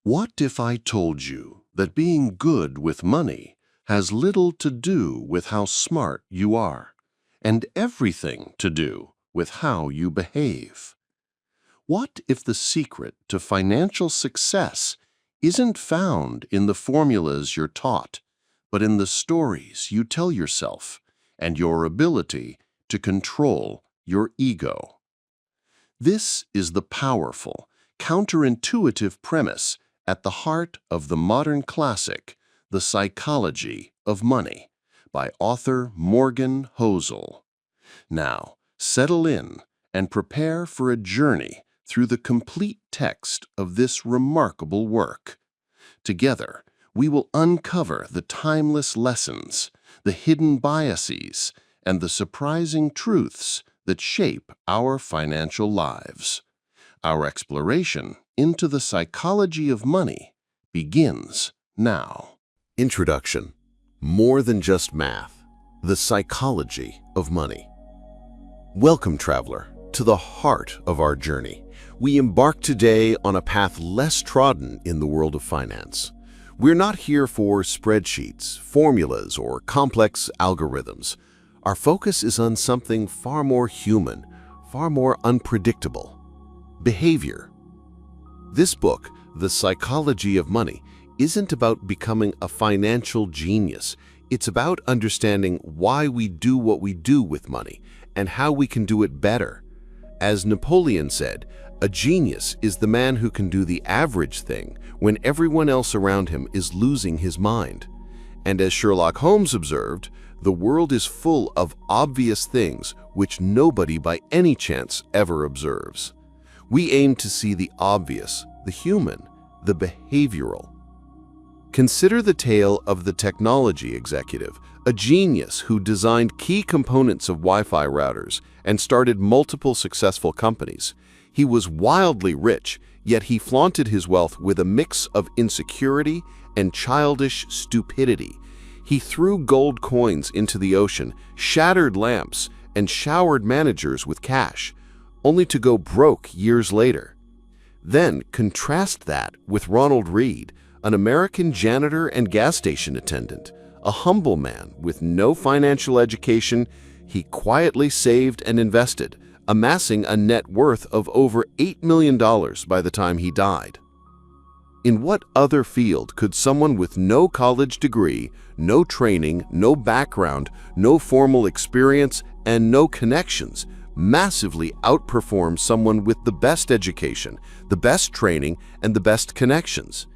What if I told you that being good with money has little to do with how smart you are, and everything to do with how you behave? What if the secret to financial success isn't found in the formulas you're taught, but in the stories you tell yourself and your ability to control your ego? This is the powerful, counterintuitive premise at the heart of the modern classic, The Psychology of Money, by author Morgan Housel. Now, settle in and prepare for a journey through the complete text of this remarkable work. Together, we will uncover the timeless lessons, the hidden biases, and the surprising truths that shape our financial lives. Our exploration into the psychology of money begins now. Introduction. More than just math. The psychology of money. Welcome, traveler, to the heart of our journey. We embark today on a path less trodden in the world of finance. We're not here for spreadsheets, formulas, or complex algorithms. Our focus is on something far more human, far more unpredictable: behavior. This book, The Psychology of Money, isn't about becoming a financial genius. It's about understanding why we do what we do with money and how we can do it better. As Napoleon said, a genius is the man who can do the average thing when everyone else around him is losing his mind. And as Sherlock Holmes observed, the world is full of obvious things which nobody by any chance ever observes. We aim to see the obvious, the human, the behavioral. Consider the tale of the technology executive, a genius who designed key components of Wi-Fi routers and started multiple successful companies. He was wildly rich, yet he flaunted his wealth with a mix of insecurity and childish stupidity. He threw gold coins into the ocean, shattered lamps, and showered managers with cash, only to go broke years later. Then contrast that with Ronald Read, an American janitor and gas station attendant, a humble man with no financial education. He quietly saved and invested, amassing a net worth of over $8 million by the time he died. In what other field could someone with no college degree, no training, no background, no formal experience, and no connections massively outperform someone with the best education, the best training, and the best connections?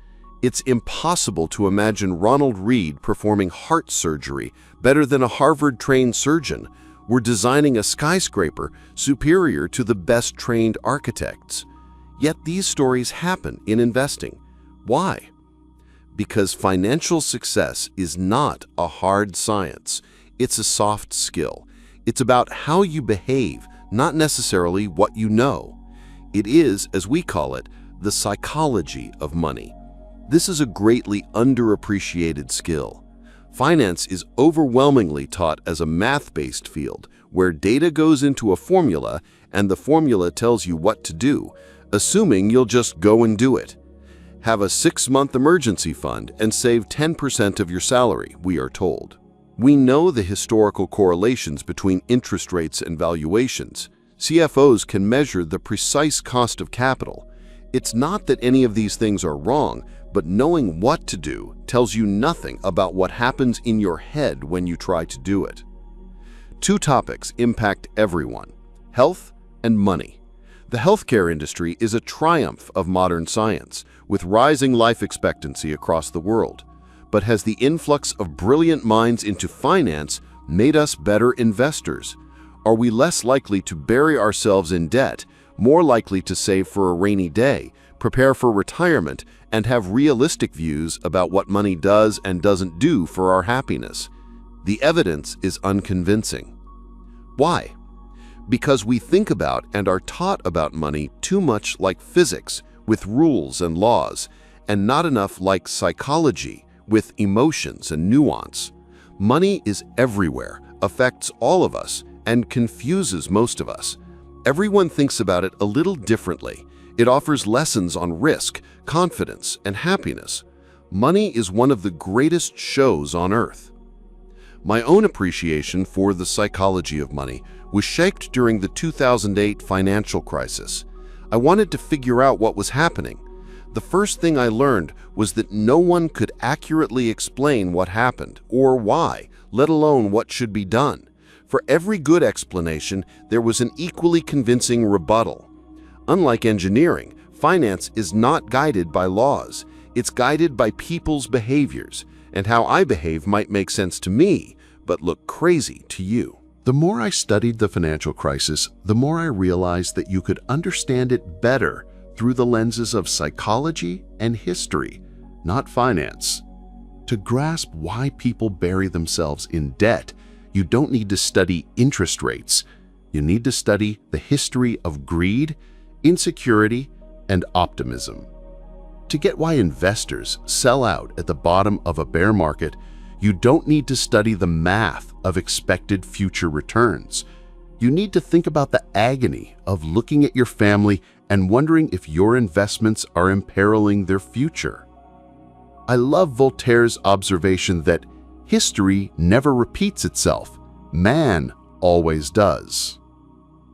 It's impossible to imagine Ronald Read performing heart surgery better than a Harvard-trained surgeon. We're designing a skyscraper superior to the best-trained architects. Yet these stories happen in investing. Why? Because financial success is not a hard science. It's a soft skill. It's about how you behave, not necessarily what you know. It is, as we call it, the psychology of money. This is a greatly underappreciated skill. Finance is overwhelmingly taught as a math-based field where data goes into a formula and the formula tells you what to do, assuming you'll just go and do it. Have a 6-month emergency fund and save 10% of your salary, we are told. We know the historical correlations between interest rates and valuations. CFOs can measure the precise cost of capital. It's not that any of these things are wrong, but knowing what to do tells you nothing about what happens in your head when you try to do it. Two topics impact everyone: health and money. The healthcare industry is a triumph of modern science, with rising life expectancy across the world. But has the influx of brilliant minds into finance made us better investors? Are we less likely to bury ourselves in debt, more likely to save for a rainy day, prepare for retirement, and have realistic views about what money does and doesn't do for our happiness? The evidence is unconvincing. Why? Because we think about and are taught about money too much like physics, with rules and laws, and not enough like psychology, with emotions and nuance. Money is everywhere, affects all of us, and confuses most of us. Everyone thinks about it a little differently. It offers lessons on risk, confidence, and happiness. Money is one of the greatest shows on earth. My own appreciation for the psychology of money was shaped during the 2008 financial crisis. I wanted to figure out what was happening. The first thing I learned was that no one could accurately explain what happened or why, let alone what should be done. For every good explanation, there was an equally convincing rebuttal. Unlike engineering, finance is not guided by laws. It's guided by people's behaviors, and how I behave might make sense to me, but look crazy to you. The more I studied the financial crisis, the more I realized that you could understand it better through the lenses of psychology and history, not finance. To grasp why people bury themselves in debt, you don't need to study interest rates. You need to study the history of greed, insecurity, and optimism. To get why investors sell out at the bottom of a bear market, you don't need to study the math of expected future returns. You need to think about the agony of looking at your family and wondering if your investments are imperiling their future. I love Voltaire's observation that history never repeats itself. Man always does.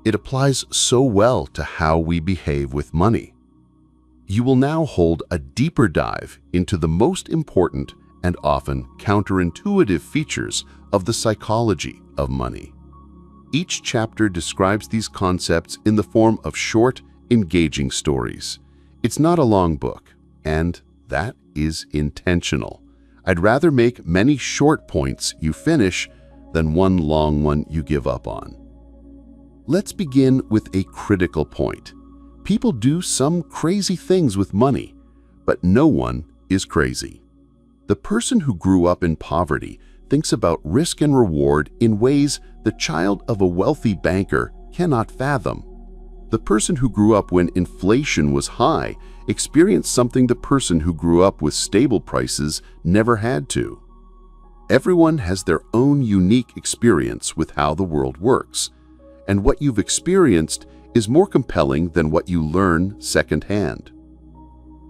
It applies so well to how we behave with money. You will now hold a deeper dive into the most important and often counterintuitive features of the psychology of money. Each chapter describes these concepts in the form of short, engaging stories. It's not a long book, and that is intentional. I'd rather make many short points you finish than one long one you give up on. Let's begin with a critical point. People do some crazy things with money, but no one is crazy. The person who grew up in poverty thinks about risk and reward in ways the child of a wealthy banker cannot fathom. The person who grew up when inflation was high experienced something the person who grew up with stable prices never had to. Everyone has their own unique experience with how the world works, and what you've experienced is more compelling than what you learn secondhand.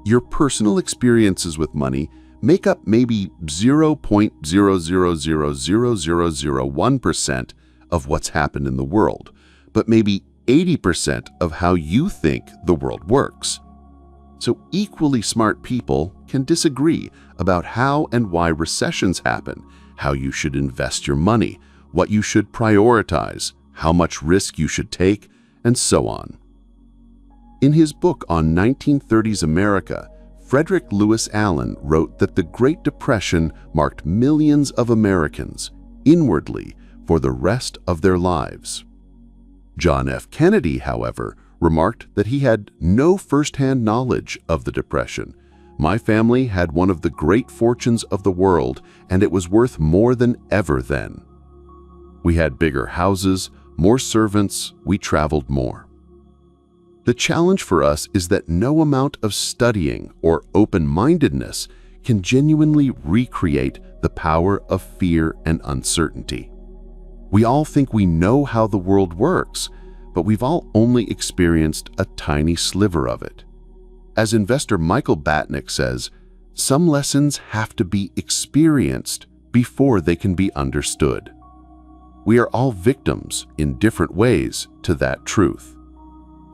Your personal experiences with money make up maybe 0.0000001% of what's happened in the world, but maybe 80% of how you think the world works. So equally smart people can disagree about how and why recessions happen, how you should invest your money, what you should prioritize, how much risk you should take, and so on. In his book on 1930s America, Frederick Lewis Allen wrote that the Great Depression marked millions of Americans inwardly for the rest of their lives. John F. Kennedy, however, remarked that he had no first-hand knowledge of the Depression. My family had one of the great fortunes of the world, and it was worth more than ever then. We had bigger houses, more servants, we traveled more. The challenge for us is that no amount of studying or open-mindedness can genuinely recreate the power of fear and uncertainty. We all think we know how the world works, but we've all only experienced a tiny sliver of it. As investor Michael Batnick says, some lessons have to be experienced before they can be understood. We are all victims in different ways to that truth.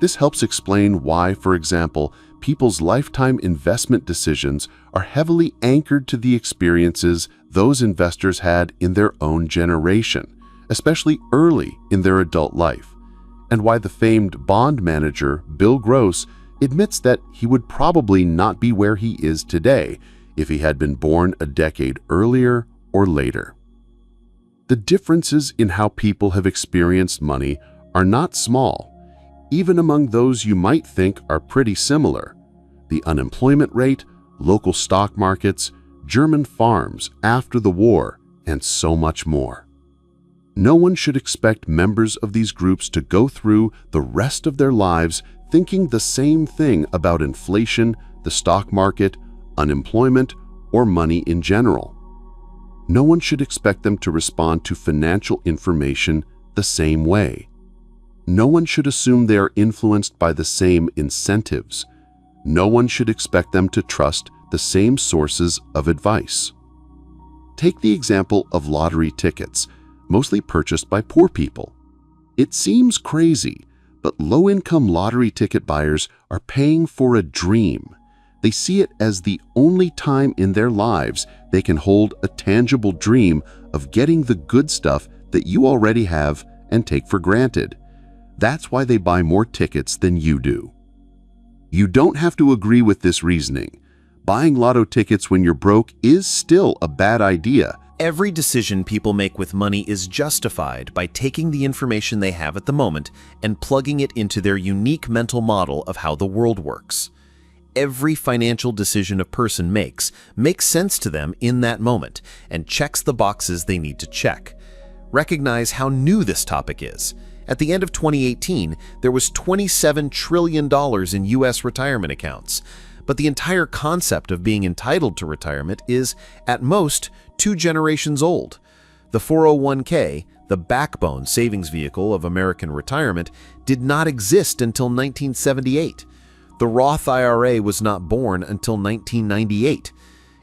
This helps explain why, for example, people's lifetime investment decisions are heavily anchored to the experiences those investors had in their own generation, especially early in their adult life, and why the famed bond manager Bill Gross admits that he would probably not be where he is today if he had been born a decade earlier or later. The differences in how people have experienced money are not small, even among those you might think are pretty similar. The unemployment rate, local stock markets, German farms after the war, and so much more. No one should expect members of these groups to go through the rest of their lives thinking the same thing about inflation, the stock market, unemployment, or money in general. No one should expect them to respond to financial information the same way. No one should assume they are influenced by the same incentives. No one should expect them to trust the same sources of advice. Take the example of lottery tickets, mostly purchased by poor people. It seems crazy, but low-income lottery ticket buyers are paying for a dream. They see it as the only time in their lives they can hold a tangible dream of getting the good stuff that you already have and take for granted. That's why they buy more tickets than you do. You don't have to agree with this reasoning. Buying lotto tickets when you're broke is still a bad idea. Every decision people make with money is justified by taking the information they have at the moment and plugging it into their unique mental model of how the world works. Every financial decision a person makes sense to them in that moment and checks the boxes they need to check. Recognize how new this topic is. At the end of 2018, there was $27 trillion in U.S. retirement accounts. But the entire concept of being entitled to retirement is, at most, 2 generations old. The 401k, the backbone savings vehicle of American retirement, did not exist until 1978. The Roth IRA was not born until 1998.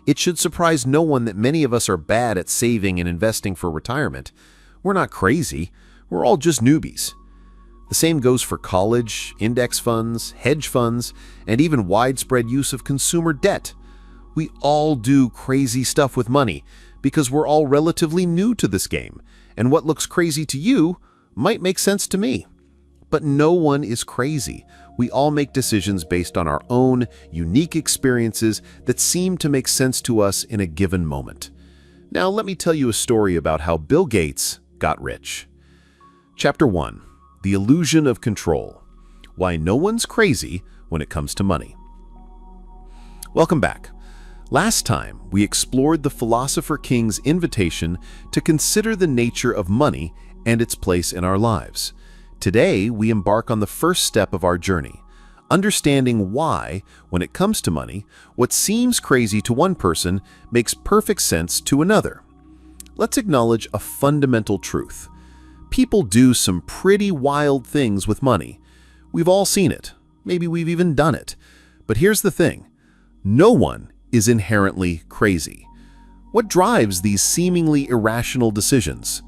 It should surprise no one that many of us are bad at saving and investing for retirement. We're not crazy. We're all just newbies. The same goes for college, index funds, hedge funds, and even widespread use of consumer debt. We all do crazy stuff with money because we're all relatively new to this game, and what looks crazy to you might make sense to me. But no one is crazy. We all make decisions based on our own unique experiences that seem to make sense to us in a given moment. Now, let me tell you a story about how Bill Gates got rich. Chapter 1. The Illusion of Control. Why no one's crazy when it comes to money. Welcome back. Last time, we explored the Philosopher King's invitation to consider the nature of money and its place in our lives. Today, we embark on the first step of our journey, understanding why, when it comes to money, what seems crazy to one person makes perfect sense to another. Let's acknowledge a fundamental truth. People do some pretty wild things with money. We've all seen it. Maybe we've even done it. But here's the thing. No one is inherently crazy. What drives these seemingly irrational decisions?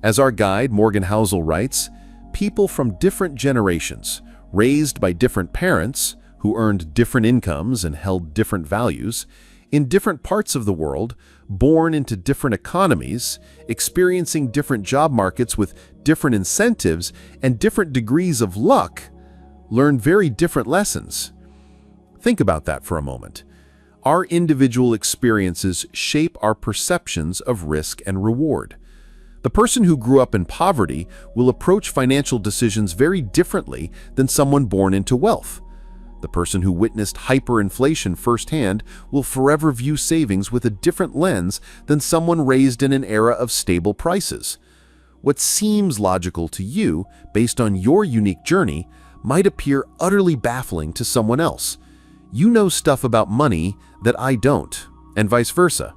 As our guide, Morgan Housel, writes, people from different generations, raised by different parents who earned different incomes and held different values, in different parts of the world, born into different economies, experiencing different job markets with different incentives and different degrees of luck, learn very different lessons. Think about that for a moment. Our individual experiences shape our perceptions of risk and reward. The person who grew up in poverty will approach financial decisions very differently than someone born into wealth. The person who witnessed hyperinflation firsthand will forever view savings with a different lens than someone raised in an era of stable prices. What seems logical to you, based on your unique journey, might appear utterly baffling to someone else. You know stuff about money that I don't, and vice versa.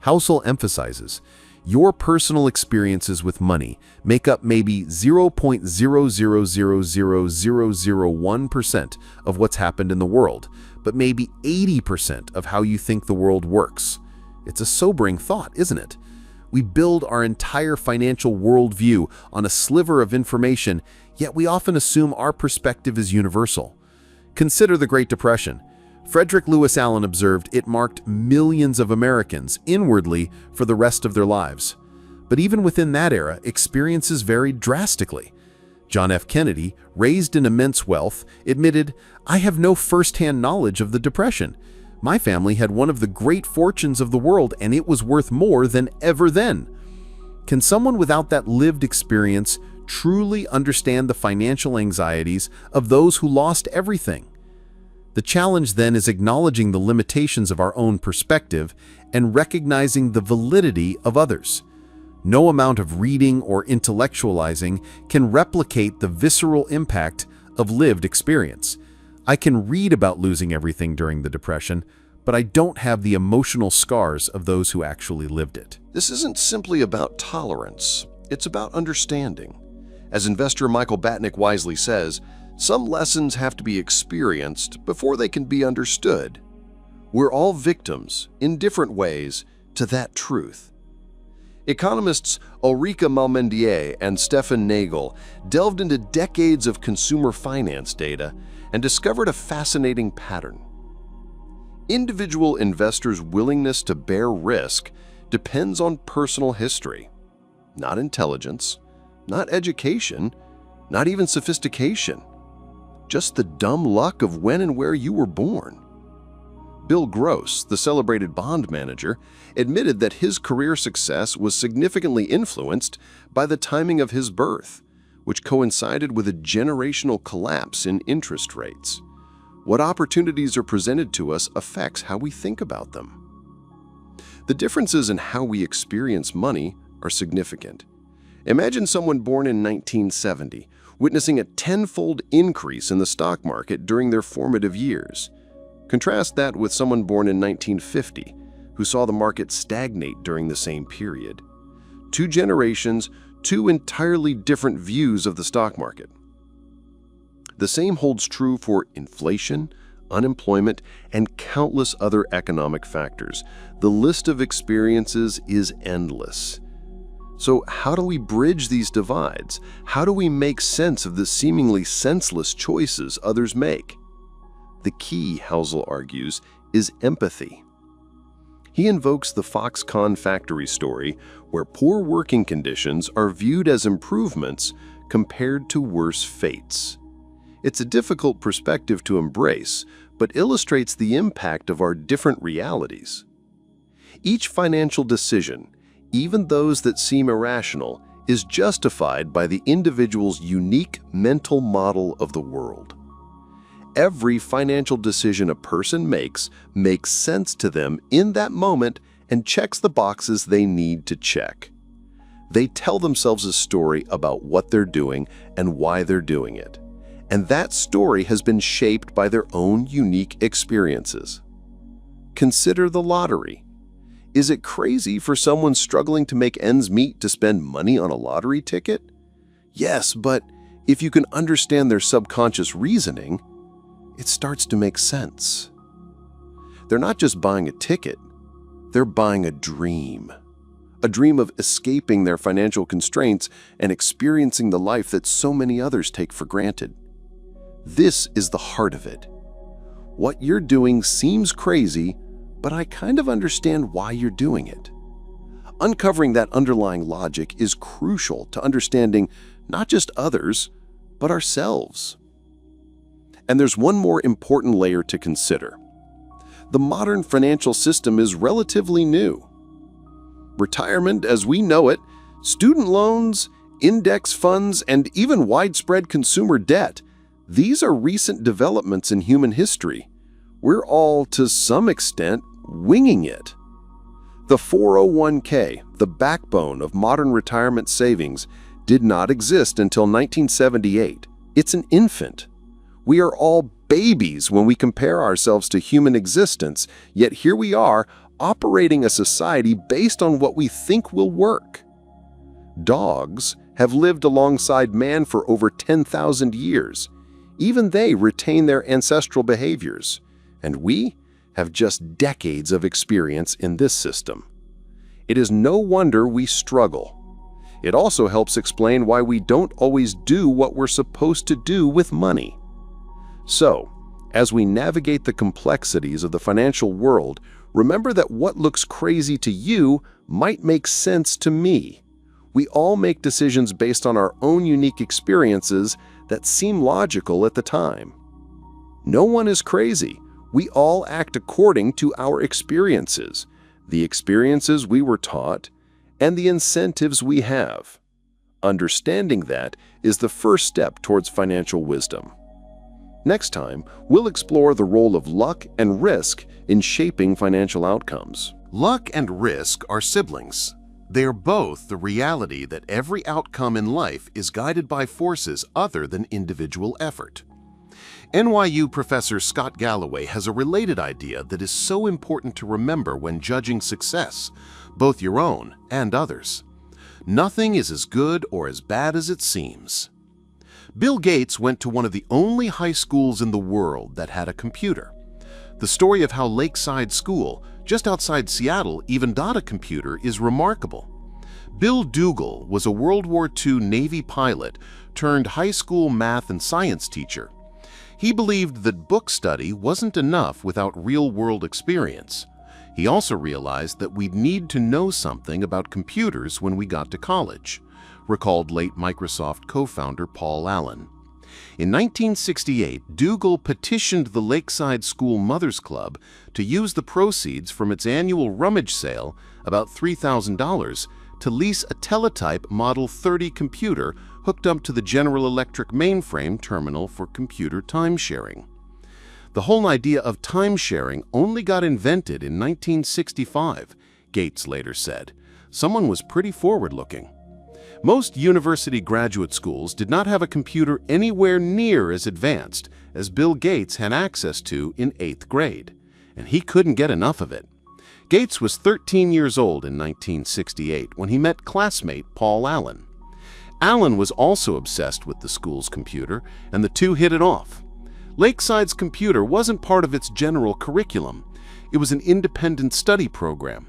Housel emphasizes, your personal experiences with money make up maybe 0.0000001% of what's happened in the world, but maybe 80% of how you think the world works. It's a sobering thought, isn't it? We build our entire financial worldview on a sliver of information, yet we often assume our perspective is universal. Consider the Great Depression. Frederick Lewis Allen observed it marked millions of Americans inwardly for the rest of their lives. But even within that era, experiences varied drastically. John F. Kennedy, raised in immense wealth, admitted, "I have no first-hand knowledge of the Depression. My family had one of the great fortunes of the world, and it was worth more than ever then." Can someone without that lived experience truly understand the financial anxieties of those who lost everything? The challenge then is acknowledging the limitations of our own perspective and recognizing the validity of others. No amount of reading or intellectualizing can replicate the visceral impact of lived experience. I can read about losing everything during the Depression, but I don't have the emotional scars of those who actually lived it. This isn't simply about tolerance. It's about understanding. As investor Michael Batnick wisely says, some lessons have to be experienced before they can be understood. We're all victims, in different ways, to that truth. Economists Ulrika Malmendier and Stefan Nagel delved into decades of consumer finance data and discovered a fascinating pattern. Individual investors' willingness to bear risk depends on personal history, not intelligence, not education, not even sophistication, just the dumb luck of when and where you were born. Bill Gross, the celebrated bond manager, admitted that his career success was significantly influenced by the timing of his birth, which coincided with a generational collapse in interest rates. What opportunities are presented to us affects how we think about them. The differences in how we experience money are significant. Imagine someone born in 1970 witnessing a tenfold increase in the stock market during their formative years. Contrast that with someone born in 1950 who saw the market stagnate during the same period. Two generations, two entirely different views of the stock market. The same holds true for inflation, unemployment, and countless other economic factors. The list of experiences is endless. So how do we bridge these divides? How do we make sense of the seemingly senseless choices others make? The key, Housel argues, is empathy. He invokes the Foxconn factory story where poor working conditions are viewed as improvements compared to worse fates. It's a difficult perspective to embrace, but illustrates the impact of our different realities. Each financial decision, even those that seem irrational, is justified by the individual's unique mental model of the world. Every financial decision a person makes sense to them in that moment and checks the boxes they need to check. They tell themselves a story about what they're doing and why they're doing it. And that story has been shaped by their own unique experiences. Consider the lottery. Is it crazy for someone struggling to make ends meet to spend money on a lottery ticket? Yes, but if you can understand their subconscious reasoning, it starts to make sense. They're not just buying a ticket, they're buying a dream of escaping their financial constraints and experiencing the life that so many others take for granted. This is the heart of it. What you're doing seems crazy, but I kind of understand why you're doing it. Uncovering that underlying logic is crucial to understanding not just others, but ourselves. And there's one more important layer to consider. The modern financial system is relatively new. Retirement as we know it, student loans, index funds, and even widespread consumer debt, these are recent developments in human history. We're all, to some extent, winging it. The 401k, the backbone of modern retirement savings, did not exist until 1978. It's an infant. We are all babies when we compare ourselves to human existence, yet here we are operating a society based on what we think will work. Dogs have lived alongside man for over 10,000 years. Even they retain their ancestral behaviors, and we have just decades of experience in this system. It is no wonder we struggle. It also helps explain why we don't always do what we're supposed to do with money. So, as we navigate the complexities of the financial world, remember that what looks crazy to you might make sense to me. We all make decisions based on our own unique experiences that seem logical at the time. No one is crazy. We all act according to our experiences, the experiences we were taught, and the incentives we have. Understanding that is the first step towards financial wisdom. Next time, we'll explore the role of luck and risk in shaping financial outcomes. Luck and risk are siblings. They are both the reality that every outcome in life is guided by forces other than individual effort. NYU professor Scott Galloway has a related idea that is so important to remember when judging success, both your own and others. Nothing is as good or as bad as it seems. Bill Gates went to one of the only high schools in the world that had a computer. The story of how Lakeside School, just outside Seattle, even got a computer is remarkable. Bill Dougal was a World War II Navy pilot turned high school math and science teacher. He believed that book study wasn't enough without real-world experience. He also realized that we'd need to know something about computers when we got to college, recalled late Microsoft co-founder Paul Allen. In 1968, Dougal petitioned the Lakeside School Mothers Club to use the proceeds from its annual rummage sale, about $3,000, to lease a teletype Model 30 computer hooked up to the General Electric mainframe terminal for computer time-sharing. The whole idea of time-sharing only got invented in 1965, Gates later said. Someone was pretty forward-looking. Most university graduate schools did not have a computer anywhere near as advanced as Bill Gates had access to in 8th grade, and he couldn't get enough of it. Gates was 13 years old in 1968 when he met classmate Paul Allen. Allen was also obsessed with the school's computer, and the two hit it off. Lakeside's computer wasn't part of its general curriculum. It was an independent study program.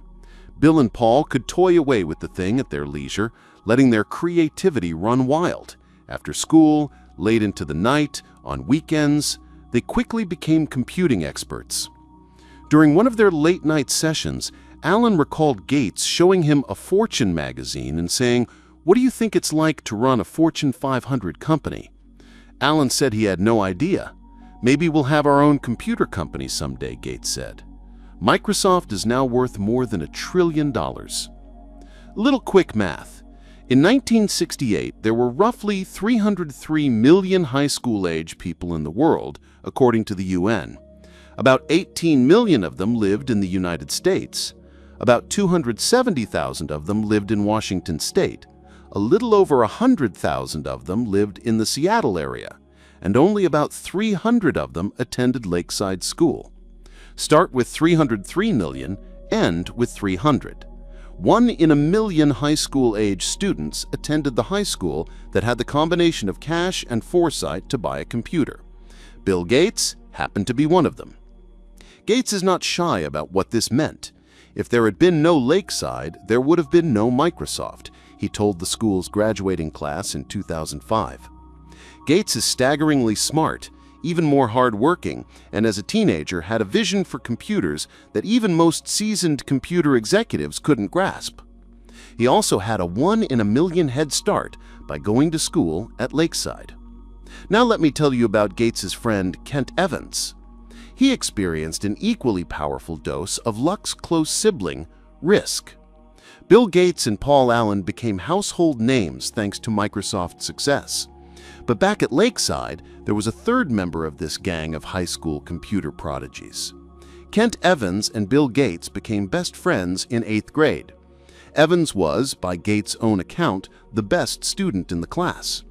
Bill and Paul could toy away with the thing at their leisure, letting their creativity run wild. After school, late into the night, on weekends, they quickly became computing experts. During one of their late-night sessions, Allen recalled Gates showing him a Fortune magazine and saying, "What do you think it's like to run a Fortune 500 company?" Allen said he had no idea. "Maybe we'll have our own computer company someday," Gates said. Microsoft is now worth more than $1 trillion. Little quick math. In 1968, there were roughly 303 million high school-age people in the world, according to the UN. About 18 million of them lived in the United States. About 270,000 of them lived in Washington State. A little over 100,000 of them lived in the Seattle area, and only about 300 of them attended Lakeside School. Start with 303 million, end with 300. 1 in a million high school-age students attended the high school that had the combination of cash and foresight to buy a computer. Bill Gates happened to be one of them. Gates is not shy about what this meant. If there had been no Lakeside, there would have been no Microsoft, he told the school's graduating class in 2005. Gates is staggeringly smart, even more hard-working, and as a teenager had a vision for computers that even most seasoned computer executives couldn't grasp. He also had a 1 in a million head start by going to school at Lakeside. Now let me tell you about Gates's friend Kent Evans. He experienced an equally powerful dose of luck's close sibling, Risk. Bill Gates and Paul Allen became household names thanks to Microsoft's success. But back at Lakeside, there was a third member of this gang of high school computer prodigies. Kent Evans and Bill Gates became best friends in 8th grade. Evans was, by Gates' own account, the best student in the class.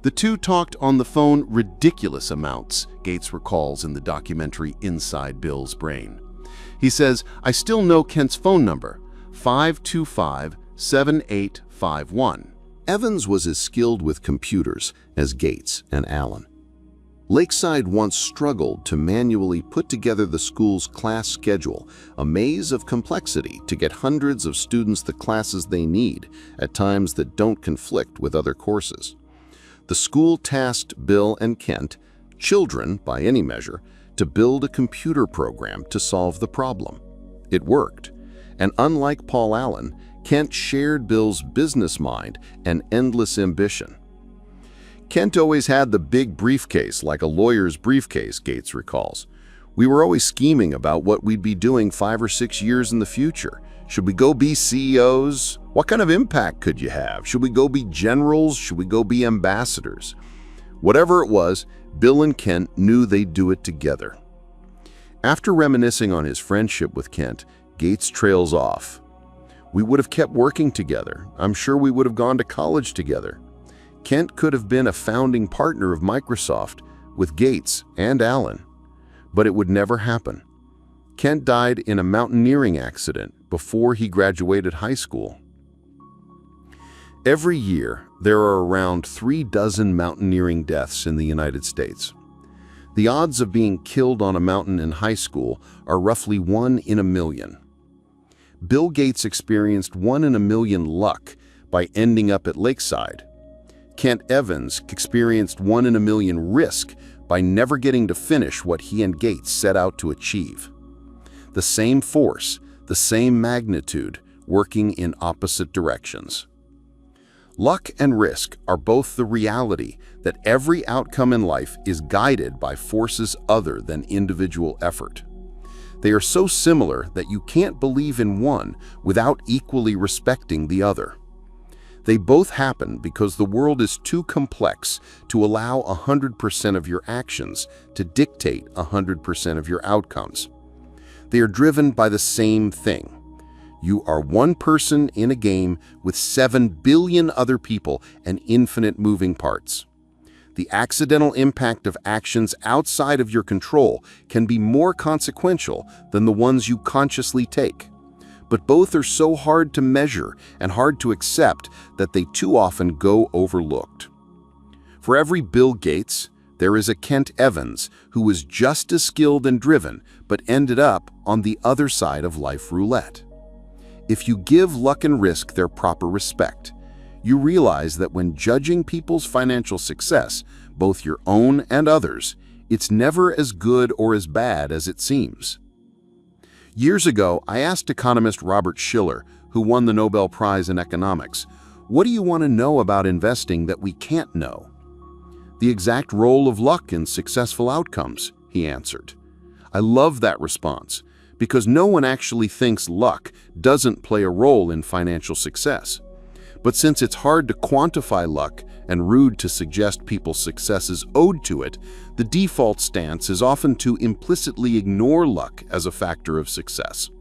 The two talked on the phone ridiculous amounts, Gates recalls in the documentary Inside Bill's Brain. He says, "I still know Kent's phone number, 525-7851. Evans was as skilled with computers as Gates and Allen. Lakeside once struggled to manually put together the school's class schedule, a maze of complexity to get hundreds of students the classes they need, at times that don't conflict with other courses. The school tasked Bill and Kent, children by any measure, to build a computer program to solve the problem. It worked, and unlike Paul Allen, Kent shared Bill's business mind and endless ambition. Kent always had the big briefcase, like a lawyer's briefcase, Gates recalls. We were always scheming about what we'd be doing 5 or 6 years in the future. Should we go be CEOs? What kind of impact could you have? Should we go be generals? Should we go be ambassadors? Whatever it was, Bill and Kent knew they'd do it together. After reminiscing on his friendship with Kent, Gates trails off. We would have kept working together. I'm sure we would have gone to college together. Kent could have been a founding partner of Microsoft with Gates and Allen, but it would never happen. Kent died in a mountaineering accident before he graduated high school. Every year, there are around 36 mountaineering deaths in the United States. The odds of being killed on a mountain in high school are roughly 1 in a million. Bill Gates experienced 1 in a million luck by ending up at Lakeside. Kent Evans experienced 1 in a million risk by never getting to finish what he and Gates set out to achieve. The same force, the same magnitude, working in opposite directions. Luck and risk are both the reality that every outcome in life is guided by forces other than individual effort. They are so similar that you can't believe in one without equally respecting the other. They both happen because the world is too complex to allow 100% of your actions to dictate 100% of your outcomes. They are driven by the same thing. You are one person in a game with 7 billion other people and infinite moving parts. The accidental impact of actions outside of your control can be more consequential than the ones you consciously take. But both are so hard to measure and hard to accept that they too often go overlooked. For every Bill Gates, there is a Kent Evans who was just as skilled and driven, but ended up on the other side of life roulette. If you give luck and risk their proper respect, you realize that when judging people's financial success, both your own and others, it's never as good or as bad as it seems. Years ago, I asked economist Robert Shiller, who won the Nobel Prize in economics, "What do you want to know about investing that we can't know?" "The exact role of luck in successful outcomes," he answered. I love that response, because no one actually thinks luck doesn't play a role in financial success. But since it's hard to quantify luck and rude to suggest people's success is owed to it, the default stance is often to implicitly ignore luck as a factor of success.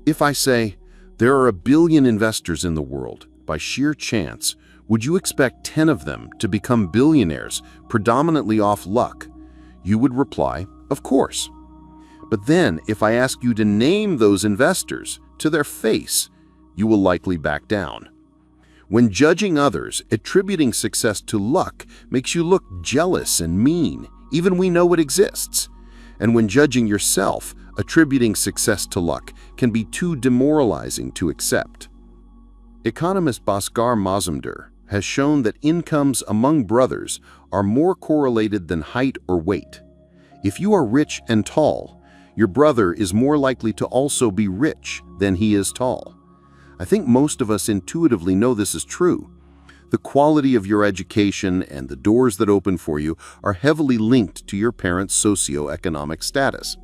If I say, there are 1 billion investors in the world, by sheer chance, would you expect 10 of them to become billionaires predominantly off luck? You would reply, of course. But then, if I ask you to name those investors to their face, you will likely back down. When judging others, attributing success to luck makes you look jealous and mean, even we know it exists. And when judging yourself, attributing success to luck can be too demoralizing to accept. Economist Bhaskar Mazumdar has shown that incomes among brothers are more correlated than height or weight. If you are rich and tall, your brother is more likely to also be rich than he is tall. I think most of us intuitively know this is true. The quality of your education and the doors that open for you are heavily linked to your parents' socioeconomic status.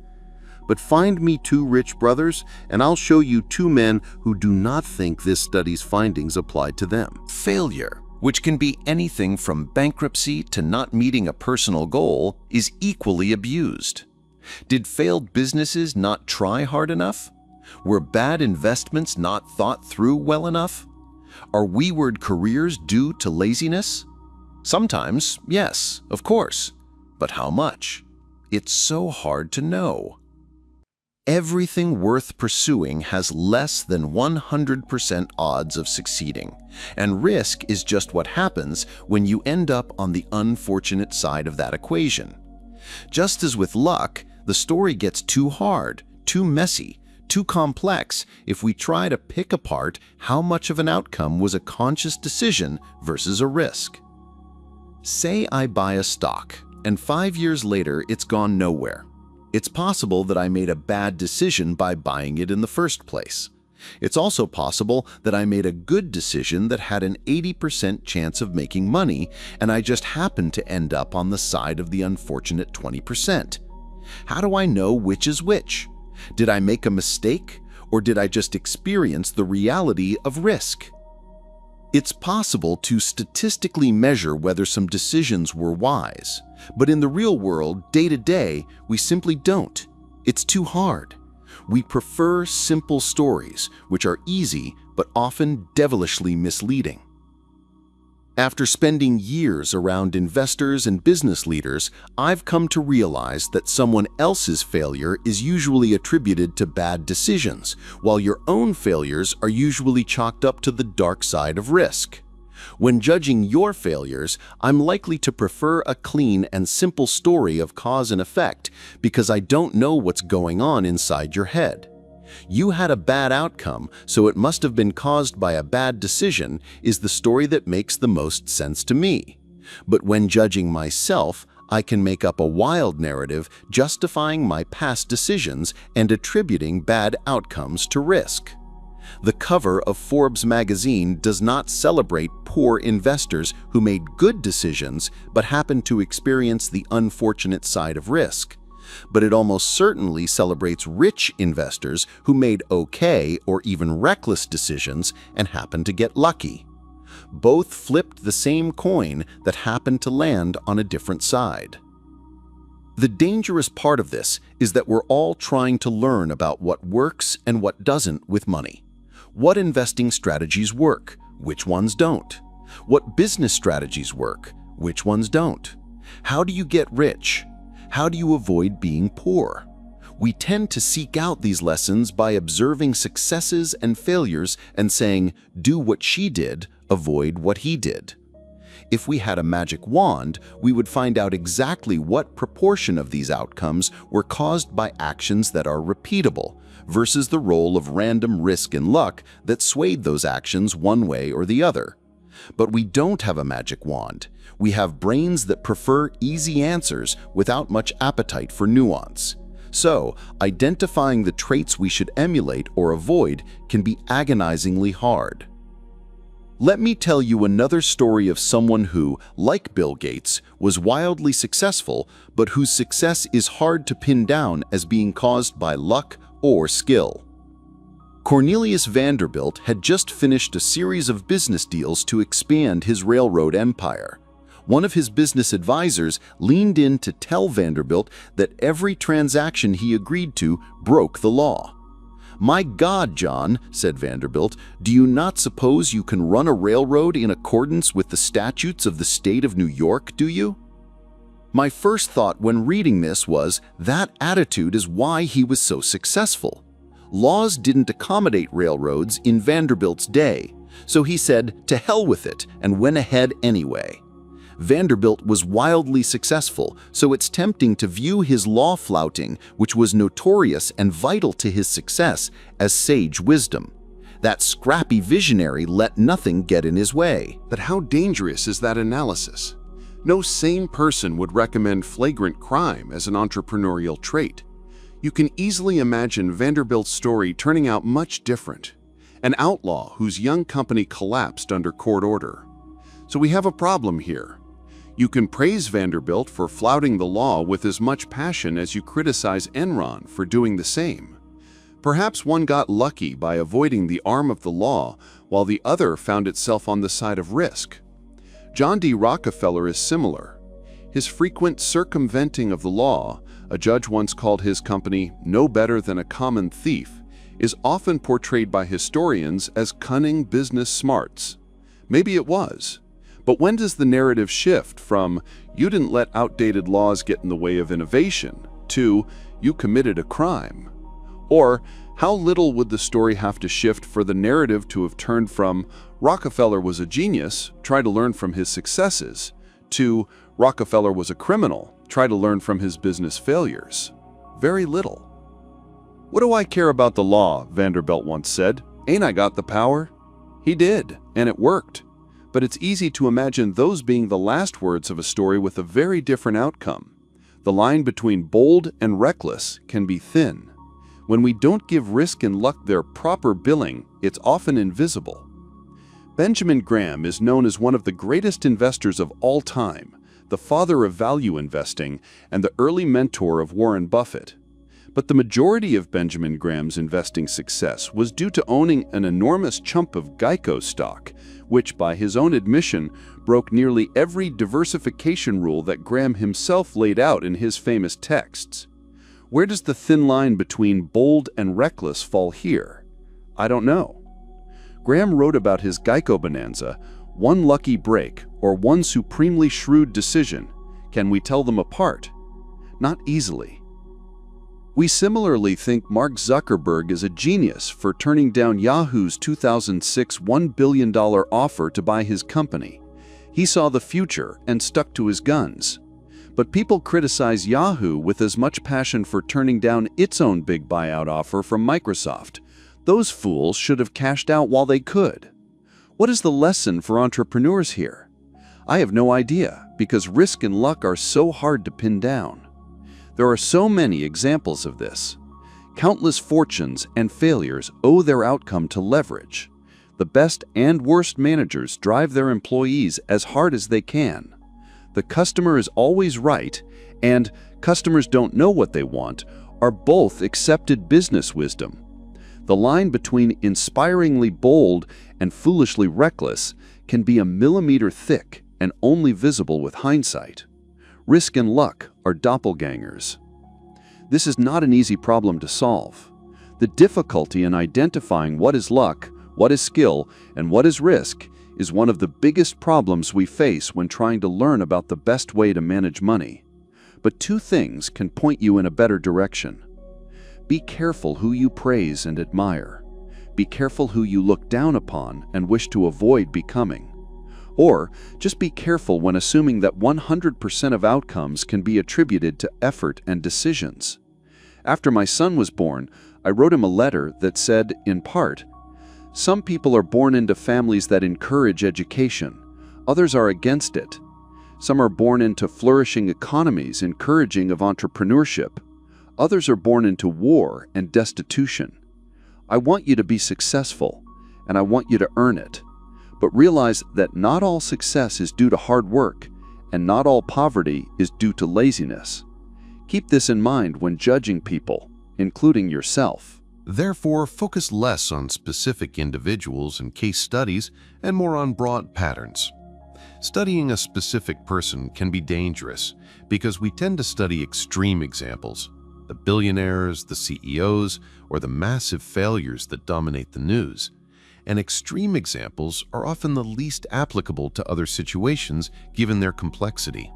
But find me 2 rich brothers, and I'll show you 2 men who do not think this study's findings apply to them. Failure, which can be anything from bankruptcy to not meeting a personal goal, is equally abused. Did failed businesses not try hard enough? Were bad investments not thought through well enough? Are wayward careers due to laziness? Sometimes, yes, of course. But how much? It's so hard to know. Everything worth pursuing has less than 100% odds of succeeding, and risk is just what happens when you end up on the unfortunate side of that equation. Just as with luck, the story gets too hard, too messy, too complex if we try to pick apart how much of an outcome was a conscious decision versus a risk. Say I buy a stock, and 5 years later it's gone nowhere. It's possible that I made a bad decision by buying it in the first place. It's also possible that I made a good decision that had an 80% chance of making money, and I just happened to end up on the side of the unfortunate 20%. How do I know which is which? Did I make a mistake, or did I just experience the reality of risk? It's possible to statistically measure whether some decisions were wise, but in the real world, day to day, we simply don't. It's too hard. We prefer simple stories, which are easy but often devilishly misleading. After spending years around investors and business leaders, I've come to realize that someone else's failure is usually attributed to bad decisions, while your own failures are usually chalked up to the dark side of risk. When judging your failures, I'm likely to prefer a clean and simple story of cause and effect because I don't know what's going on inside your head. You had a bad outcome, so it must have been caused by a bad decision is the story that makes the most sense to me. But when judging myself, I can make up a wild narrative justifying my past decisions and attributing bad outcomes to risk. The cover of Forbes magazine does not celebrate poor investors who made good decisions but happened to experience the unfortunate side of risk. But it almost certainly celebrates rich investors who made okay or even reckless decisions and happened to get lucky. Both flipped the same coin that happened to land on a different side. The dangerous part of this is that we're all trying to learn about what works and what doesn't with money. What investing strategies work? Which ones don't? What business strategies work? Which ones don't? How do you get rich? How do you avoid being poor? We tend to seek out these lessons by observing successes and failures and saying, do what she did, avoid what he did. If we had a magic wand, we would find out exactly what proportion of these outcomes were caused by actions that are repeatable versus the role of random risk and luck that swayed those actions one way or the other. But we don't have a magic wand. We have brains that prefer easy answers without much appetite for nuance. So, identifying the traits we should emulate or avoid can be agonizingly hard. Let me tell you another story of someone who, like Bill Gates, was wildly successful, but whose success is hard to pin down as being caused by luck or skill. Cornelius Vanderbilt had just finished a series of business deals to expand his railroad empire. One of his business advisors leaned in to tell Vanderbilt that every transaction he agreed to broke the law. "My God, John," said Vanderbilt, "do you not suppose you can run a railroad in accordance with the statutes of the state of New York, do you?" My first thought when reading this was, that attitude is why he was so successful. Laws didn't accommodate railroads in Vanderbilt's day, so he said, to hell with it, and went ahead anyway. Vanderbilt was wildly successful, so it's tempting to view his law flouting, which was notorious and vital to his success, as sage wisdom. That scrappy visionary let nothing get in his way. But how dangerous is that analysis? No sane person would recommend flagrant crime as an entrepreneurial trait. You can easily imagine Vanderbilt's story turning out much different. An outlaw whose young company collapsed under court order. So we have a problem here. You can praise Vanderbilt for flouting the law with as much passion as you criticize Enron for doing the same. Perhaps one got lucky by avoiding the arm of the law, while the other found itself on the side of risk. John D. Rockefeller is similar. His frequent circumventing of the law, a judge once called his company no better than a common thief, is often portrayed by historians as cunning business smarts. Maybe it was. But when does the narrative shift from, you didn't let outdated laws get in the way of innovation, to, you committed a crime? Or, how little would the story have to shift for the narrative to have turned from, Rockefeller was a genius, try to learn from his successes, to, Rockefeller was a criminal, try to learn from his business failures? Very little. "What do I care about the law?" Vanderbilt once said. "Ain't I got the power?" He did, and it worked. But it's easy to imagine those being the last words of a story with a very different outcome. The line between bold and reckless can be thin. When we don't give risk and luck their proper billing, it's often invisible. Benjamin Graham is known as one of the greatest investors of all time, the father of value investing, and the early mentor of Warren Buffett. But the majority of Benjamin Graham's investing success was due to owning an enormous chunk of Geico stock, which, by his own admission, broke nearly every diversification rule that Graham himself laid out in his famous texts. Where does the thin line between bold and reckless fall here? I don't know. Graham wrote about his Geico bonanza, one lucky break or one supremely shrewd decision. Can we tell them apart? Not easily. We similarly think Mark Zuckerberg is a genius for turning down Yahoo's 2006 $1 billion offer to buy his company. He saw the future and stuck to his guns. But people criticize Yahoo with as much passion for turning down its own big buyout offer from Microsoft. Those fools should have cashed out while they could. What is the lesson for entrepreneurs here? I have no idea, because risk and luck are so hard to pin down. There are so many examples of this. Countless fortunes and failures owe their outcome to leverage. The best and worst managers drive their employees as hard as they can. The customer is always right, and customers don't know what they want are both accepted business wisdom. The line between inspiringly bold and foolishly reckless can be a millimeter thick and only visible with hindsight. Risk and luck are doppelgangers. This is not an easy problem to solve. The difficulty in identifying what is luck, what is skill, and what is risk is one of the biggest problems we face when trying to learn about the best way to manage money. But two things can point you in a better direction. Be careful who you praise and admire. Be careful who you look down upon and wish to avoid becoming. Or just be careful when assuming that 100% of outcomes can be attributed to effort and decisions. After my son was born, I wrote him a letter that said, in part, "Some people are born into families that encourage education. Others are against it. Some are born into flourishing economies encouraging of entrepreneurship. Others are born into war and destitution. I want you to be successful, and I want you to earn it. But realize that not all success is due to hard work, and not all poverty is due to laziness. Keep this in mind when judging people, including yourself." Therefore, focus less on specific individuals and case studies and more on broad patterns. Studying a specific person can be dangerous because we tend to study extreme examples, the billionaires, the CEOs, or the massive failures that dominate the news. And extreme examples are often the least applicable to other situations given their complexity.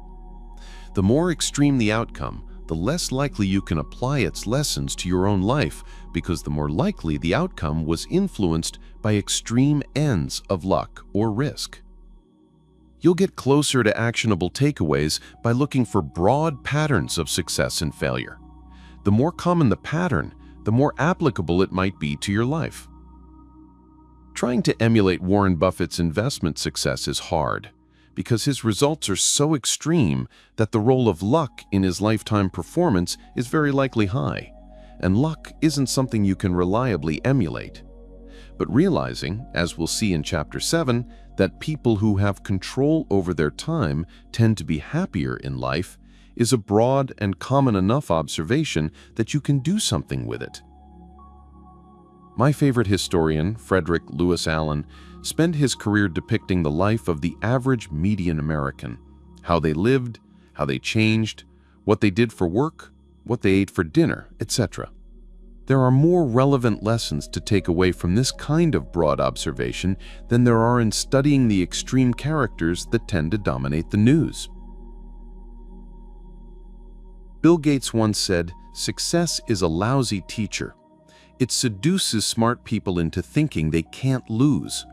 The more extreme the outcome, the less likely you can apply its lessons to your own life because the more likely the outcome was influenced by extreme ends of luck or risk. You'll get closer to actionable takeaways by looking for broad patterns of success and failure. The more common the pattern, the more applicable it might be to your life. Trying to emulate Warren Buffett's investment success is hard because his results are so extreme that the role of luck in his lifetime performance is very likely high, and luck isn't something you can reliably emulate. But realizing, as we'll see in Chapter 7, that people who have control over their time tend to be happier in life is a broad and common enough observation that you can do something with it. My favorite historian, Frederick Lewis Allen, spent his career depicting the life of the average median American, how they lived, how they changed, what they did for work, what they ate for dinner, etc. There are more relevant lessons to take away from this kind of broad observation than there are in studying the extreme characters that tend to dominate the news. Bill Gates once said, "Success is a lousy teacher. It seduces smart people into thinking they can't lose.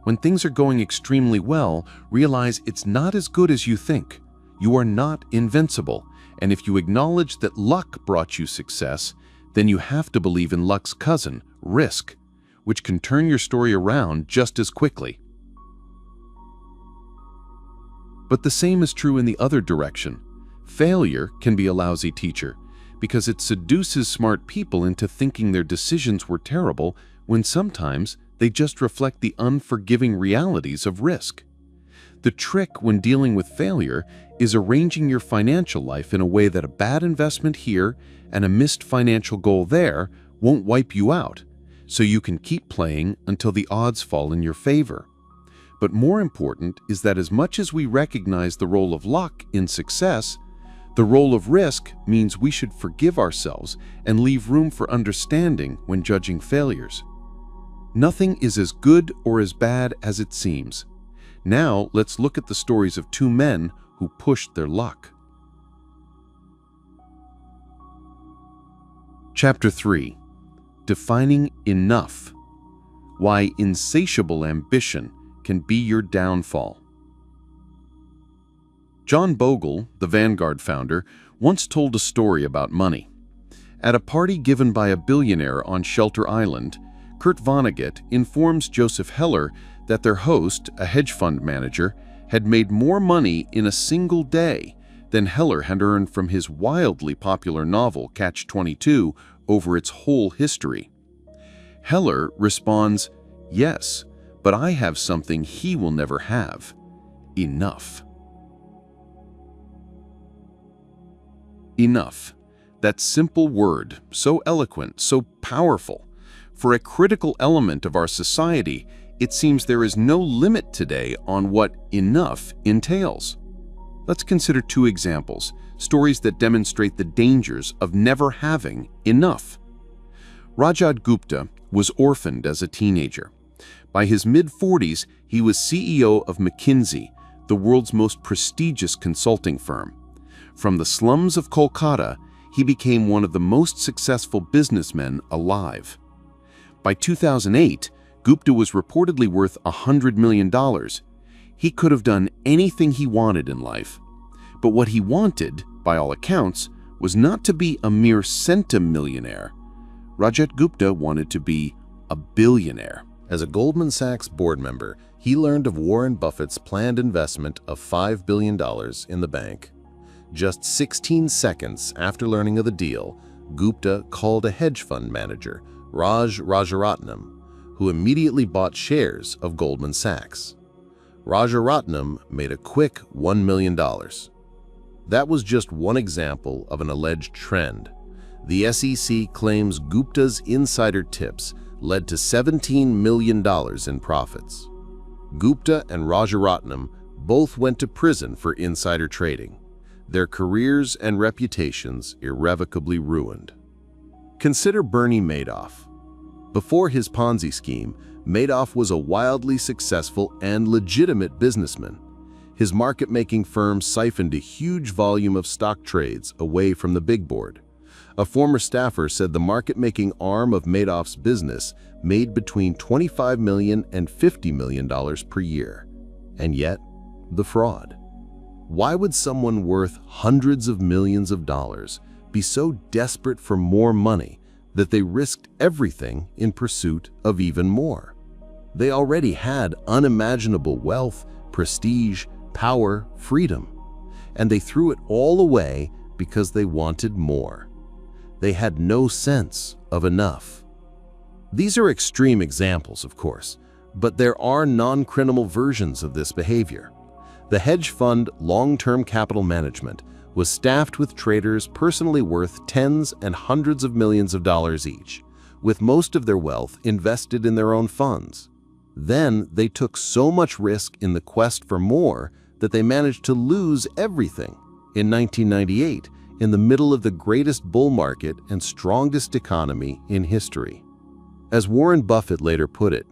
When things are going extremely well, realize it's not as good as you think. You are not invincible, and if you acknowledge that luck brought you success, then you have to believe in luck's cousin, risk, which can turn your story around just as quickly." But the same is true in the other direction. Failure can be a lousy teacher because it seduces smart people into thinking their decisions were terrible when sometimes they just reflect the unforgiving realities of risk. The trick when dealing with failure is arranging your financial life in a way that a bad investment here and a missed financial goal there won't wipe you out, so you can keep playing until the odds fall in your favor. But more important is that as much as we recognize the role of luck in success, the role of risk means we should forgive ourselves and leave room for understanding when judging failures. Nothing is as good or as bad as it seems. Now let's look at the stories of two men who pushed their luck. Chapter 3. Defining enough. Why insatiable ambition can be your downfall. John Bogle, the Vanguard founder, once told a story about money. At a party given by a billionaire on Shelter Island, Kurt Vonnegut informs Joseph Heller that their host, a hedge fund manager, had made more money in a single day than Heller had earned from his wildly popular novel Catch-22 over its whole history. Heller responds, "Yes, but I have something he will never have. Enough." Enough. That simple word, so eloquent, so powerful. For a critical element of our society, it seems there is no limit today on what enough entails. Let's consider two examples, stories that demonstrate the dangers of never having enough. Rajat Gupta was orphaned as a teenager. By his mid-40s, he was CEO of McKinsey, the world's most prestigious consulting firm. From the slums of Kolkata, he became one of the most successful businessmen alive. By 2008, Gupta was reportedly worth $100 million. He could have done anything he wanted in life. But what he wanted, by all accounts, was not to be a mere centimillionaire. Rajat Gupta wanted to be a billionaire. As a Goldman Sachs board member, he learned of Warren Buffett's planned investment of $5 billion in the bank. Just 16 seconds after learning of the deal, Gupta called a hedge fund manager, Raj Rajaratnam, who immediately bought shares of Goldman Sachs. Rajaratnam made a quick $1 million. That was just one example of an alleged trend. The SEC claims Gupta's insider tips led to $17 million in profits. Gupta and Rajaratnam both went to prison for insider trading. Their careers and reputations irrevocably ruined. Consider Bernie Madoff. Before his Ponzi scheme, Madoff was a wildly successful and legitimate businessman. His market-making firm siphoned a huge volume of stock trades away from the big board. A former staffer said the market-making arm of Madoff's business made between $25 million and $50 million per year. And yet, the fraud. Why would someone worth hundreds of millions of dollars be so desperate for more money that they risked everything in pursuit of even more? They already had unimaginable wealth, prestige, power, freedom, and they threw it all away because they wanted more. They had no sense of enough. These are extreme examples, of course, but there are non-criminal versions of this behavior. The hedge fund Long-Term Capital Management was staffed with traders personally worth tens and hundreds of millions of dollars each, with most of their wealth invested in their own funds. Then they took so much risk in the quest for more that they managed to lose everything. In 1998, in the middle of the greatest bull market and strongest economy in history. As Warren Buffett later put it,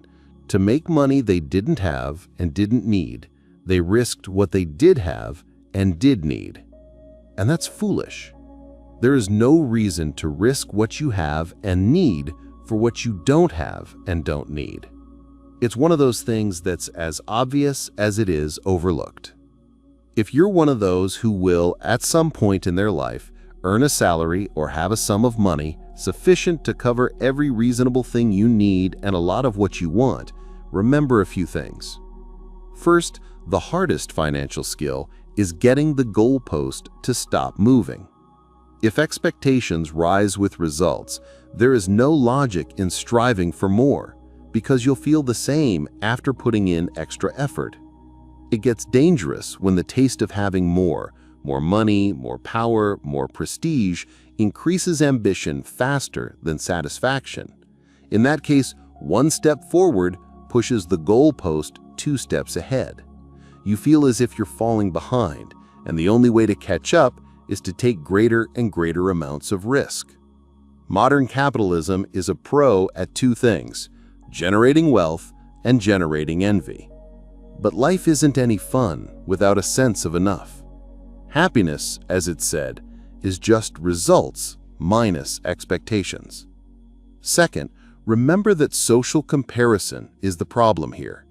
to make money they didn't have and didn't need, they risked what they did have and did need. And that's foolish. There is no reason to risk what you have and need for what you don't have and don't need. It's one of those things that's as obvious as it is overlooked. If you're one of those who will, at some point in their life, earn a salary or have a sum of money sufficient to cover every reasonable thing you need and a lot of what you want, remember a few things. First, the hardest financial skill is getting the goalpost to stop moving. If expectations rise with results, there is no logic in striving for more, because you'll feel the same after putting in extra effort. It gets dangerous when the taste of having more money, more power, more prestige, increases ambition faster than satisfaction. In that case, one step forward pushes the goalpost 2 steps ahead. You feel as if you're falling behind, and the only way to catch up is to take greater and greater amounts of risk. Modern capitalism is a pro at 2 things: generating wealth and generating envy. But life isn't any fun without a sense of enough. Happiness, as it's said, is just results minus expectations. Second, remember that social comparison is the problem here.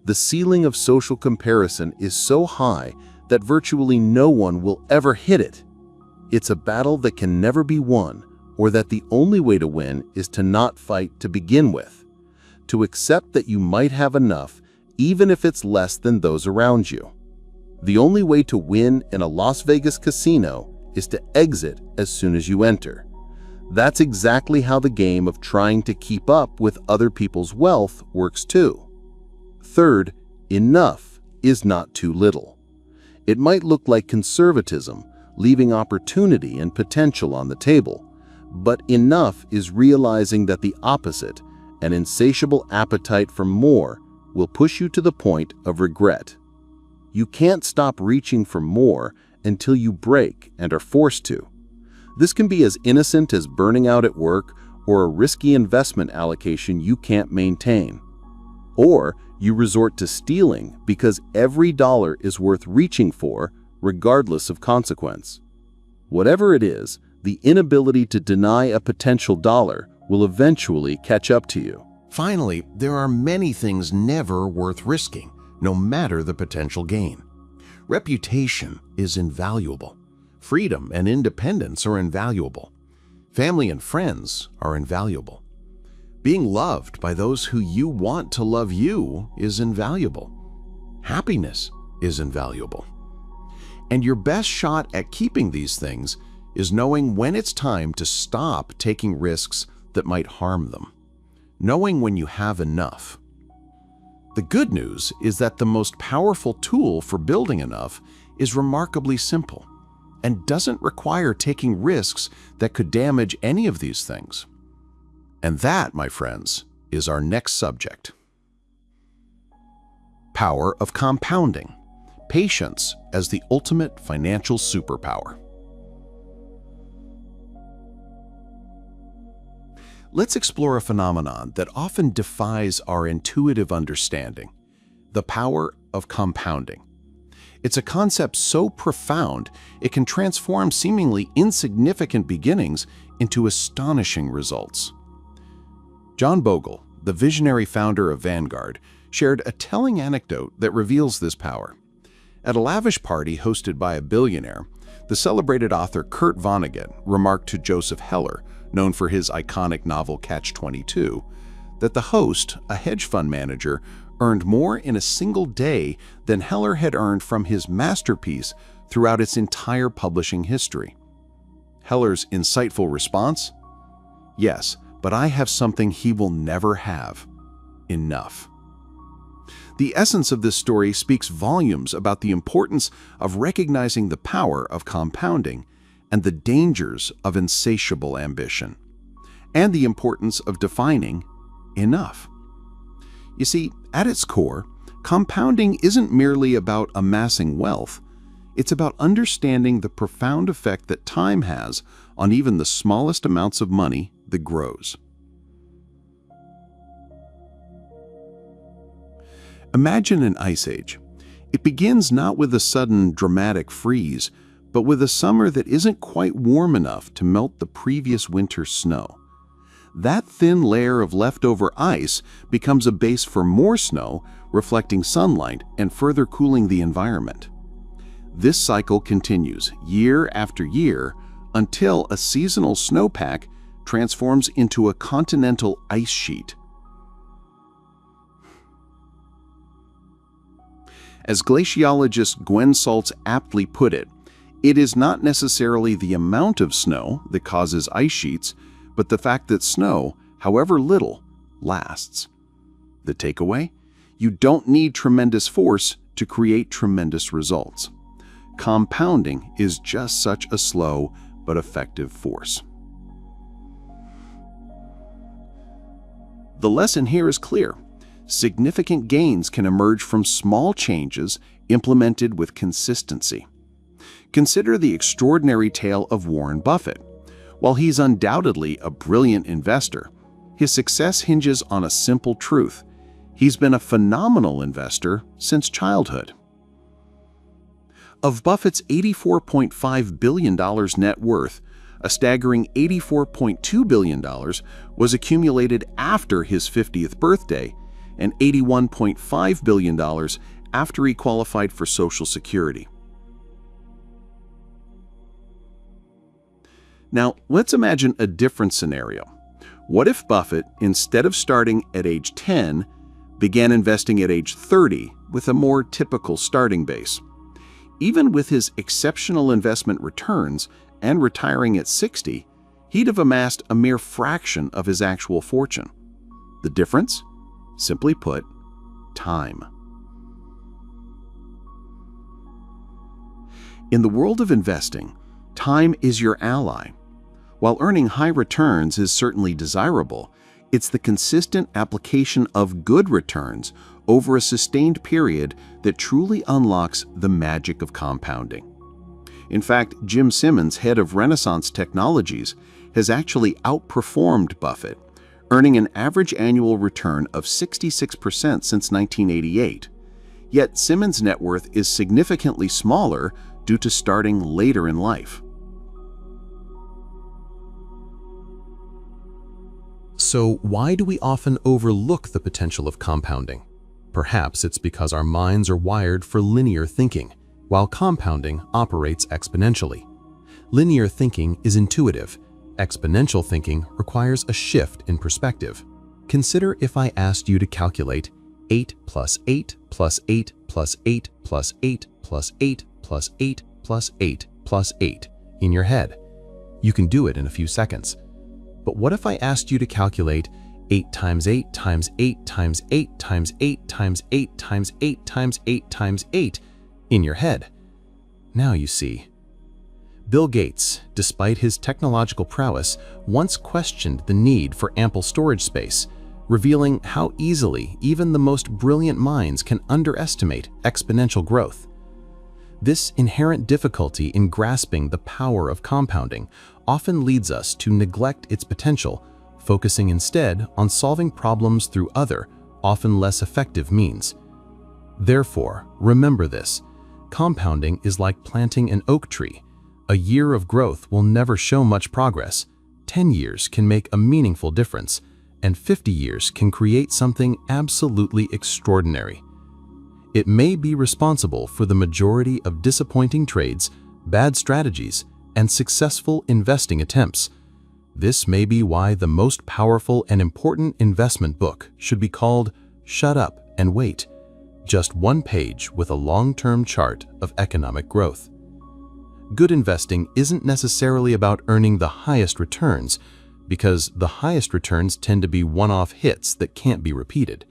The ceiling of social comparison is so high that virtually no one will ever hit it. It's a battle that can never be won, or that the only way to win is to not fight to begin with, to accept that you might have enough even if it's less than those around you. The only way to win in a Las Vegas casino is to exit as soon as you enter. That's exactly how the game of trying to keep up with other people's wealth works too. Third, enough is not too little. It might look like conservatism, leaving opportunity and potential on the table, but enough is realizing that the opposite, an insatiable appetite for more, will push you to the point of regret. You can't stop reaching for more until you break and are forced to. This can be as innocent as burning out at work or a risky investment allocation you can't maintain. Or you resort to stealing because every dollar is worth reaching for, regardless of consequence. Whatever it is, the inability to deny a potential dollar will eventually catch up to you. Finally, there are many things never worth risking, no matter the potential gain. Reputation is invaluable. Freedom and independence are invaluable. Family and friends are invaluable. Being loved by those who you want to love you is invaluable. Happiness is invaluable. And your best shot at keeping these things is knowing when it's time to stop taking risks that might harm them. Knowing when you have enough. The good news is that the most powerful tool for building enough is remarkably simple and doesn't require taking risks that could damage any of these things. And that, my friends, is our next subject. Power of compounding. Patience as the ultimate financial superpower. Let's explore a phenomenon that often defies our intuitive understanding, the power of compounding. It's a concept so profound it can transform seemingly insignificant beginnings into astonishing results. John Bogle, the visionary founder of Vanguard, shared a telling anecdote that reveals this power. At a lavish party hosted by a billionaire, the celebrated author Kurt Vonnegut remarked to Joseph Heller, known for his iconic novel Catch-22, that the host, a hedge fund manager, earned more in a single day than Heller had earned from his masterpiece throughout its entire publishing history. Heller's insightful response? Yes, but I have something he will never have. Enough. The essence of this story speaks volumes about the importance of recognizing the power of compounding and the dangers of insatiable ambition, and the importance of defining enough. You see, at its core, compounding isn't merely about amassing wealth. It's about understanding the profound effect that time has on even the smallest amounts of money that grows. Imagine an ice age. It begins not with a sudden dramatic freeze, but with a summer that isn't quite warm enough to melt the previous winter's snow. That thin layer of leftover ice becomes a base for more snow, reflecting sunlight and further cooling the environment. This cycle continues year after year until a seasonal snowpack transforms into a continental ice sheet. As glaciologist Gwen Saltz aptly put it, it is not necessarily the amount of snow that causes ice sheets, but the fact that snow, however little, lasts. The takeaway? You don't need tremendous force to create tremendous results. Compounding is just such a slow but effective force. The lesson here is clear. Significant gains can emerge from small changes implemented with consistency. Consider the extraordinary tale of Warren Buffett. While he's undoubtedly a brilliant investor, his success hinges on a simple truth. He's been a phenomenal investor since childhood. Of Buffett's $84.5 billion net worth, A staggering $84.2 billion was accumulated after his 50th birthday and $81.5 billion after he qualified for Social Security. Now, let's imagine a different scenario. What if Buffett, instead of starting at age 10, began investing at age 30 with a more typical starting base? Even with his exceptional investment returns and retiring at 60, he'd have amassed a mere fraction of his actual fortune. The difference? Simply put, time. In the world of investing, time is your ally. While earning high returns is certainly desirable, it's the consistent application of good returns over a sustained period that truly unlocks the magic of compounding. In fact, Jim Simmons, head of Renaissance Technologies, has actually outperformed Buffett, earning an average annual return of 66% since 1988. Yet Simmons' net worth is significantly smaller due to starting later in life. So why do we often overlook the potential of compounding? Perhaps it's because our minds are wired for linear thinking, while compounding operates exponentially. Linear thinking is intuitive. Exponential thinking requires a shift in perspective. Consider if I asked you to calculate 8 plus 8 plus 8 plus 8 plus 8 plus 8 plus 8 plus 8 plus 8 in your head. You can do it in a few seconds. But what if I asked you to calculate 8 times 8 times 8 times 8 times 8 times 8 times 8 times 8 times 8 in your head? Now you see. Bill Gates, despite his technological prowess, once questioned the need for ample storage space, revealing how easily even the most brilliant minds can underestimate exponential growth. This inherent difficulty in grasping the power of compounding often leads us to neglect its potential, focusing instead on solving problems through other, often less effective means. Therefore, remember this: compounding is like planting an oak tree. A year of growth will never show much progress. 10 years can make a meaningful difference, and 50 years can create something absolutely extraordinary. It may be responsible for the majority of disappointing trades, bad strategies, and successful investing attempts. This may be why the most powerful and important investment book should be called Shut Up and Wait, just one page with a long-term chart of economic growth. Good investing isn't necessarily about earning the highest returns, because the highest returns tend to be one-off hits that can't be repeated.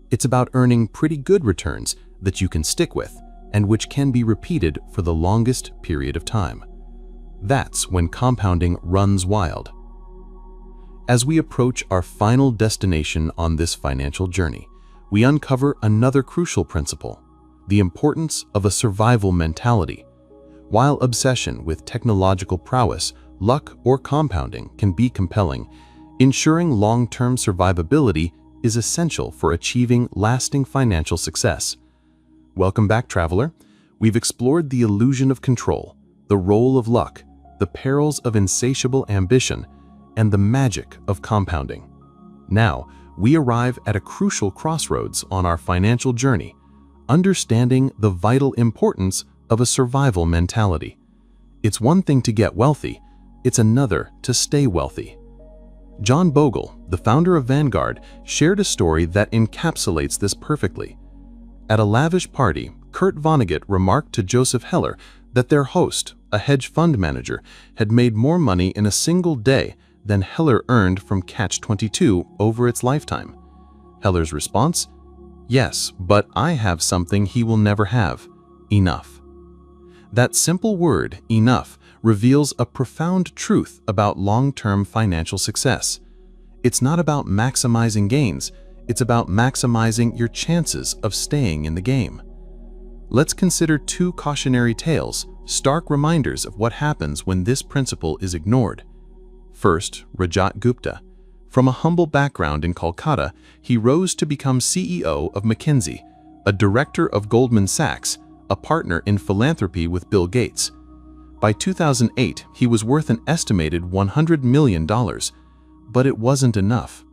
It's about earning pretty good returns that you can stick with and which can be repeated for the longest period of time. That's when compounding runs wild. As we approach our final destination on this financial journey, we uncover another crucial principle: the importance of a survival mentality. While obsession with technological prowess, luck, or compounding can be compelling, ensuring long-term survivability is essential for achieving lasting financial success. Welcome back, traveler. We've explored the illusion of control, the role of luck, the perils of insatiable ambition, and the magic of compounding. Now, we arrive at a crucial crossroads on our financial journey, understanding the vital importance of a survival mentality. It's one thing to get wealthy, it's another to stay wealthy. John Bogle, the founder of Vanguard, shared a story that encapsulates this perfectly. At a lavish party, Kurt Vonnegut remarked to Joseph Heller that their host, a hedge fund manager, had made more money in a single day than Heller earned from Catch-22 over its lifetime. Heller's response? Yes, but I have something he will never have: enough. That simple word, enough, reveals a profound truth about long-term financial success. It's not about maximizing gains, it's about maximizing your chances of staying in the game. Let's consider two cautionary tales, stark reminders of what happens when this principle is ignored. First, Rajat Gupta. From a humble background in Kolkata, he rose to become CEO of McKinsey, a director of Goldman Sachs, a partner in philanthropy with Bill Gates. By 2008, he was worth an estimated $100 million, but it wasn't enough.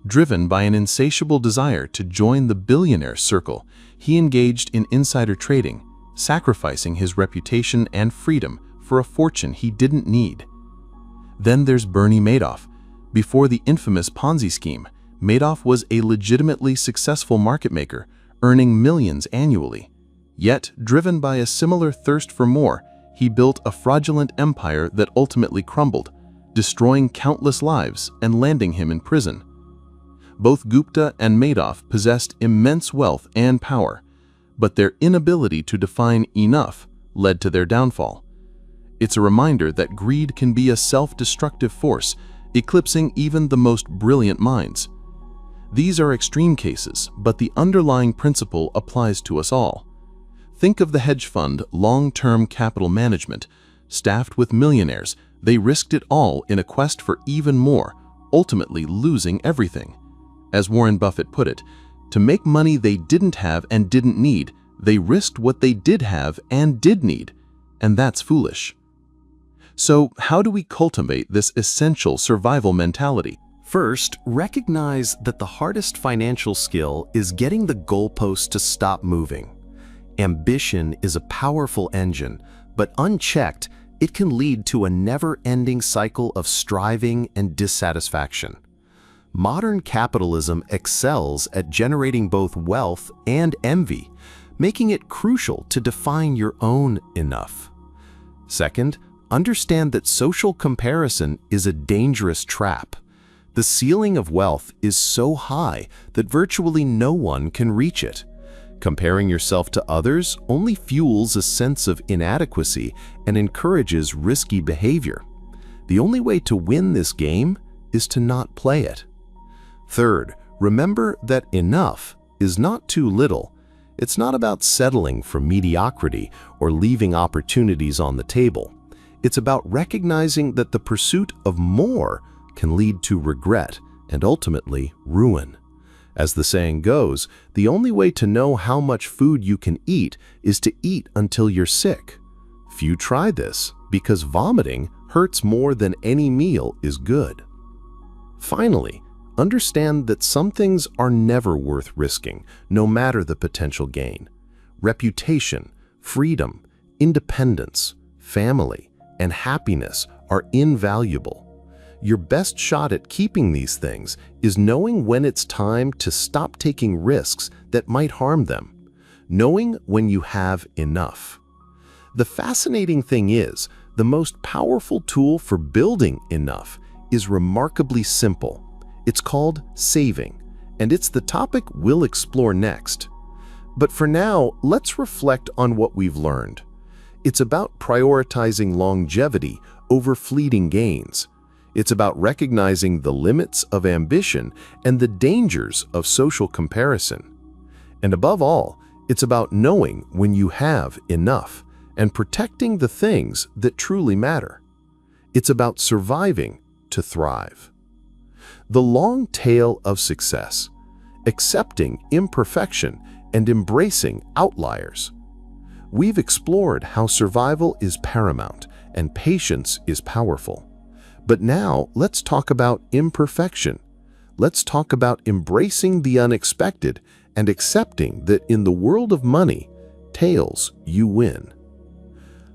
Driven by an insatiable desire to join the billionaire circle, he engaged in insider trading, sacrificing his reputation and freedom for a fortune he didn't need. Then there's Bernie Madoff. Before the infamous Ponzi scheme, Madoff was a legitimately successful market maker, earning millions annually. Yet, driven by a similar thirst for more, he built a fraudulent empire that ultimately crumbled, destroying countless lives and landing him in prison. Both Gupta and Madoff possessed immense wealth and power, but their inability to define enough led to their downfall. It's a reminder that greed can be a self-destructive force, eclipsing even the most brilliant minds. These are extreme cases, but the underlying principle applies to us all. Think of the hedge fund long-term capital management. Staffed with millionaires, they risked it all in a quest for even more, ultimately losing everything. As Warren Buffett put it, to make money they didn't have and didn't need, they risked what they did have and did need, and that's foolish. So, how do we cultivate this essential survival mentality? First, recognize that the hardest financial skill is getting the goalposts to stop moving. Ambition is a powerful engine, but unchecked, it can lead to a never-ending cycle of striving and dissatisfaction. Modern capitalism excels at generating both wealth and envy, making it crucial to define your own enough. Second, understand that social comparison is a dangerous trap. The ceiling of wealth is so high that virtually no one can reach it. Comparing yourself to others only fuels a sense of inadequacy and encourages risky behavior. The only way to win this game is to not play it. Third, remember that enough is not too little. It's not about settling for mediocrity or leaving opportunities on the table. It's about recognizing that the pursuit of more can lead to regret and ultimately ruin. As the saying goes, the only way to know how much food you can eat is to eat until you're sick. Few try this because vomiting hurts more than any meal is good. Finally, understand that some things are never worth risking, no matter the potential gain. Reputation, freedom, independence, family, and happiness are invaluable. Your best shot at keeping these things is knowing when it's time to stop taking risks that might harm them, knowing when you have enough. The fascinating thing is, the most powerful tool for building enough is remarkably simple. It's called saving, and it's the topic we'll explore next. But for now, let's reflect on what we've learned. It's about prioritizing longevity over fleeting gains. It's about recognizing the limits of ambition and the dangers of social comparison. And above all, it's about knowing when you have enough and protecting the things that truly matter. It's about surviving to thrive. The long tail of success, accepting imperfection and embracing outliers. We've explored how survival is paramount and patience is powerful. But now let's talk about imperfection. Let's talk about embracing the unexpected and accepting that in the world of money, tails you win.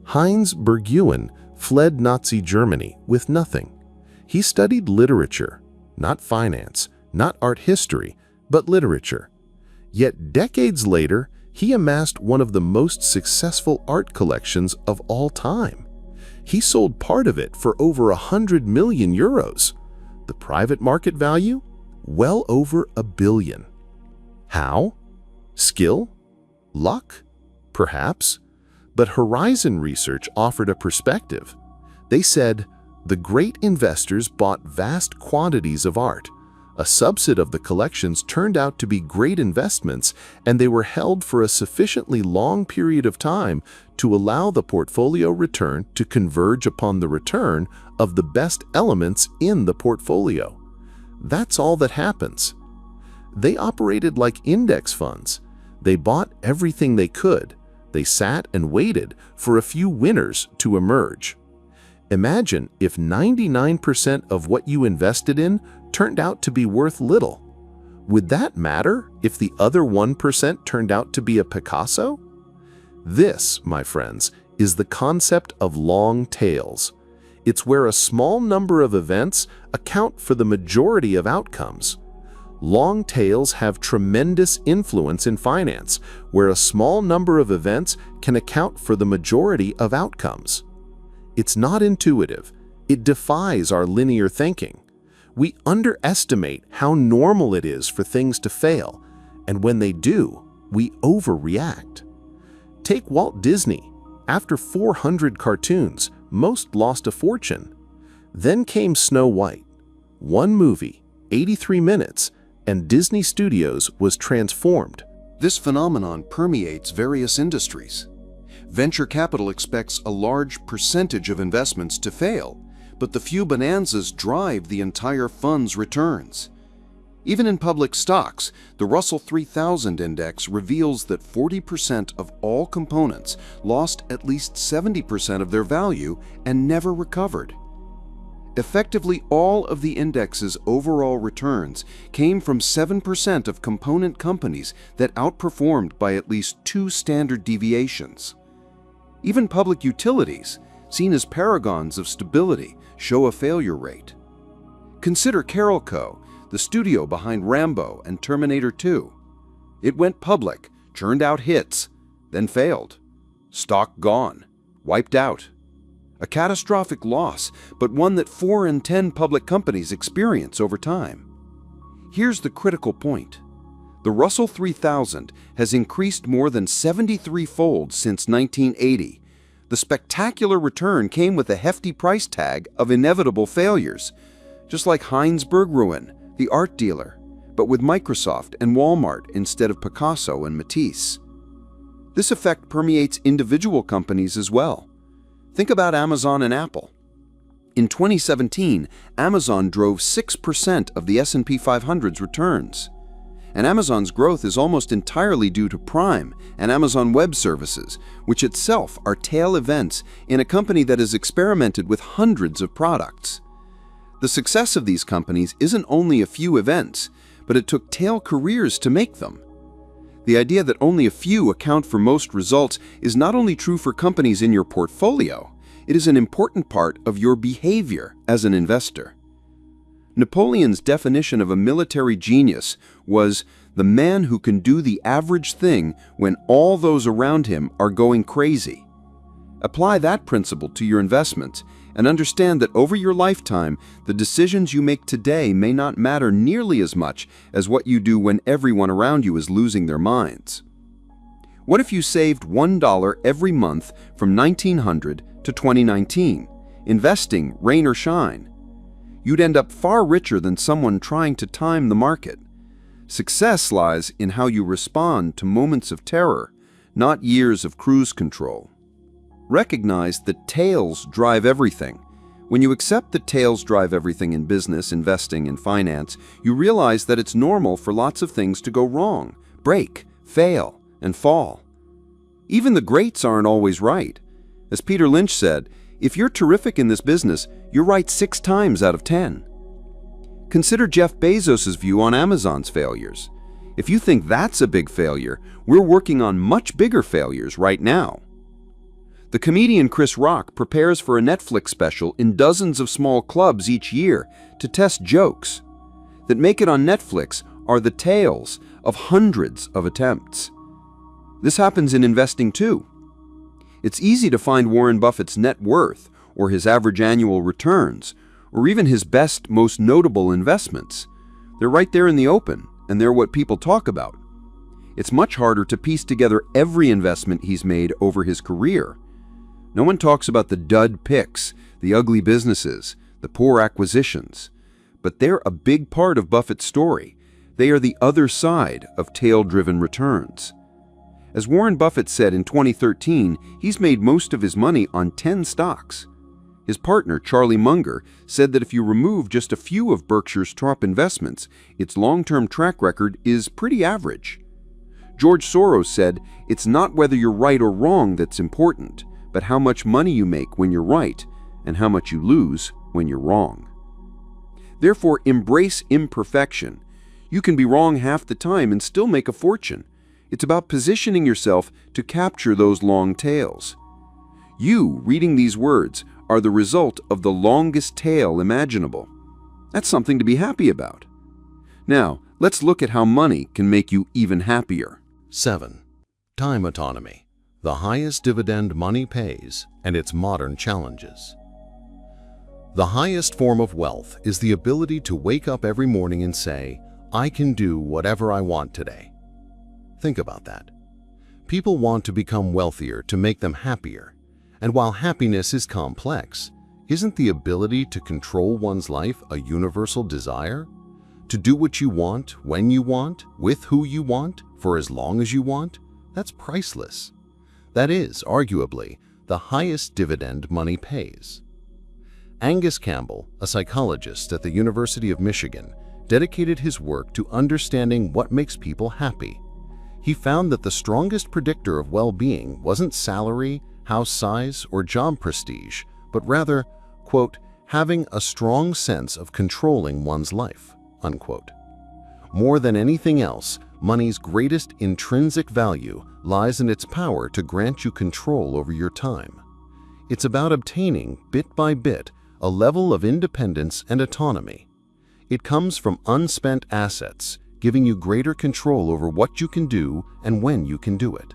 Heinz Berguen fled Nazi Germany with nothing. He studied literature, not finance, not art history, but literature. Yet decades later, he amassed one of the most successful art collections of all time. He sold part of it for over 100 million euros. The private market value? Well over $1 billion. How? Skill? Luck? Perhaps. But Horizon Research offered a perspective. They said, the great investors bought vast quantities of art. A subset of the collections turned out to be great investments, and they were held for a sufficiently long period of time to allow the portfolio return to converge upon the return of the best elements in the portfolio. That's all that happens. They operated like index funds. They bought everything they could. They sat and waited for a few winners to emerge. Imagine if 99% of what you invested in turned out to be worth little. Would that matter if the other 1% turned out to be a Picasso? This, my friends, is the concept of long tails. It's where a small number of events account for the majority of outcomes. Long tails have tremendous influence in finance, where a small number of events can account for the majority of outcomes. It's not intuitive. It defies our linear thinking. We underestimate how normal it is for things to fail, and when they do, we overreact. Take Walt Disney. After 400 cartoons, most lost a fortune. Then came Snow White. One movie, 83 minutes, and Disney Studios was transformed. This phenomenon permeates various industries. Venture capital expects a large percentage of investments to fail, but the few bonanzas drive the entire fund's returns. Even in public stocks, the Russell 3000 index reveals that 40% of all components lost at least 70% of their value and never recovered. Effectively, all of the index's overall returns came from 7% of component companies that outperformed by at least 2 standard deviations. Even public utilities, seen as paragons of stability, show a failure rate. Consider Carolco, the studio behind Rambo and Terminator 2. It went public, churned out hits, then failed. Stock gone, wiped out. A catastrophic loss, but one that 4 in 10 public companies experience over time. Here's the critical point. The Russell 3000 has increased more than 73-fold since 1980. The spectacular return came with a hefty price tag of inevitable failures, just like Heinz Berggruen, the art dealer, but with Microsoft and Walmart instead of Picasso and Matisse. This effect permeates individual companies as well. Think about Amazon and Apple. In 2017, Amazon drove 6% of the S&P 500's returns. And Amazon's growth is almost entirely due to Prime and Amazon Web Services, which itself are tail events in a company that has experimented with hundreds of products. The success of these companies isn't only a few events, but it took tail careers to make them. The idea that only a few account for most results is not only true for companies in your portfolio, it is an important part of your behavior as an investor. Napoleon's definition of a military genius was the man who can do the average thing when all those around him are going crazy. Apply that principle to your investments and understand that over your lifetime, the decisions you make today may not matter nearly as much as what you do when everyone around you is losing their minds. What if you saved $1 every month from 1900 to 2019, investing rain or shine? You'd end up far richer than someone trying to time the market. Success lies in how you respond to moments of terror, not years of cruise control. Recognize that tails drive everything. When you accept that tails drive everything in business, investing, and finance, you realize that it's normal for lots of things to go wrong, break, fail, and fall. Even the greats aren't always right. As Peter Lynch said, if you're terrific in this business, you're right 6 times out of 10. Consider Jeff Bezos' view on Amazon's failures. If you think that's a big failure, we're working on much bigger failures right now. The comedian Chris Rock prepares for a Netflix special in dozens of small clubs each year to test jokes. That make it on Netflix are the tales of hundreds of attempts. This happens in investing too. It's easy to find Warren Buffett's net worth, or his average annual returns, or even his best, most notable investments. They're right there in the open, and they're what people talk about. It's much harder to piece together every investment he's made over his career. No one talks about the dud picks, the ugly businesses, the poor acquisitions. But they're a big part of Buffett's story. They are the other side of tail-driven returns. As Warren Buffett said in 2013, he's made most of his money on 10 stocks. His partner, Charlie Munger, said that if you remove just a few of Berkshire's top investments, its long-term track record is pretty average. George Soros said, "It's not whether you're right or wrong that's important, but how much money you make when you're right and how much you lose when you're wrong." Therefore, embrace imperfection. You can be wrong half the time and still make a fortune. It's about positioning yourself to capture those long tails. You, reading these words, are the result of the longest tail imaginable. That's something to be happy about. Now, let's look at how money can make you even happier. 7. Time autonomy, the highest dividend money pays, and its modern challenges. The highest form of wealth is the ability to wake up every morning and say, "I can do whatever I want today." Think about that. People want to become wealthier to make them happier. And while happiness is complex, isn't the ability to control one's life a universal desire? To do what you want, when you want, with who you want, for as long as you want? That's priceless. That is, arguably, the highest dividend money pays. Angus Campbell, a psychologist at the University of Michigan, dedicated his work to understanding what makes people happy. He found that the strongest predictor of well-being wasn't salary, house size, or job prestige, but rather, quote, having a strong sense of controlling one's life, unquote. More than anything else, money's greatest intrinsic value lies in its power to grant you control over your time. It's about obtaining, bit by bit, a level of independence and autonomy. It comes from unspent assets, giving you greater control over what you can do and when you can do it.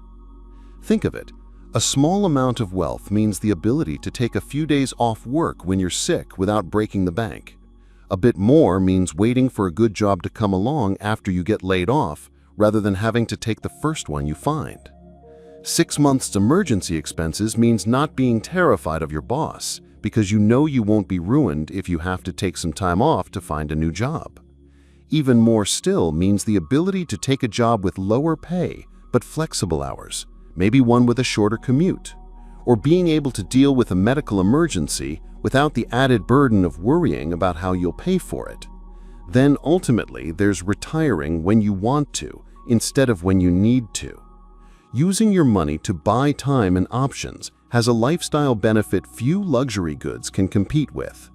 Think of it. A small amount of wealth means the ability to take a few days off work when you're sick without breaking the bank. A bit more means waiting for a good job to come along after you get laid off, rather than having to take the first one you find. 6 months' emergency expenses means not being terrified of your boss, because you know you won't be ruined if you have to take some time off to find a new job. Even more still means the ability to take a job with lower pay but flexible hours, maybe one with a shorter commute, or being able to deal with a medical emergency without the added burden of worrying about how you'll pay for it. Then ultimately, there's retiring when you want to instead of when you need to. Using your money to buy time and options has a lifestyle benefit few luxury goods can compete with.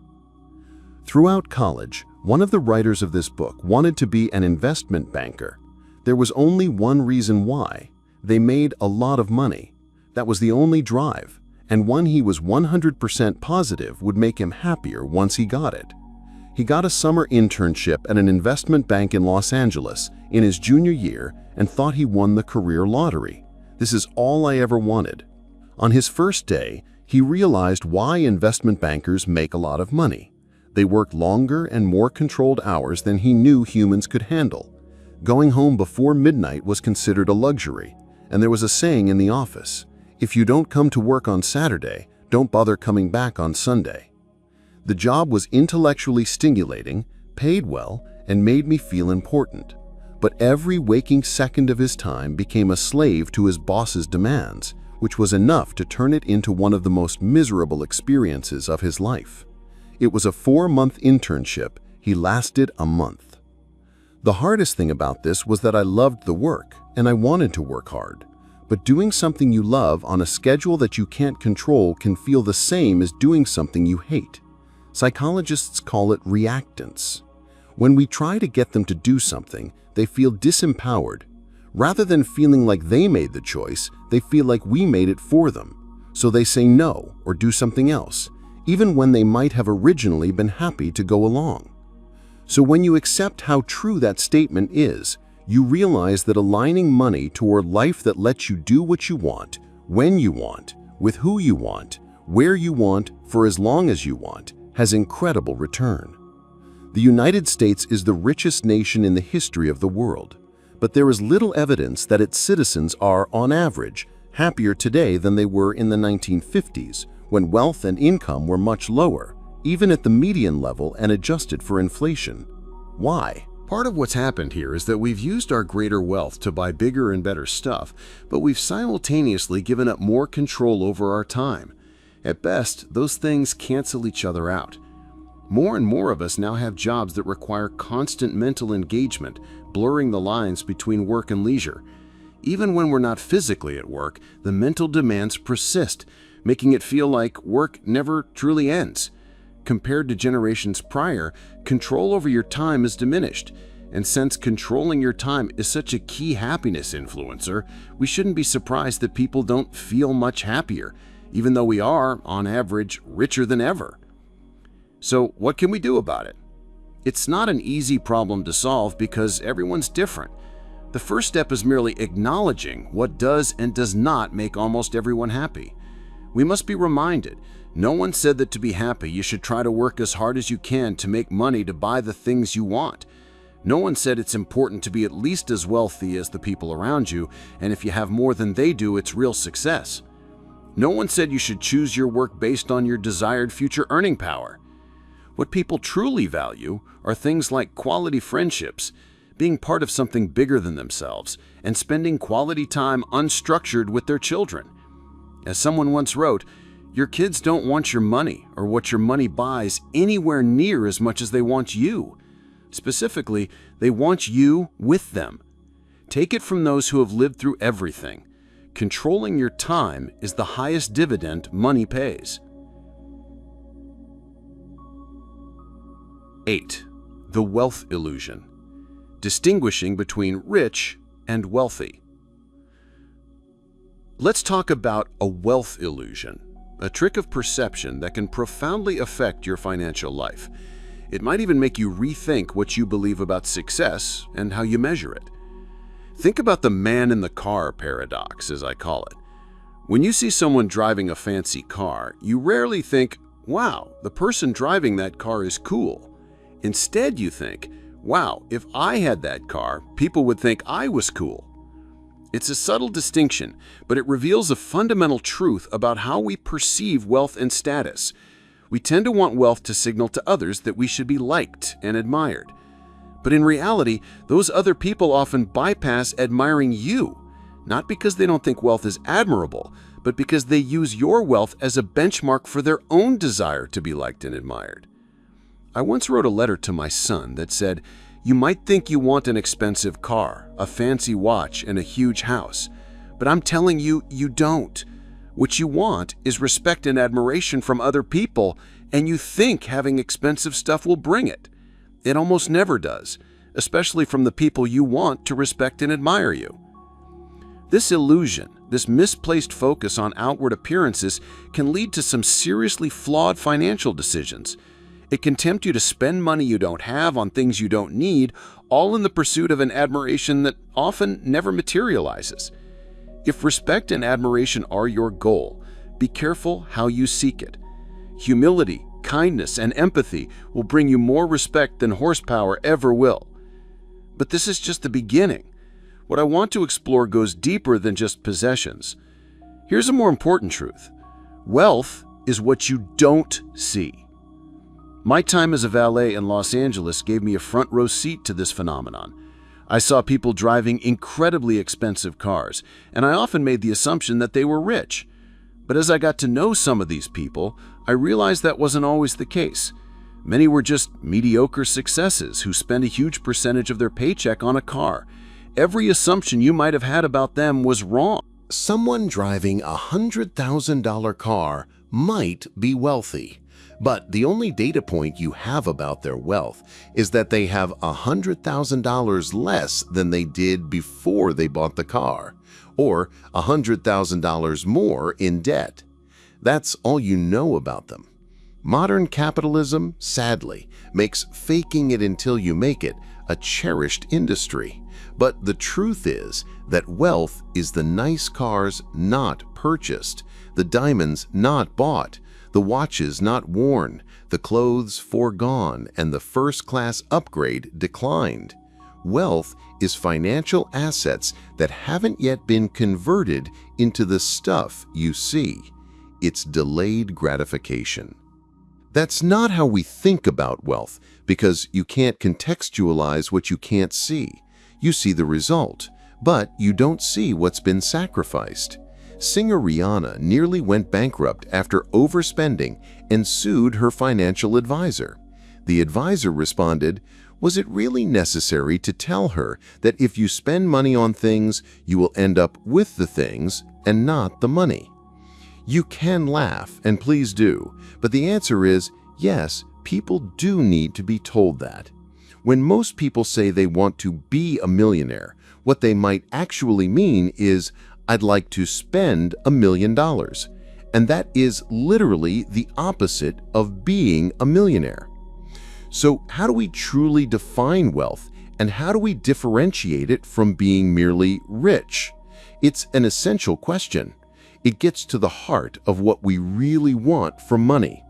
Throughout college, one of the writers of this book wanted to be an investment banker. There was only one reason why. They made a lot of money. That was the only drive, and one he was 100% positive would make him happier once he got it. He got a summer internship at an investment bank in Los Angeles in his junior year and thought he won the career lottery. This is all I ever wanted. On his first day, he realized why investment bankers make a lot of money. They work longer and more controlled hours than he knew humans could handle. Going home before midnight was considered a luxury, and there was a saying in the office, "If you don't come to work on Saturday, don't bother coming back on Sunday." The job was intellectually stimulating, paid well, and made me feel important. But every waking second of his time became a slave to his boss's demands, which was enough to turn it into one of the most miserable experiences of his life. It was a 4-month internship. He lasted a month. The hardest thing about this was that I loved the work, and I wanted to work hard. But doing something you love on a schedule that you can't control can feel the same as doing something you hate. Psychologists call it reactance. When we try to get them to do something, they feel disempowered. Rather than feeling like they made the choice, they feel like we made it for them. So they say no or do something else, even when they might have originally been happy to go along. So when you accept how true that statement is, you realize that aligning money toward life that lets you do what you want, when you want, with who you want, where you want, for as long as you want, has incredible return. The United States is the richest nation in the history of the world, but there is little evidence that its citizens are, on average, happier today than they were in the 1950s, when wealth and income were much lower, even at the median level and adjusted for inflation. Why? Part of what's happened here is that we've used our greater wealth to buy bigger and better stuff, but we've simultaneously given up more control over our time. At best, those things cancel each other out. More and more of us now have jobs that require constant mental engagement, blurring the lines between work and leisure. Even when we're not physically at work, the mental demands persist, making it feel like work never truly ends. Compared to generations prior, control over your time is diminished. And since controlling your time is such a key happiness influencer, we shouldn't be surprised that people don't feel much happier, even though we are, on average, richer than ever. So what can we do about it? It's not an easy problem to solve because everyone's different. The first step is merely acknowledging what does and does not make almost everyone happy. We must be reminded, no one said that to be happy you should try to work as hard as you can to make money to buy the things you want. No one said it's important to be at least as wealthy as the people around you, and if you have more than they do, it's real success. No one said you should choose your work based on your desired future earning power. What people truly value are things like quality friendships, being part of something bigger than themselves, and spending quality time unstructured with their children. As someone once wrote, your kids don't want your money or what your money buys anywhere near as much as they want you. Specifically, they want you with them. Take it from those who have lived through everything. Controlling your time is the highest dividend money pays. 8. The wealth illusion. Distinguishing between rich and wealthy. Let's talk about a wealth illusion, a trick of perception that can profoundly affect your financial life. It might even make you rethink what you believe about success and how you measure it. Think about the man in the car paradox, as I call it. When you see someone driving a fancy car, you rarely think, wow, the person driving that car is cool. Instead, you think, wow, if I had that car, people would think I was cool. It's a subtle distinction, but it reveals a fundamental truth about how we perceive wealth and status. We tend to want wealth to signal to others that we should be liked and admired. But in reality, those other people often bypass admiring you, not because they don't think wealth is admirable, but because they use your wealth as a benchmark for their own desire to be liked and admired. I once wrote a letter to my son that said, you might think you want an expensive car, a fancy watch, and a huge house, but I'm telling you, you don't. What you want is respect and admiration from other people, and you think having expensive stuff will bring it. It almost never does, especially from the people you want to respect and admire you. This illusion, this misplaced focus on outward appearances, can lead to some seriously flawed financial decisions. It can tempt you to spend money you don't have on things you don't need, all in the pursuit of an admiration that often never materializes. If respect and admiration are your goal, be careful how you seek it. Humility, kindness, and empathy will bring you more respect than horsepower ever will. But this is just the beginning. What I want to explore goes deeper than just possessions. Here's a more important truth. Wealth is what you don't see. My time as a valet in Los Angeles gave me a front row seat to this phenomenon. I saw people driving incredibly expensive cars, and I often made the assumption that they were rich. But as I got to know some of these people, I realized that wasn't always the case. Many were just mediocre successes who spent a huge percentage of their paycheck on a car. Every assumption you might have had about them was wrong. Someone driving a $100,000 car might be wealthy. But the only data point you have about their wealth is that they have $100,000 less than they did before they bought the car, or $100,000 more in debt. That's all you know about them. Modern capitalism, sadly, makes faking it until you make it a cherished industry. But the truth is that wealth is the nice cars not purchased, the diamonds not bought, the watches not worn, the clothes foregone, and the first-class upgrade declined. Wealth is financial assets that haven't yet been converted into the stuff you see. It's delayed gratification. That's not how we think about wealth, because you can't contextualize what you can't see. You see the result, but you don't see what's been sacrificed. Singer Rihanna nearly went bankrupt after overspending and sued her financial advisor. The advisor responded, Was it really necessary to tell her that if you spend money on things, you will end up with the things and not the money? You can laugh, and please do, but the answer is yes, people do need to be told that. When most people say they want to be a millionaire, what they might actually mean is, I'd like to spend $1 million. And that is literally the opposite of being a millionaire. So how do we truly define wealth, and how do we differentiate it from being merely rich? It's an essential question. It gets to the heart of what we really want from money.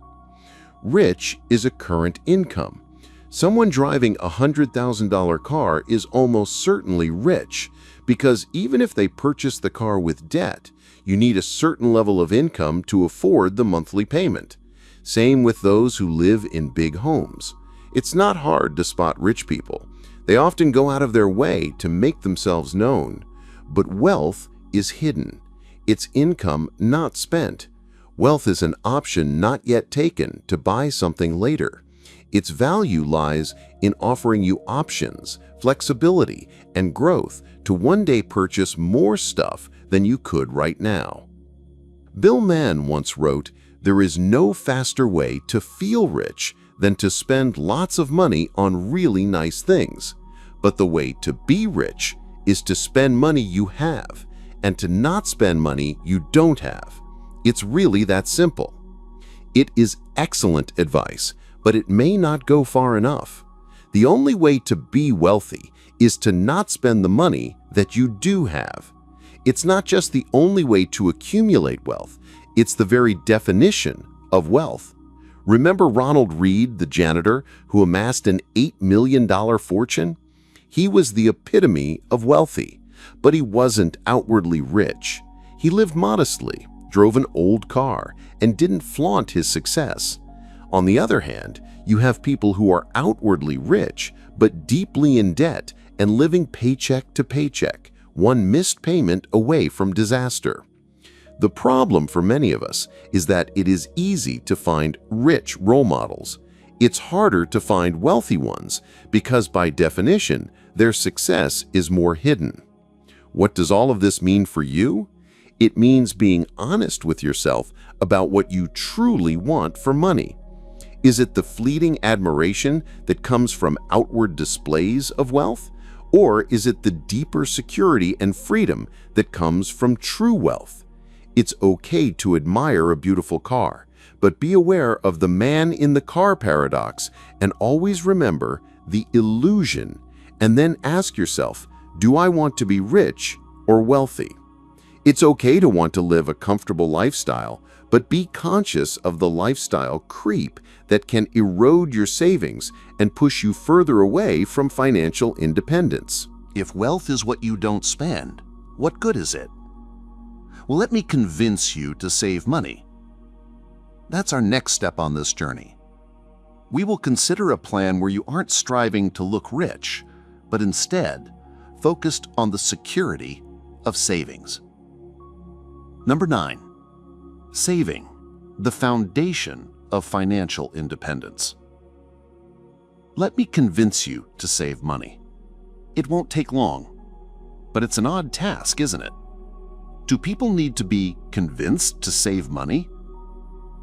Rich is a current income. Someone driving a $100,000 car is almost certainly rich, because even if they purchase the car with debt, you need a certain level of income to afford the monthly payment. Same with those who live in big homes. It's not hard to spot rich people. They often go out of their way to make themselves known. But wealth is hidden. It's income not spent. Wealth is an option not yet taken to buy something later. Its value lies in offering you options, flexibility, and growth to one day purchase more stuff than you could right now. Bill Mann once wrote, "There is no faster way to feel rich than to spend lots of money on really nice things. But the way to be rich is to spend money you have and to not spend money you don't have. It's really that simple." It is excellent advice, but it may not go far enough. The only way to be wealthy is to not spend the money that you do have. It's not just the only way to accumulate wealth, it's the very definition of wealth. Remember Ronald Reed, the janitor, who amassed an $8 million fortune? He was the epitome of wealthy, but he wasn't outwardly rich. He lived modestly, drove an old car, and didn't flaunt his success. On the other hand, you have people who are outwardly rich, but deeply in debt and living paycheck to paycheck, one missed payment away from disaster. The problem for many of us is that it is easy to find rich role models. It's harder to find wealthy ones because, by definition, their success is more hidden. What does all of this mean for you? It means being honest with yourself about what you truly want for money. Is it the fleeting admiration that comes from outward displays of wealth? Or is it the deeper security and freedom that comes from true wealth? It's okay to admire a beautiful car, but be aware of the man in the car paradox and always remember the illusion, and then ask yourself, do I want to be rich or wealthy? It's okay to want to live a comfortable lifestyle, but be conscious of the lifestyle creep that can erode your savings and push you further away from financial independence. If wealth is what you don't spend, what good is it? Well, let me convince you to save money. That's our next step on this journey. We will consider a plan where you aren't striving to look rich, but instead focused on the security of savings. Number 9. Saving, the foundation of financial independence. Let me convince you to save money. It won't take long, but it's an odd task, isn't it? Do people need to be convinced to save money?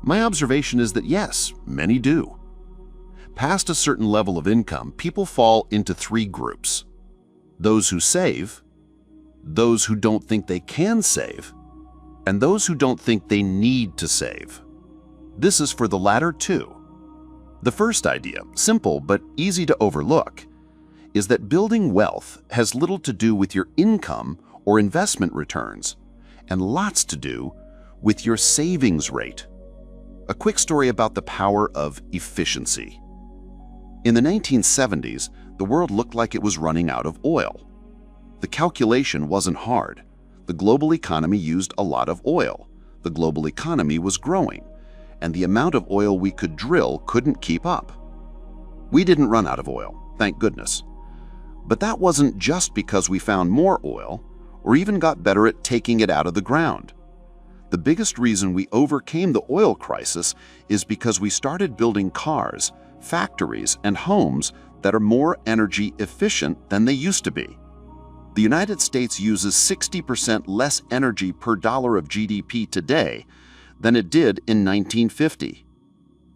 My observation is that yes, many do. Past a certain level of income, people fall into 3 groups. Those who save, those who don't think they can save, and those who don't think they need to save. This is for the latter 2. The first idea, simple but easy to overlook, is that building wealth has little to do with your income or investment returns, and lots to do with your savings rate. A quick story about the power of efficiency. In the 1970s, the world looked like it was running out of oil. The calculation wasn't hard. The global economy used a lot of oil. The global economy was growing, and the amount of oil we could drill couldn't keep up. We didn't run out of oil, thank goodness. But that wasn't just because we found more oil or even got better at taking it out of the ground. The biggest reason we overcame the oil crisis is because we started building cars, factories, and homes that are more energy efficient than they used to be. The United States uses 60% less energy per dollar of GDP today than it did in 1950.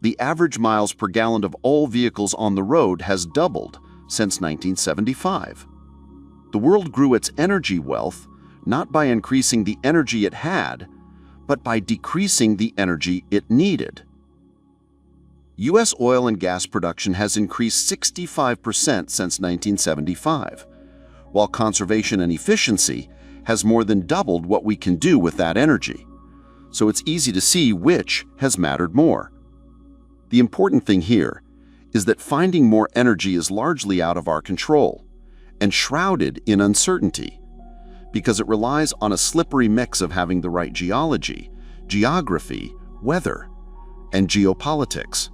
The average miles per gallon of all vehicles on the road has doubled since 1975. The world grew its energy wealth not by increasing the energy it had, but by decreasing the energy it needed. U.S. oil and gas production has increased 65% since 1975, while conservation and efficiency has more than doubled what we can do with that energy. So it's easy to see which has mattered more. The important thing here is that finding more energy is largely out of our control and shrouded in uncertainty, because it relies on a slippery mix of having the right geology, geography, weather, and geopolitics.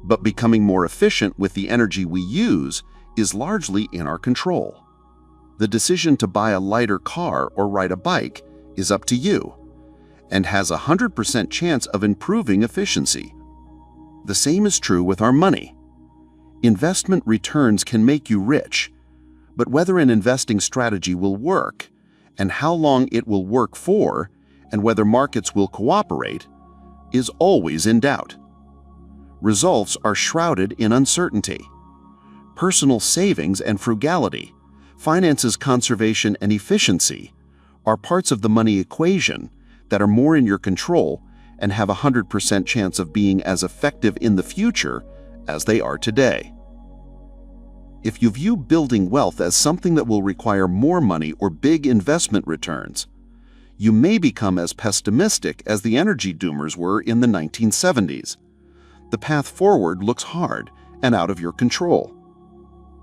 But becoming more efficient with the energy we use is largely in our control. The decision to buy a lighter car or ride a bike is up to you and has a 100% chance of improving efficiency. The same is true with our money. Investment returns can make you rich, but whether an investing strategy will work, and how long it will work for, and whether markets will cooperate, is always in doubt. Results are shrouded in uncertainty. Personal savings and frugality, finances conservation and efficiency, are parts of the money equation that are more in your control and have a 100% chance of being as effective in the future as they are today. If you view building wealth as something that will require more money or big investment returns, you may become as pessimistic as the energy doomers were in the 1970s. The path forward looks hard and out of your control.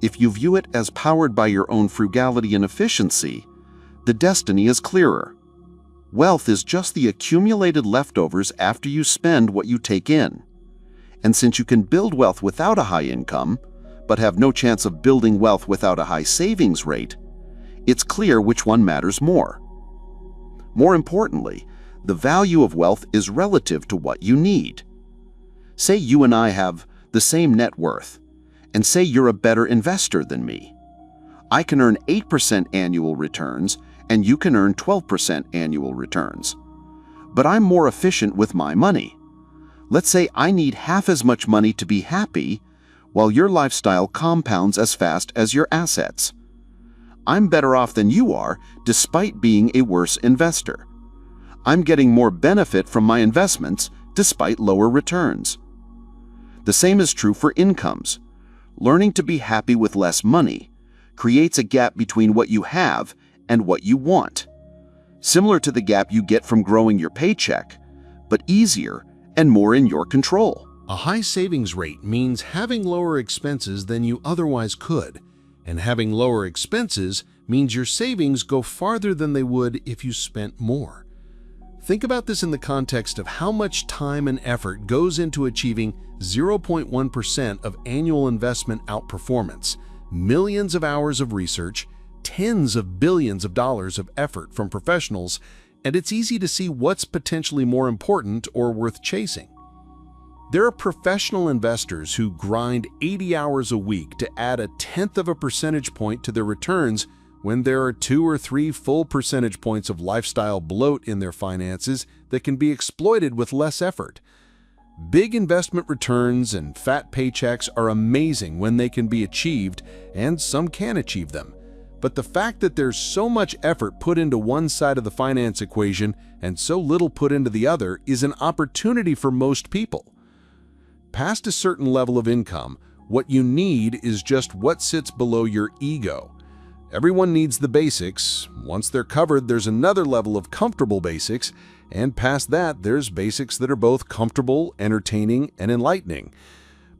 If you view it as powered by your own frugality and efficiency, the destiny is clearer. Wealth is just the accumulated leftovers after you spend what you take in. And since you can build wealth without a high income, but have no chance of building wealth without a high savings rate, it's clear which one matters more. More importantly, the value of wealth is relative to what you need. Say you and I have the same net worth, and say you're a better investor than me. I can earn 8% annual returns, and you can earn 12% annual returns. But I'm more efficient with my money. Let's say I need half as much money to be happy, while your lifestyle compounds as fast as your assets. I'm better off than you are, despite being a worse investor. I'm getting more benefit from my investments, despite lower returns. The same is true for incomes. Learning to be happy with less money creates a gap between what you have and what you want, similar to the gap you get from growing your paycheck, but easier and more in your control. A high savings rate means having lower expenses than you otherwise could, and having lower expenses means your savings go farther than they would if you spent more. Think about this in the context of how much time and effort goes into achieving 0.1% of annual investment outperformance, millions of hours of research, tens of billions of dollars of effort from professionals, and it's easy to see what's potentially more important or worth chasing. There are professional investors who grind 80 hours a week to add 1/10 of a percentage point to their returns when there are 2 or 3 full percentage points of lifestyle bloat in their finances that can be exploited with less effort. Big investment returns and fat paychecks are amazing when they can be achieved, and some can achieve them. But the fact that there's so much effort put into one side of the finance equation and so little put into the other is an opportunity for most people. Past a certain level of income, what you need is just what sits below your ego. Everyone needs the basics. Once they're covered, there's another level of comfortable basics, and past that, there's basics that are both comfortable, entertaining, and enlightening.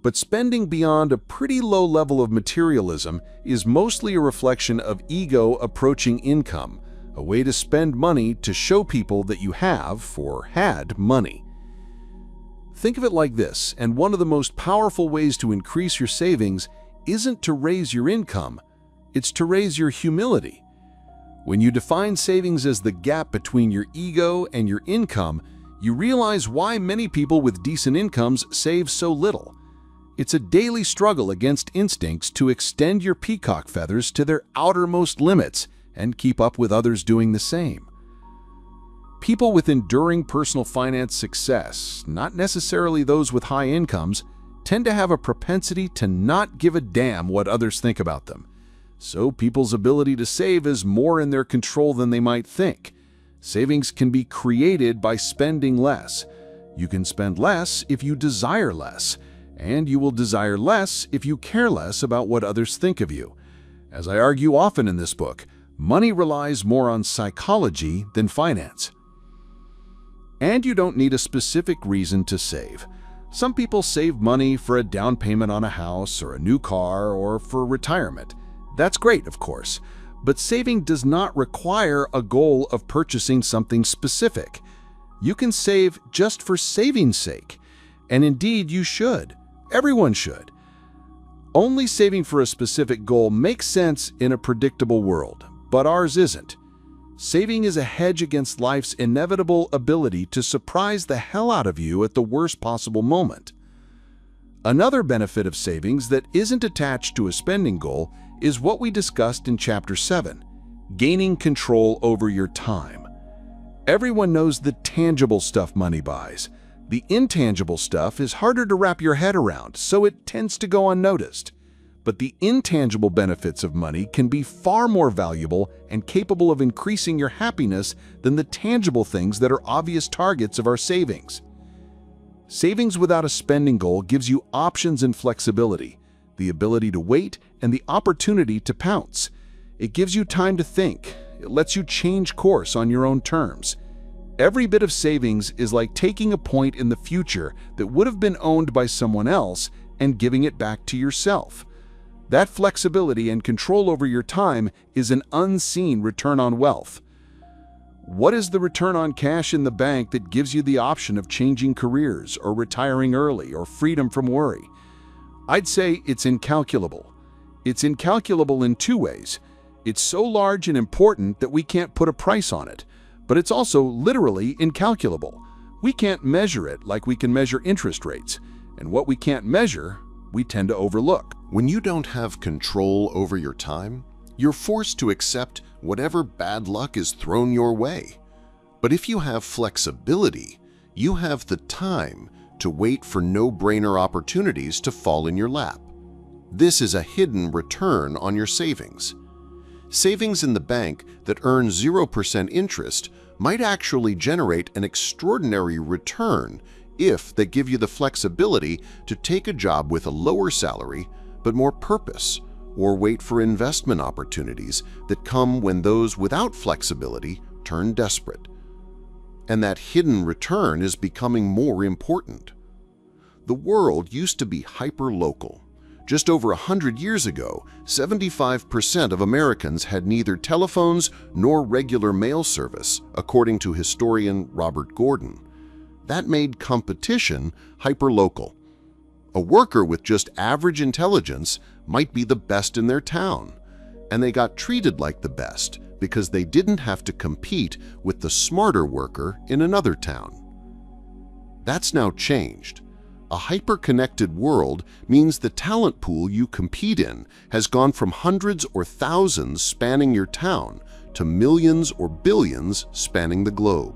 But spending beyond a pretty low level of materialism is mostly a reflection of ego approaching income, a way to spend money to show people that you have or had money. Think of it like this, and one of the most powerful ways to increase your savings isn't to raise your income, it's to raise your humility. When you define savings as the gap between your ego and your income, you realize why many people with decent incomes save so little. It's a daily struggle against instincts to extend your peacock feathers to their outermost limits and keep up with others doing the same. People with enduring personal finance success, not necessarily those with high incomes, tend to have a propensity to not give a damn what others think about them. So people's ability to save is more in their control than they might think. Savings can be created by spending less. You can spend less if you desire less, and you will desire less if you care less about what others think of you. As I argue often in this book, money relies more on psychology than finance. And you don't need a specific reason to save. Some people save money for a down payment on a house or a new car or for retirement. That's great, of course, but saving does not require a goal of purchasing something specific. You can save just for saving's sake, and indeed you should. Everyone should. Only saving for a specific goal makes sense in a predictable world, but ours isn't. Saving is a hedge against life's inevitable ability to surprise the hell out of you at the worst possible moment. Another benefit of savings that isn't attached to a spending goal is what we discussed in Chapter 7, gaining control over your time. Everyone knows the tangible stuff money buys. The intangible stuff is harder to wrap your head around, so it tends to go unnoticed. But the intangible benefits of money can be far more valuable and capable of increasing your happiness than the tangible things that are obvious targets of our savings. Savings without a spending goal gives you options and flexibility, the ability to wait, and the opportunity to pounce. It gives you time to think. It lets you change course on your own terms. Every bit of savings is like taking a point in the future that would have been owned by someone else and giving it back to yourself. That flexibility and control over your time is an unseen return on wealth. What is the return on cash in the bank that gives you the option of changing careers or retiring early or freedom from worry? I'd say it's incalculable. It's incalculable in two ways. It's so large and important that we can't put a price on it, but it's also literally incalculable. We can't measure it like we can measure interest rates, and what we can't measure, we tend to overlook. When you don't have control over your time, you're forced to accept whatever bad luck is thrown your way. But if you have flexibility, you have the time to wait for no-brainer opportunities to fall in your lap. This is a hidden return on your savings. Savings in the bank that earn 0% interest might actually generate an extraordinary return if they give you the flexibility to take a job with a lower salary but more purpose, or wait for investment opportunities that come when those without flexibility turn desperate. And that hidden return is becoming more important. The world used to be hyper-local. Just over 100 years ago, 75% of Americans had neither telephones nor regular mail service, according to historian Robert Gordon. That made competition hyper-local. A worker with just average intelligence might be the best in their town, and they got treated like the best because they didn't have to compete with the smarter worker in another town. That's now changed. A hyper-connected world means the talent pool you compete in has gone from hundreds or thousands spanning your town to millions or billions spanning the globe.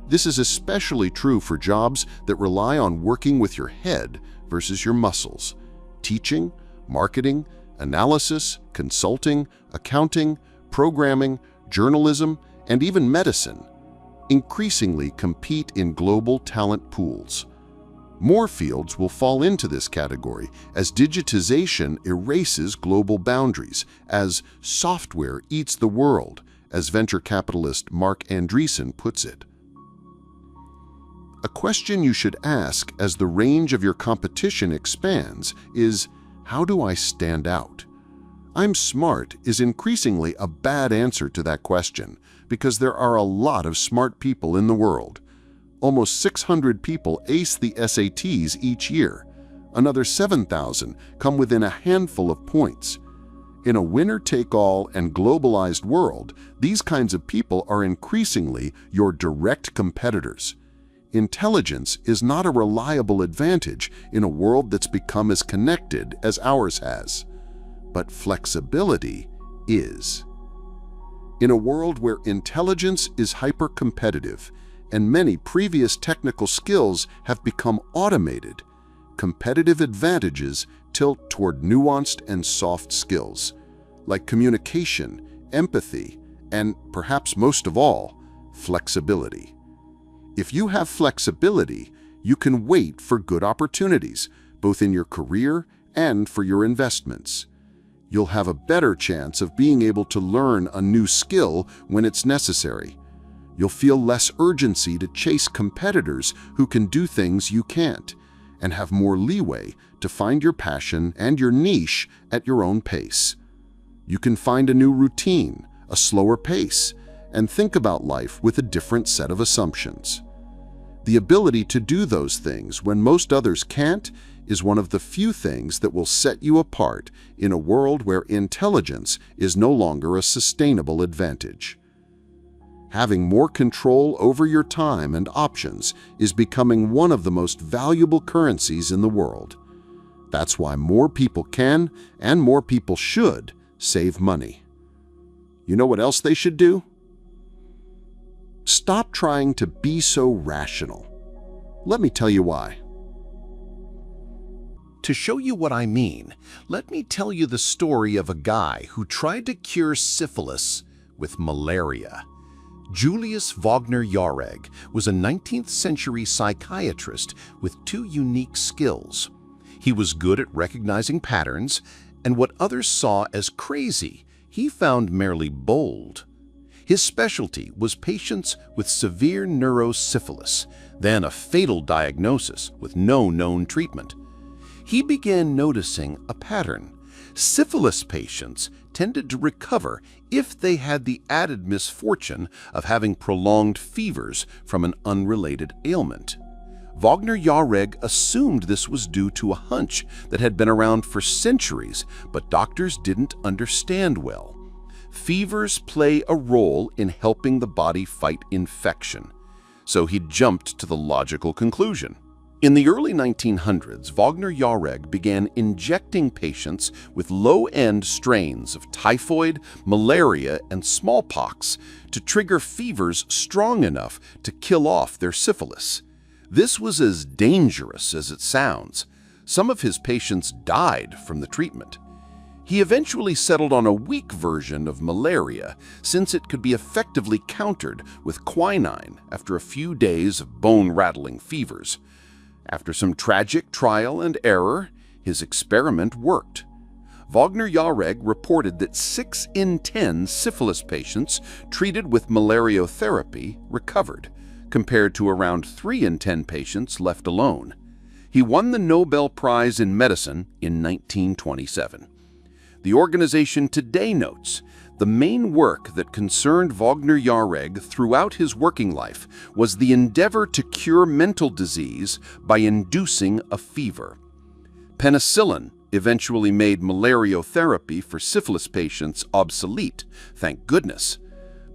This is especially true for jobs that rely on working with your head versus your muscles. Teaching, marketing, analysis, consulting, accounting, programming, journalism, and even medicine increasingly compete in global talent pools. More fields will fall into this category as digitization erases global boundaries, as software eats the world, as venture capitalist Mark Andreessen puts it. A question you should ask as the range of your competition expands is, how do I stand out? I'm smart is increasingly a bad answer to that question because there are a lot of smart people in the world. Almost 600 people ace the SATs each year. Another 7,000 come within a handful of points. In a winner-take-all and globalized world, these kinds of people are increasingly your direct competitors. Intelligence is not a reliable advantage in a world that's become as connected as ours has. But flexibility is. In a world where intelligence is hyper-competitive and many previous technical skills have become automated, competitive advantages tilt toward nuanced and soft skills, like communication, empathy, and, perhaps most of all, flexibility. If you have flexibility, you can wait for good opportunities, both in your career and for your investments. You'll have a better chance of being able to learn a new skill when it's necessary. You'll feel less urgency to chase competitors who can do things you can't, and have more leeway to find your passion and your niche at your own pace. You can find a new routine, a slower pace, and think about life with a different set of assumptions. The ability to do those things when most others can't is one of the few things that will set you apart in a world where intelligence is no longer a sustainable advantage. Having more control over your time and options is becoming one of the most valuable currencies in the world. That's why more people can, and more people should, save money. You know what else they should do? Stop trying to be so rational. Let me tell you why. To show you what I mean, let me tell you the story of a guy who tried to cure syphilis with malaria. Julius Wagner Jauregg was a 19th century psychiatrist with two unique skills. He was good at recognizing patterns, and what others saw as crazy, he found merely bold. His specialty was patients with severe neurosyphilis, then a fatal diagnosis with no known treatment. He began noticing a pattern. Syphilis patients tended to recover if they had the added misfortune of having prolonged fevers from an unrelated ailment. Wagner Jauregg assumed this was due to a hunch that had been around for centuries, but doctors didn't understand well. Fevers play a role in helping the body fight infection, so he jumped to the logical conclusion. In the early 1900s, Wagner Jauregg began injecting patients with low-end strains of typhoid, malaria, and smallpox to trigger fevers strong enough to kill off their syphilis. This was as dangerous as it sounds. Some of his patients died from the treatment. He eventually settled on a weak version of malaria, since it could be effectively countered with quinine after a few days of bone-rattling fevers. After some tragic trial and error, his experiment worked. Wagner Jauregg reported that 6 in 10 syphilis patients treated with malariotherapy recovered, compared to around 3 in 10 patients left alone. He won the Nobel Prize in Medicine in 1927. The organization today notes, the main work that concerned Wagner Jauregg throughout his working life was the endeavor to cure mental disease by inducing a fever. Penicillin eventually made malariotherapy for syphilis patients obsolete, thank goodness.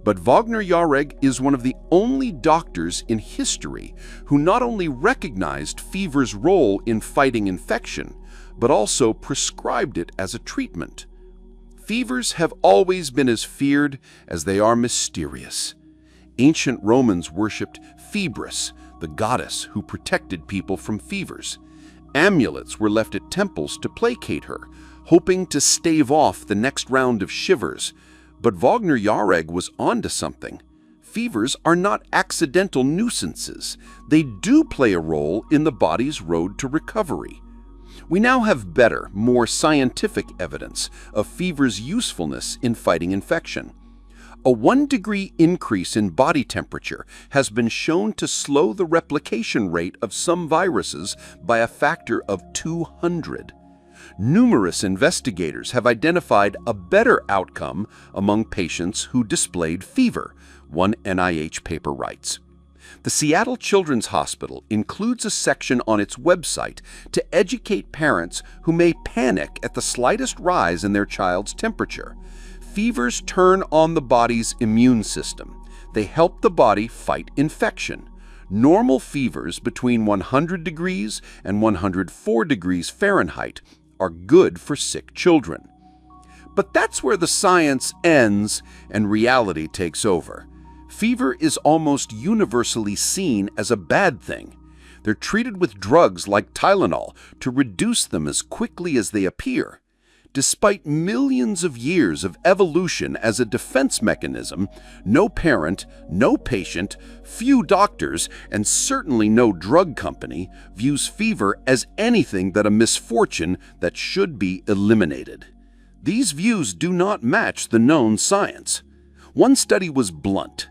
But Wagner Jauregg is one of the only doctors in history who not only recognized fever's role in fighting infection, but also prescribed it as a treatment. Fevers have always been as feared as they are mysterious. Ancient Romans worshipped Phoebris, the goddess who protected people from fevers. Amulets were left at temples to placate her, hoping to stave off the next round of shivers. But Wagner Jauregg was onto something. Fevers are not accidental nuisances. They do play a role in the body's road to recovery. We now have better, more scientific evidence of fever's usefulness in fighting infection. A 1-degree increase in body temperature has been shown to slow the replication rate of some viruses by a factor of 200. Numerous investigators have identified a better outcome among patients who displayed fever, one NIH paper writes. The Seattle Children's Hospital includes a section on its website to educate parents who may panic at the slightest rise in their child's temperature. Fevers turn on the body's immune system. They help the body fight infection. Normal fevers between 100 degrees and 104 degrees Fahrenheit are good for sick children. But that's where the science ends and reality takes over. Fever is almost universally seen as a bad thing. They're treated with drugs like Tylenol to reduce them as quickly as they appear. Despite millions of years of evolution as a defense mechanism, no parent, no patient, few doctors, and certainly no drug company views fever as anything but a misfortune that should be eliminated. These views do not match the known science. One study was blunt.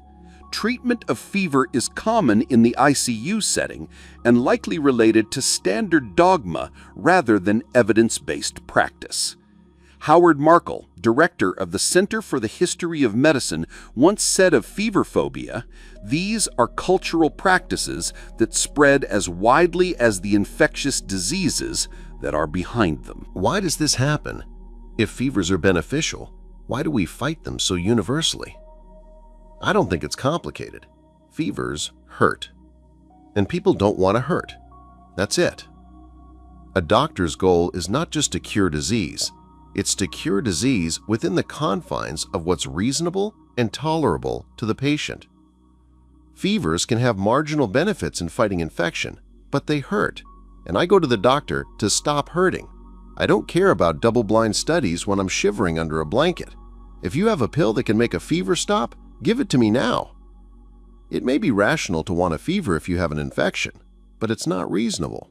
Treatment of fever is common in the ICU setting and likely related to standard dogma rather than evidence-based practice. Howard Markle, director of the Center for the History of Medicine, once said of fever phobia, "These are cultural practices that spread as widely as the infectious diseases that are behind them." Why does this happen? If fevers are beneficial, why do we fight them so universally? I don't think it's complicated. Fevers hurt. And people don't want to hurt. That's it. A doctor's goal is not just to cure disease. It's to cure disease within the confines of what's reasonable and tolerable to the patient. Fevers can have marginal benefits in fighting infection, but they hurt, and I go to the doctor to stop hurting. I don't care about double-blind studies when I'm shivering under a blanket. If you have a pill that can make a fever stop, give it to me now. It may be rational to want a fever if you have an infection, but it's not reasonable.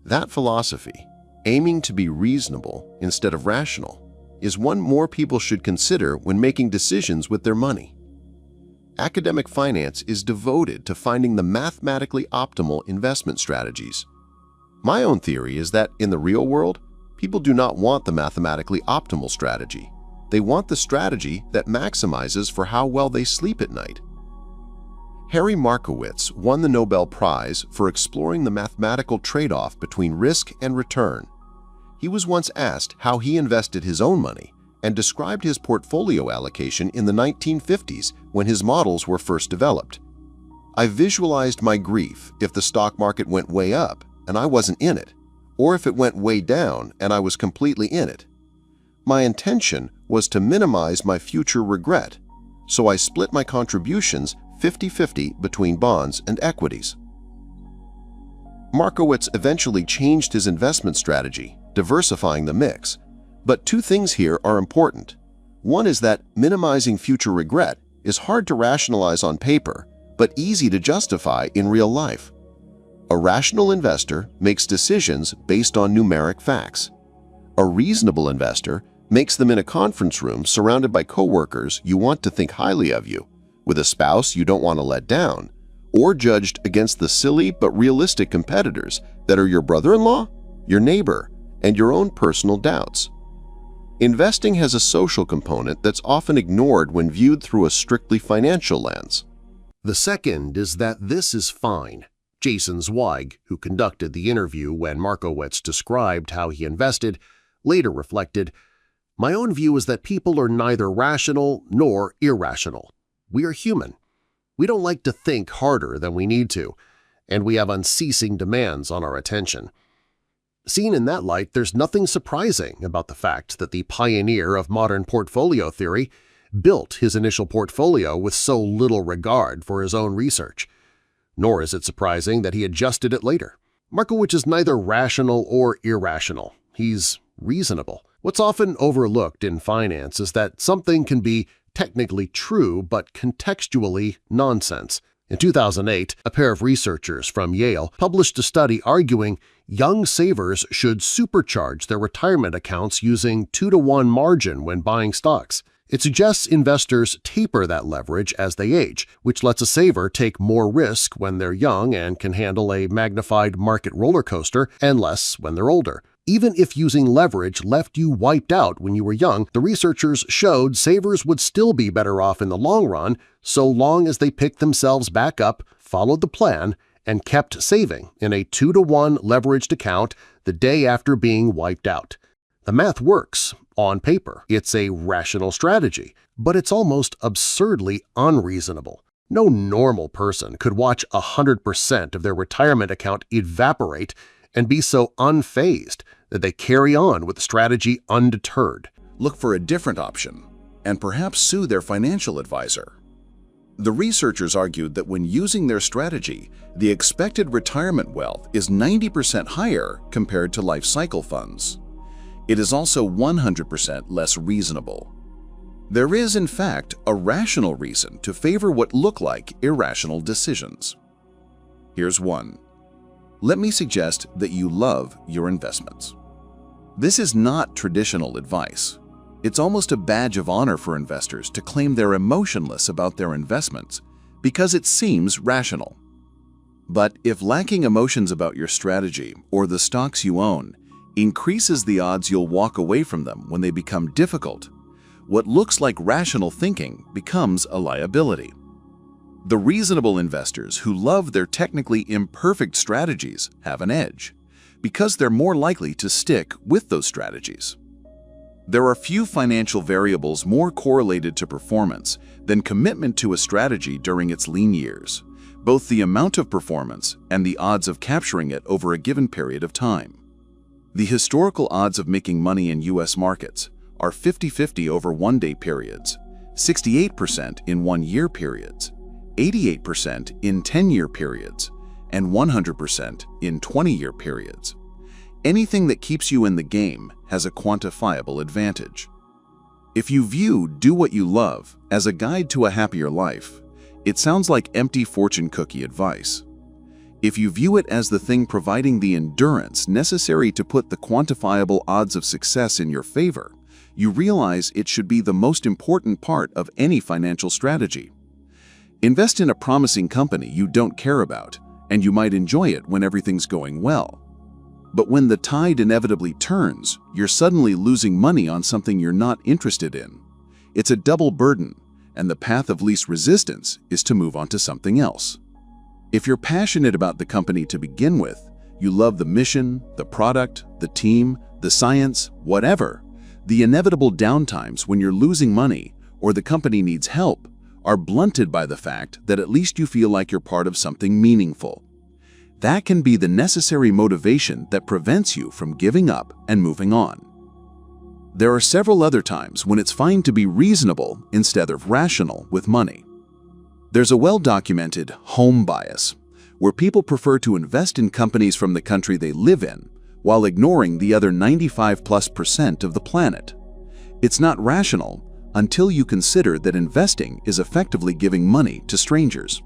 That philosophy, aiming to be reasonable instead of rational, is one more people should consider when making decisions with their money. Academic finance is devoted to finding the mathematically optimal investment strategies. My own theory is that in the real world, people do not want the mathematically optimal strategy. They want the strategy that maximizes for how well they sleep at night. Harry Markowitz won the Nobel Prize for exploring the mathematical trade-off between risk and return. He was once asked how he invested his own money and described his portfolio allocation in the 1950s when his models were first developed. "I visualized my grief if the stock market went way up and I wasn't in it, or if it went way down and I was completely in it. My intention was to minimize my future regret, so I split my contributions 50-50 between bonds and equities." Markowitz eventually changed his investment strategy, diversifying the mix. But two things here are important. One is that minimizing future regret is hard to rationalize on paper, but easy to justify in real life. A rational investor makes decisions based on numeric facts. A reasonable investor makes them in a conference room surrounded by coworkers you want to think highly of you, with a spouse you don't want to let down, or judged against the silly but realistic competitors that are your brother-in-law, your neighbor, and your own personal doubts. Investing has a social component that's often ignored when viewed through a strictly financial lens. The second is that this is fine. Jason Zweig, who conducted the interview when Markowitz described how he invested, later reflected, "My own view is that people are neither rational nor irrational. We are human. We don't like to think harder than we need to, and we have unceasing demands on our attention." Seen in that light, there's nothing surprising about the fact that the pioneer of modern portfolio theory built his initial portfolio with so little regard for his own research. Nor is it surprising that he adjusted it later. Markowitz is neither rational or irrational. He's reasonable. What's often overlooked in finance is that something can be technically true but contextually nonsense. In 2008, a pair of researchers from Yale published a study arguing young savers should supercharge their retirement accounts using 2-to-1 margin when buying stocks. It suggests investors taper that leverage as they age, which lets a saver take more risk when they're young and can handle a magnified market roller coaster, and less when they're older. Even if using leverage left you wiped out when you were young, the researchers showed savers would still be better off in the long run so long as they picked themselves back up, followed the plan, and kept saving in a 2-to-1 leveraged account the day after being wiped out. The math works. On paper, it's a rational strategy, but it's almost absurdly unreasonable. No normal person could watch 100% of their retirement account evaporate and be so unfazed that they carry on with the strategy undeterred. Look for a different option and perhaps sue their financial advisor. The researchers argued that when using their strategy, the expected retirement wealth is 90% higher compared to life cycle funds. It is also 100% less reasonable. There is, in fact, a rational reason to favor what look like irrational decisions. Here's one. Let me suggest that you love your investments. This is not traditional advice. It's almost a badge of honor for investors to claim they're emotionless about their investments because it seems rational. But if lacking emotions about your strategy or the stocks you own increases the odds you'll walk away from them when they become difficult, what looks like rational thinking becomes a liability. The reasonable investors who love their technically imperfect strategies have an edge because they're more likely to stick with those strategies. There are few financial variables more correlated to performance than commitment to a strategy during its lean years, both the amount of performance and the odds of capturing it over a given period of time. The historical odds of making money in U.S. markets are 50-50 over one-day periods, 68% in one-year periods, 88% in 10-year periods, and 100% in 20-year periods. Anything that keeps you in the game has a quantifiable advantage. If you view Do What You Love as a guide to a happier life, it sounds like empty fortune cookie advice. If you view it as the thing providing the endurance necessary to put the quantifiable odds of success in your favor, you realize it should be the most important part of any financial strategy. Invest in a promising company you don't care about, and you might enjoy it when everything's going well. But when the tide inevitably turns, you're suddenly losing money on something you're not interested in. It's a double burden, and the path of least resistance is to move on to something else. If you're passionate about the company to begin with, you love the mission, the product, the team, the science, whatever, the inevitable downtimes when you're losing money or the company needs help are blunted by the fact that at least you feel like you're part of something meaningful. That can be the necessary motivation that prevents you from giving up and moving on. There are several other times when it's fine to be reasonable instead of rational with money. There's a well-documented home bias, where people prefer to invest in companies from the country they live in while ignoring the other 95+% of the planet. It's not rational until you consider that investing is effectively giving money to strangers.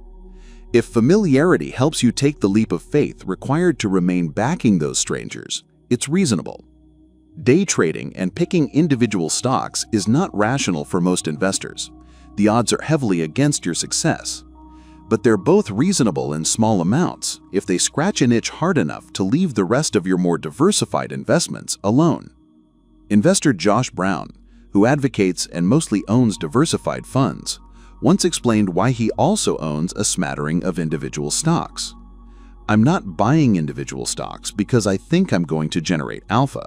If familiarity helps you take the leap of faith required to remain backing those strangers, it's reasonable. Day trading and picking individual stocks is not rational for most investors. The odds are heavily against your success. But they're both reasonable in small amounts if they scratch an itch hard enough to leave the rest of your more diversified investments alone. Investor Josh Brown, who advocates and mostly owns diversified funds, once explained why he also owns a smattering of individual stocks. I'm not buying individual stocks because I think I'm going to generate alpha.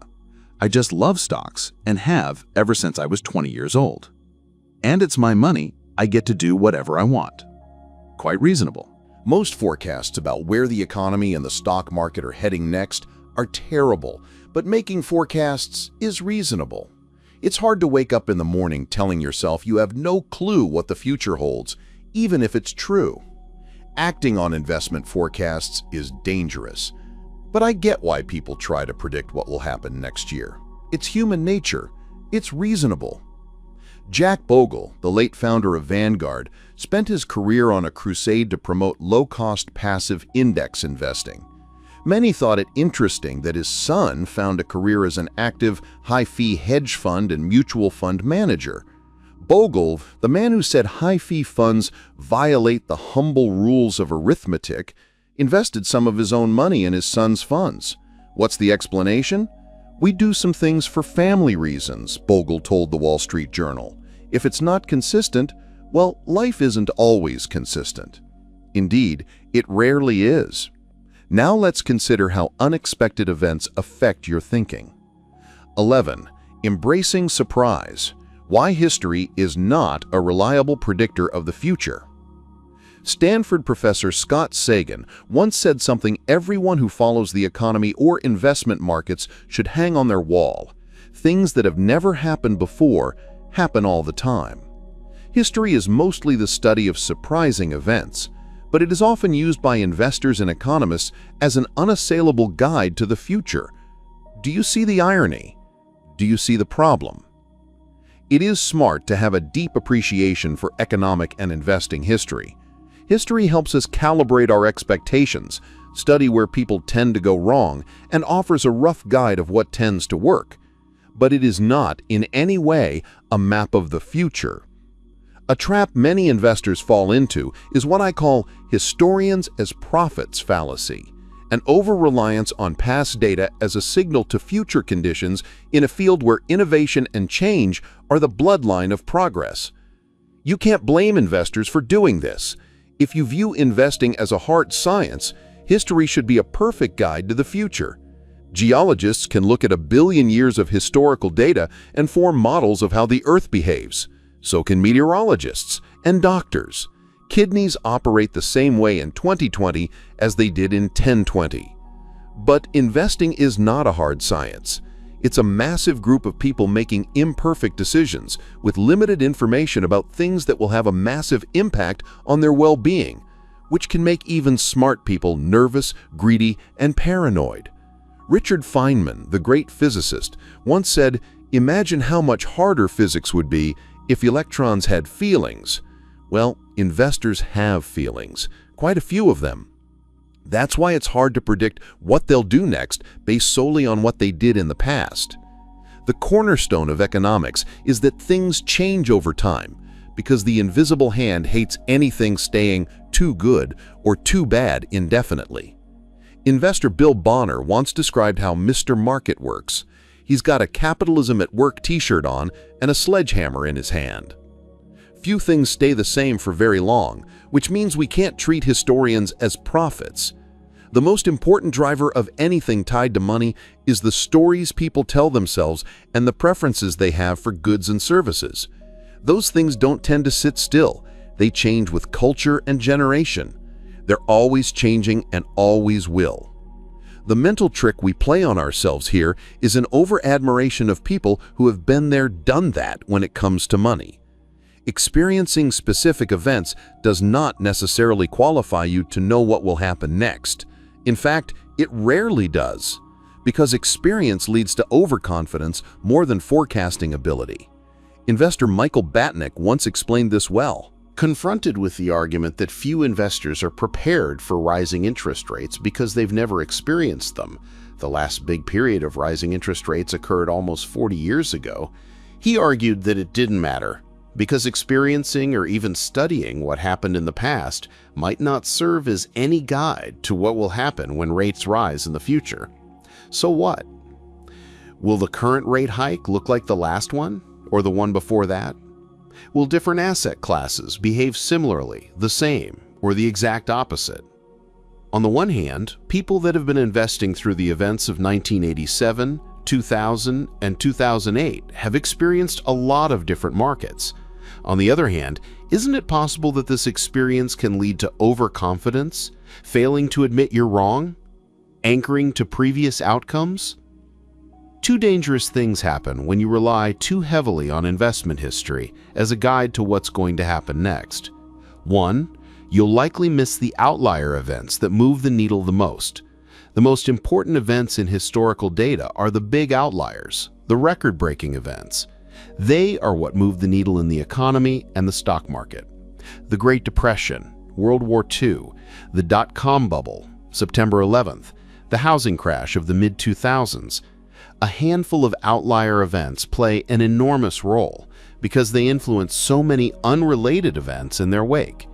I just love stocks and have ever since I was 20 years old. And it's my money, I get to do whatever I want. Quite reasonable. Most forecasts about where the economy and the stock market are heading next are terrible, but making forecasts is reasonable. It's hard to wake up in the morning telling yourself you have no clue what the future holds, even if it's true. Acting on investment forecasts is dangerous, but I get why people try to predict what will happen next year. It's human nature. It's reasonable. Jack Bogle, the late founder of Vanguard, spent his career on a crusade to promote low-cost passive index investing. Many thought it interesting that his son found a career as an active, high-fee hedge fund and mutual fund manager. Bogle, the man who said high-fee funds violate the humble rules of arithmetic, invested some of his own money in his son's funds. What's the explanation? "We do some things for family reasons," Bogle told the Wall Street Journal. "If it's not consistent, well, life isn't always consistent." Indeed, it rarely is. Now let's consider how unexpected events affect your thinking. 11. Embracing surprise. Why history is not a reliable predictor of the future. Stanford professor Scott Sagan once said something everyone who follows the economy or investment markets should hang on their wall. Things that have never happened before happen all the time. History is mostly the study of surprising events, but it is often used by investors and economists as an unassailable guide to the future. Do you see the irony? Do you see the problem? It is smart to have a deep appreciation for economic and investing history. History helps us calibrate our expectations, study where people tend to go wrong, and offers a rough guide of what tends to work. But it is not, in any way, a map of the future. A trap many investors fall into is what I call historians as prophets fallacy, an over-reliance on past data as a signal to future conditions in a field where innovation and change are the bloodline of progress. You can't blame investors for doing this. If you view investing as a hard science, history should be a perfect guide to the future. Geologists can look at 1 billion years of historical data and form models of how the Earth behaves. So can meteorologists and doctors. Kidneys operate the same way in 2020 as they did in 1020. But investing is not a hard science. It's a massive group of people making imperfect decisions with limited information about things that will have a massive impact on their well-being, which can make even smart people nervous, greedy, and paranoid. Richard Feynman, the great physicist, once said, "Imagine how much harder physics would be if electrons had feelings." Well, investors have feelings, quite a few of them. That's why it's hard to predict what they'll do next based solely on what they did in the past. The cornerstone of economics is that things change over time because the invisible hand hates anything staying too good or too bad indefinitely. Investor Bill Bonner once described how Mr. Market works. He's got a capitalism at work t-shirt on and a sledgehammer in his hand. Few things stay the same for very long, which means we can't treat historians as prophets. The most important driver of anything tied to money is the stories people tell themselves and the preferences they have for goods and services. Those things don't tend to sit still. They change with culture and generation. They're always changing and always will. The mental trick we play on ourselves here is an over-admiration of people who have been there, done that when it comes to money. Experiencing specific events does not necessarily qualify you to know what will happen next. In fact, it rarely does, because experience leads to overconfidence more than forecasting ability. Investor Michael Batnick once explained this well. Confronted with the argument that few investors are prepared for rising interest rates because they've never experienced them, the last big period of rising interest rates occurred almost 40 years ago, he argued that it didn't matter, because experiencing or even studying what happened in the past might not serve as any guide to what will happen when rates rise in the future. So what? Will the current rate hike look like the last one, or the one before that? Will different asset classes behave similarly, the same, or the exact opposite? On the one hand, people that have been investing through the events of 1987, 2000, and 2008 have experienced a lot of different markets. On the other hand, isn't it possible that this experience can lead to overconfidence, failing to admit you're wrong, anchoring to previous outcomes? Two dangerous things happen when you rely too heavily on investment history as a guide to what's going to happen next. One, you'll likely miss the outlier events that move the needle the most. The most important events in historical data are the big outliers, the record-breaking events. They are what move the needle in the economy and the stock market. The Great Depression, World War II, the dot-com bubble, September 11th, the housing crash of the mid-2000s. A handful of outlier events play an enormous role because they influence so many unrelated events in their wake.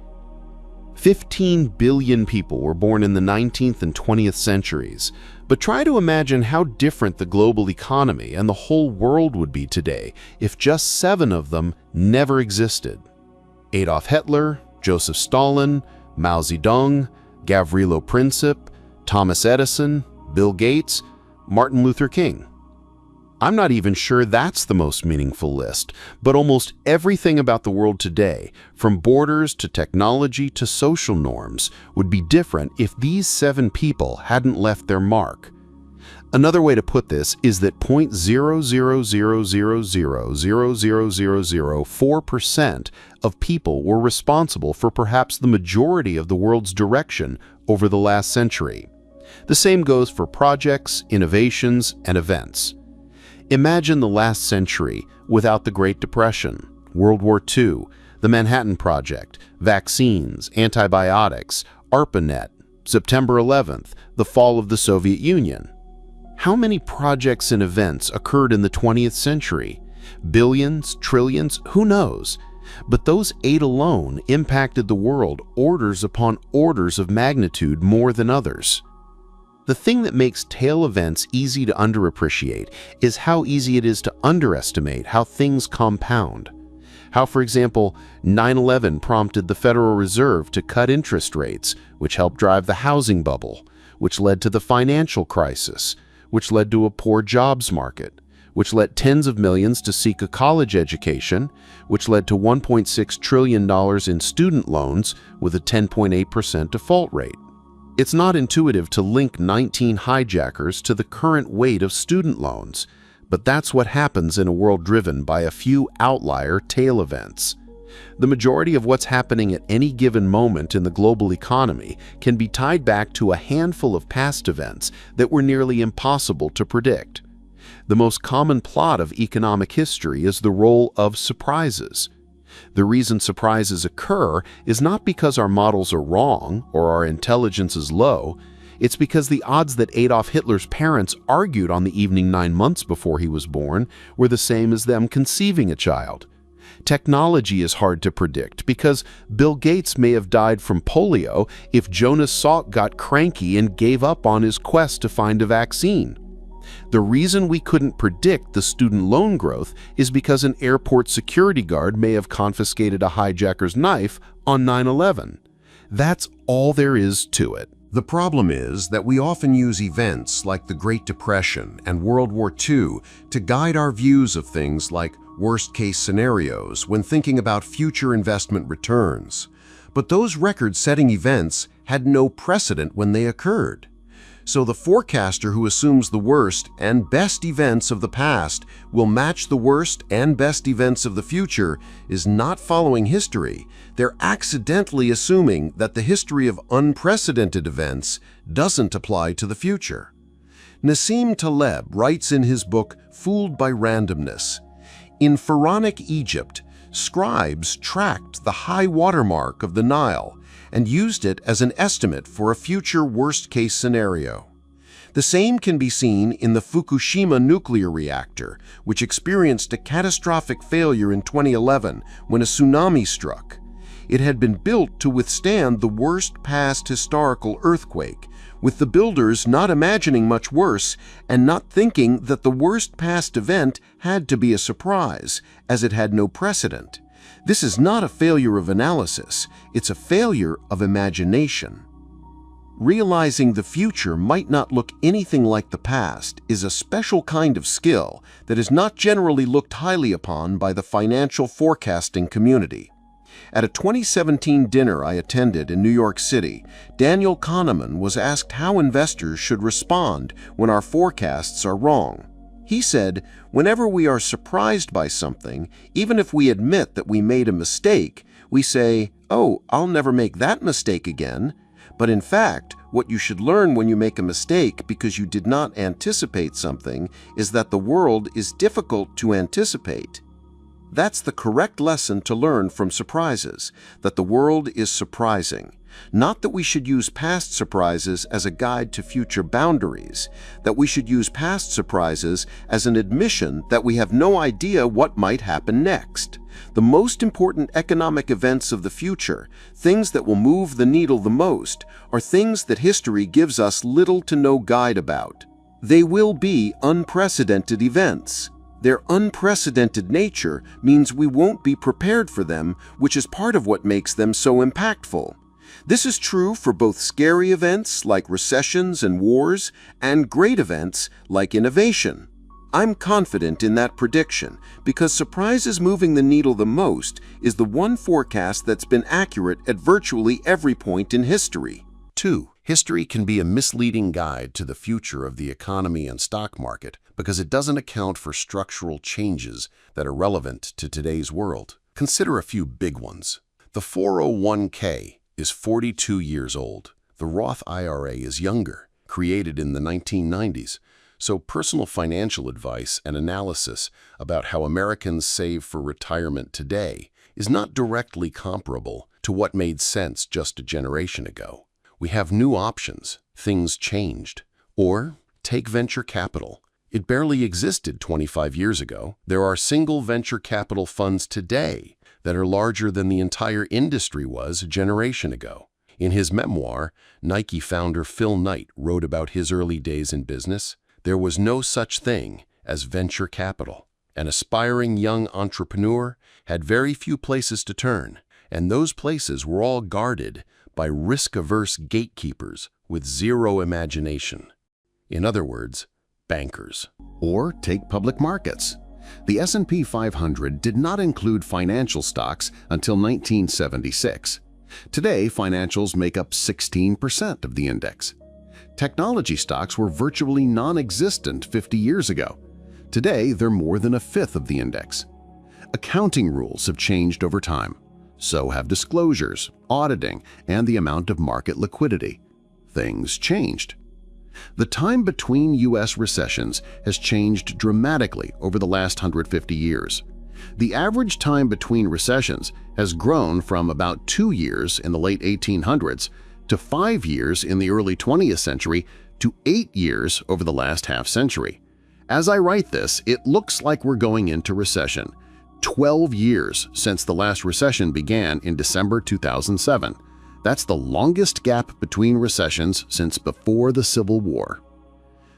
15 billion people were born in the 19th and 20th centuries, but try to imagine how different the global economy and the whole world would be today if just 7 of them never existed. Adolf Hitler, Joseph Stalin, Mao Zedong, Gavrilo Princip, Thomas Edison, Bill Gates, Martin Luther King. I'm not even sure that's the most meaningful list, but almost everything about the world today, from borders to technology to social norms, would be different if these 7 people hadn't left their mark. Another way to put this is that 0.000000004% of people were responsible for perhaps the majority of the world's direction over the last century. The same goes for projects, innovations, and events. Imagine the last century without the Great Depression, World War II, the Manhattan Project, vaccines, antibiotics, ARPANET, September 11th, the fall of the Soviet Union. How many projects and events occurred in the 20th century? Billions, trillions, who knows? But those 8 alone impacted the world orders upon orders of magnitude more than others. The thing that makes tail events easy to underappreciate is how easy it is to underestimate how things compound. How, for example, 9/11 prompted the Federal Reserve to cut interest rates, which helped drive the housing bubble, which led to the financial crisis, which led to a poor jobs market, which led tens of millions to seek a college education, which led to $1.6 trillion in student loans with a 10.8% default rate. It's not intuitive to link 19 hijackers to the current weight of student loans, but that's what happens in a world driven by a few outlier tail events. The majority of what's happening at any given moment in the global economy can be tied back to a handful of past events that were nearly impossible to predict. The most common plot of economic history is the role of surprises. The reason surprises occur is not because our models are wrong or our intelligence is low. It's because the odds that Adolf Hitler's parents argued on the evening 9 months before he was born were the same as them conceiving a child. Technology is hard to predict because Bill Gates may have died from polio if Jonas Salk got cranky and gave up on his quest to find a vaccine. The reason we couldn't predict the student loan growth is because an airport security guard may have confiscated a hijacker's knife on 9/11. That's all there is to it. The problem is that we often use events like the Great Depression and World War II to guide our views of things like worst-case scenarios when thinking about future investment returns. But those record-setting events had no precedent when they occurred. So the forecaster who assumes the worst and best events of the past will match the worst and best events of the future is not following history. They're accidentally assuming that the history of unprecedented events doesn't apply to the future. Nassim Taleb writes in his book Fooled by Randomness, "In Pharaonic Egypt, scribes tracked the high water mark of the Nile and used it as an estimate for a future worst-case scenario. The same can be seen in the Fukushima nuclear reactor, which experienced a catastrophic failure in 2011 when a tsunami struck. It had been built to withstand the worst past historical earthquake, with the builders not imagining much worse and not thinking that the worst past event had to be a surprise, as it had no precedent. This is not a failure of analysis, it's a failure of imagination." Realizing the future might not look anything like the past is a special kind of skill that is not generally looked highly upon by the financial forecasting community. At a 2017 dinner I attended in New York City, Daniel Kahneman was asked how investors should respond when our forecasts are wrong. He said, "Whenever we are surprised by something, even if we admit that we made a mistake, we say, 'Oh, I'll never make that mistake again.' But in fact, what you should learn when you make a mistake because you did not anticipate something is that the world is difficult to anticipate. That's the correct lesson to learn from surprises, that the world is surprising. Not that we should use past surprises as a guide to future boundaries, that we should use past surprises as an admission that we have no idea what might happen next. The most important economic events of the future, things that will move the needle the most, are things that history gives us little to no guide about. They will be unprecedented events. Their unprecedented nature means we won't be prepared for them, which is part of what makes them so impactful. This is true for both scary events like recessions and wars and great events like innovation. I'm confident in that prediction because surprises moving the needle the most is the one forecast that's been accurate at virtually every point in history. 2. History can be a misleading guide to the future of the economy and stock market because it doesn't account for structural changes that are relevant to today's world. Consider a few big ones. The 401k is 42 years old. The Roth IRA is younger, created in the 1990s. So personal financial advice and analysis about how Americans save for retirement today is not directly comparable to what made sense just a generation ago. We have new options. Things changed. Or take venture capital. It barely existed 25 years ago. There are single venture capital funds today that are larger than the entire industry was a generation ago. In his memoir, Nike founder Phil Knight wrote about his early days in business. There was no such thing as venture capital. An aspiring young entrepreneur had very few places to turn, and those places were all guarded by risk-averse gatekeepers with zero imagination. In other words, bankers. Or take public markets. The S&P 500 did not include financial stocks until 1976. Today, financials make up 16% of the index. Technology stocks were virtually non-existent 50 years ago. Today, they're more than a fifth of the index. Accounting rules have changed over time. So have disclosures, auditing, and the amount of market liquidity. Things changed. The time between U.S. recessions has changed dramatically over the last 150 years. The average time between recessions has grown from about 2 years in the late 1800s to 5 years in the early 20th century to 8 years over the last half-century. As I write this, it looks like we're going into recession. 12 years since the last recession began in December 2007. That's the longest gap between recessions since before the Civil War.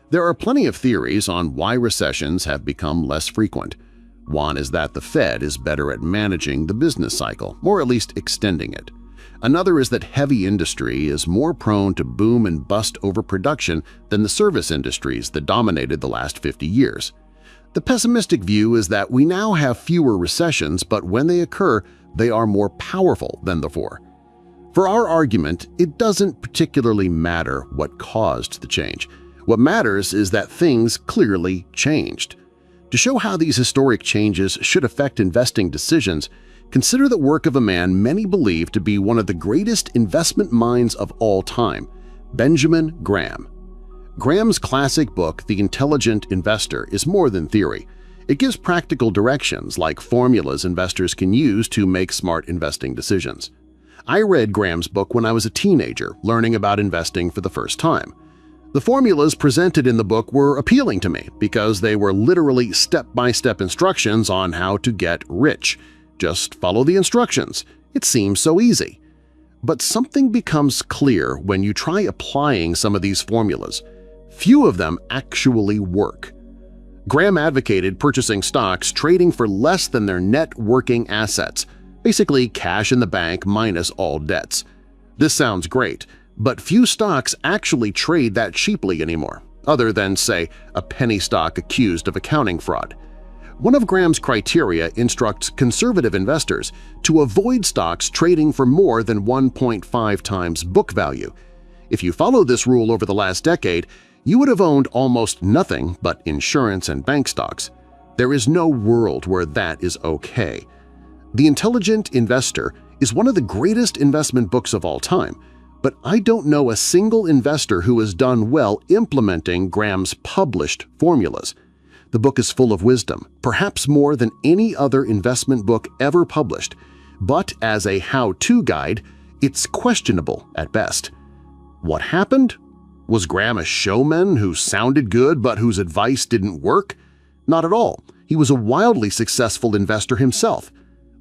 There are plenty of theories on why recessions have become less frequent. One is that the Fed is better at managing the business cycle, or at least extending it. Another is that heavy industry is more prone to boom and bust overproduction than the service industries that dominated the last 50 years. The pessimistic view is that we now have fewer recessions, but when they occur, they are more powerful than before. For our argument, it doesn't particularly matter what caused the change. What matters is that things clearly changed. To show how these historic changes should affect investing decisions, consider the work of a man many believe to be one of the greatest investment minds of all time, Benjamin Graham. Graham's classic book, The Intelligent Investor, is more than theory. It gives practical directions like formulas investors can use to make smart investing decisions. I read Graham's book when I was a teenager, learning about investing for the first time. The formulas presented in the book were appealing to me because they were literally step-by-step instructions on how to get rich. Just follow the instructions. It seems so easy. But something becomes clear when you try applying some of these formulas. Few of them actually work. Graham advocated purchasing stocks trading for less than their net working assets, basically cash in the bank minus all debts. This sounds great, but few stocks actually trade that cheaply anymore, other than, say, a penny stock accused of accounting fraud. One of Graham's criteria instructs conservative investors to avoid stocks trading for more than 1.5 times book value. If you follow this rule over the last decade, you would have owned almost nothing but insurance and bank stocks. There is no world where that is okay. The Intelligent Investor is one of the greatest investment books of all time, but I don't know a single investor who has done well implementing Graham's published formulas. The book is full of wisdom, perhaps more than any other investment book ever published, but as a how-to guide, it's questionable at best. What happened? Was Graham a showman who sounded good but whose advice didn't work? Not at all. He was a wildly successful investor himself.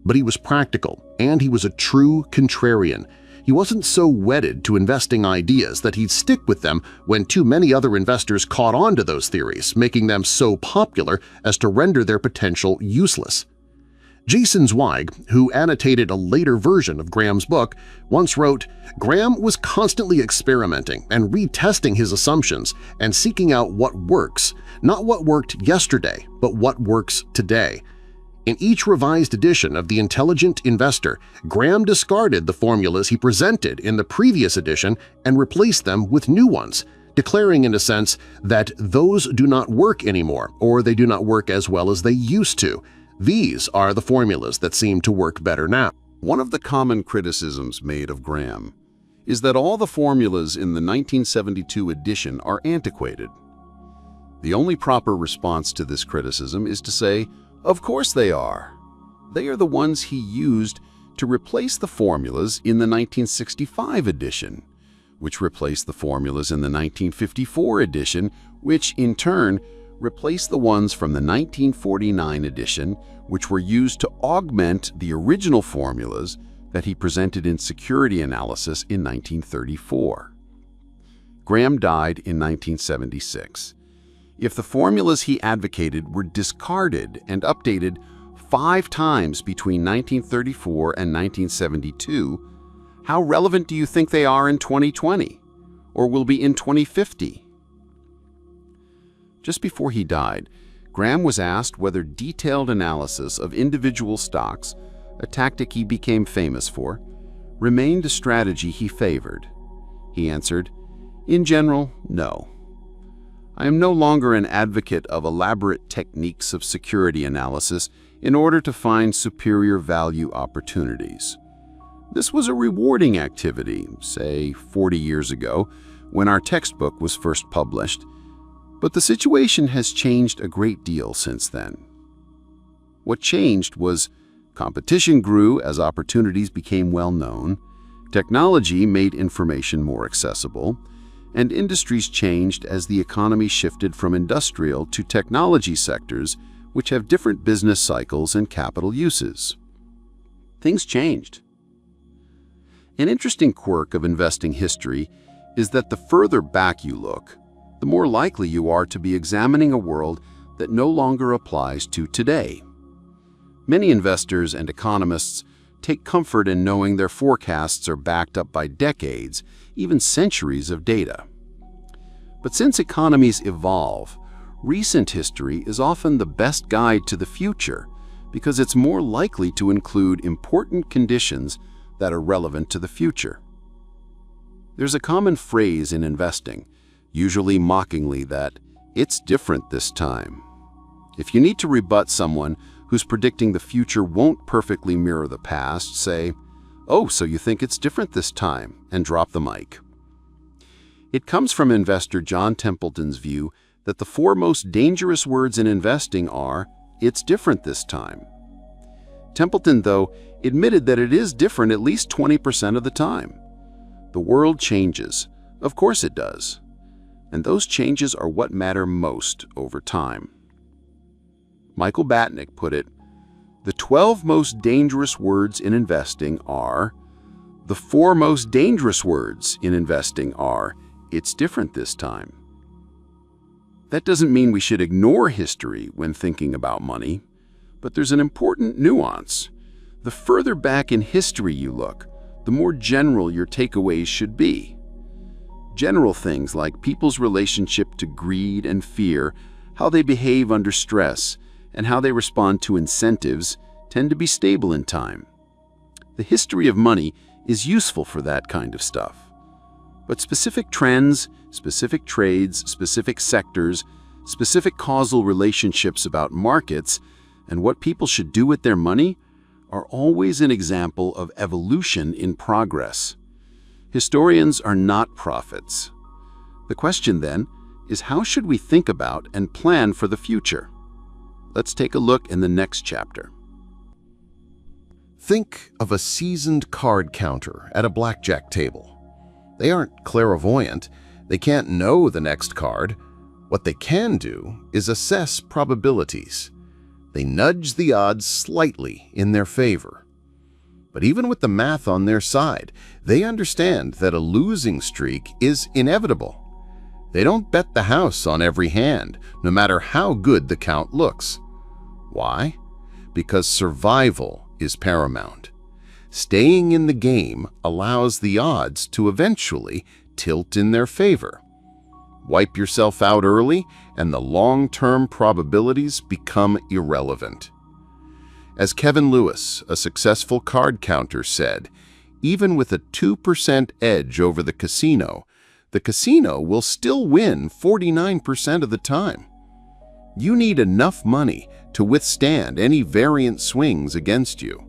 But he was practical, and he was a true contrarian. He wasn't so wedded to investing ideas that he'd stick with them when too many other investors caught on to those theories, making them so popular as to render their potential useless. Jason Zweig, who annotated a later version of Graham's book, once wrote, "Graham was constantly experimenting and retesting his assumptions and seeking out what works, not what worked yesterday, but what works today." In each revised edition of The Intelligent Investor, Graham discarded the formulas he presented in the previous edition and replaced them with new ones, declaring in a sense that those do not work anymore or they do not work as well as they used to. These are the formulas that seem to work better now. One of the common criticisms made of Graham is that all the formulas in the 1972 edition are antiquated. The only proper response to this criticism is to say, of course they are. They are the ones he used to replace the formulas in the 1965 edition, which replaced the formulas in the 1954 edition, which in turn replaced the ones from the 1949 edition, which were used to augment the original formulas that he presented in Security Analysis in 1934. Graham died in 1976. If the formulas he advocated were discarded and updated 5 times between 1934 and 1972, how relevant do you think they are in 2020, or will be in 2050? Just before he died, Graham was asked whether detailed analysis of individual stocks, a tactic he became famous for, remained a strategy he favored. He answered, "In general, no. I am no longer an advocate of elaborate techniques of security analysis in order to find superior value opportunities. This was a rewarding activity, say 40 years ago, when our textbook was first published, but the situation has changed a great deal since then. What changed was competition grew as opportunities became well known, technology made information more accessible, and industries changed as the economy shifted from industrial to technology sectors which have different business cycles and capital uses. Things changed. An interesting quirk of investing history is that the further back you look, the more likely you are to be examining a world that no longer applies to today. Many investors and economists take comfort in knowing their forecasts are backed up by decades, even centuries of data. But since economies evolve, recent history is often the best guide to the future because it's more likely to include important conditions that are relevant to the future. There's a common phrase in investing, usually mockingly, that it's different this time. If you need to rebut someone who's predicting the future won't perfectly mirror the past, say, "Oh, so you think it's different this time," and drop the mic. It comes from investor John Templeton's view that the 4 most dangerous words in investing are, "It's different this time." Templeton, though, admitted that it is different at least 20% of the time. The world changes. Of course it does. And those changes are what matter most over time. Michael Batnick put it, "The 12 most dangerous words in investing are, the 4 most dangerous words in investing are, it's different this time." That doesn't mean we should ignore history when thinking about money, but there's an important nuance. The further back in history you look, the more general your takeaways should be. General things like people's relationship to greed and fear, how they behave under stress, and how they respond to incentives tend to be stable in time. The history of money is useful for that kind of stuff. But specific trends, specific trades, specific sectors, specific causal relationships about markets, and what people should do with their money are always an example of evolution in progress. Historians are not prophets. The question then is, how should we think about and plan for the future? Let's take a look in the next chapter. Think of a seasoned card counter at a blackjack table. They aren't clairvoyant. They can't know the next card. What they can do is assess probabilities. They nudge the odds slightly in their favor. But even with the math on their side, they understand that a losing streak is inevitable. They don't bet the house on every hand, no matter how good the count looks. Why? because survival is paramount. Staying in the game allows the odds to eventually tilt in their favor. Wipe yourself out early, and the long-term probabilities become irrelevant. As Kevin Lewis, a successful card counter, said, even with a 2% edge over the casino will still win 49% of the time. You need enough money to withstand any variant swings against you.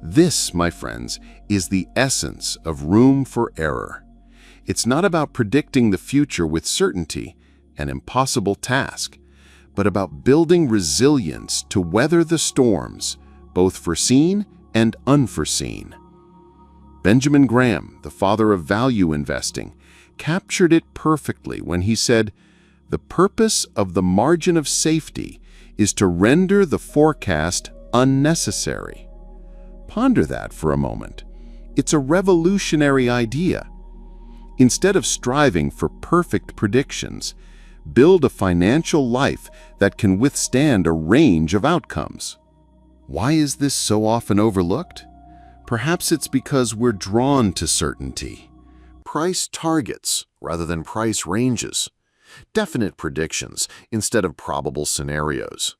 This, my friends, is the essence of room for error. It's not about predicting the future with certainty, an impossible task, but about building resilience to weather the storms, both foreseen and unforeseen. Benjamin Graham, the father of value investing, captured it perfectly when he said, "The purpose of the margin of safety is to render the forecast unnecessary." Ponder that for a moment. It's a revolutionary idea. Instead of striving for perfect predictions, build a financial life that can withstand a range of outcomes. Why is this so often overlooked? Perhaps it's because we're drawn to certainty. Price targets rather than price ranges. Definite predictions instead of probable scenarios.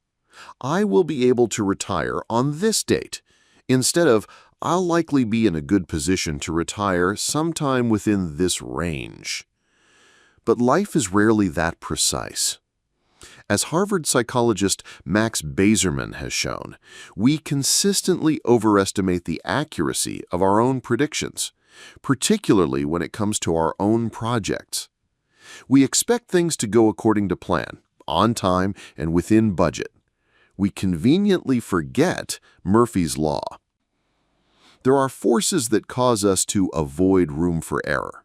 I will be able to retire on this date, instead of I'll likely be in a good position to retire sometime within this range. But life is rarely that precise. As Harvard psychologist Max Bazerman has shown, we consistently overestimate the accuracy of our own predictions, particularly when it comes to our own projects. We expect things to go according to plan, on time, and within budget. We conveniently forget Murphy's Law. There are forces that cause us to avoid room for error.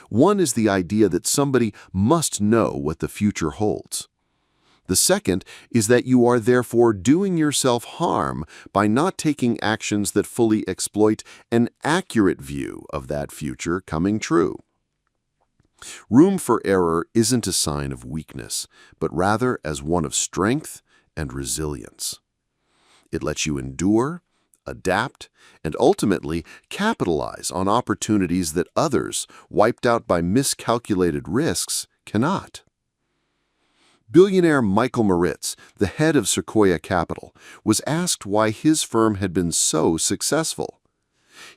One is the idea that somebody must know what the future holds. The second is that you are therefore doing yourself harm by not taking actions that fully exploit an accurate view of that future coming true. Room for error isn't a sign of weakness, but rather as one of strength and resilience. It lets you endure, adapt, and ultimately capitalize on opportunities that others, wiped out by miscalculated risks, cannot. Billionaire Michael Moritz, the head of Sequoia Capital, was asked why his firm had been so successful.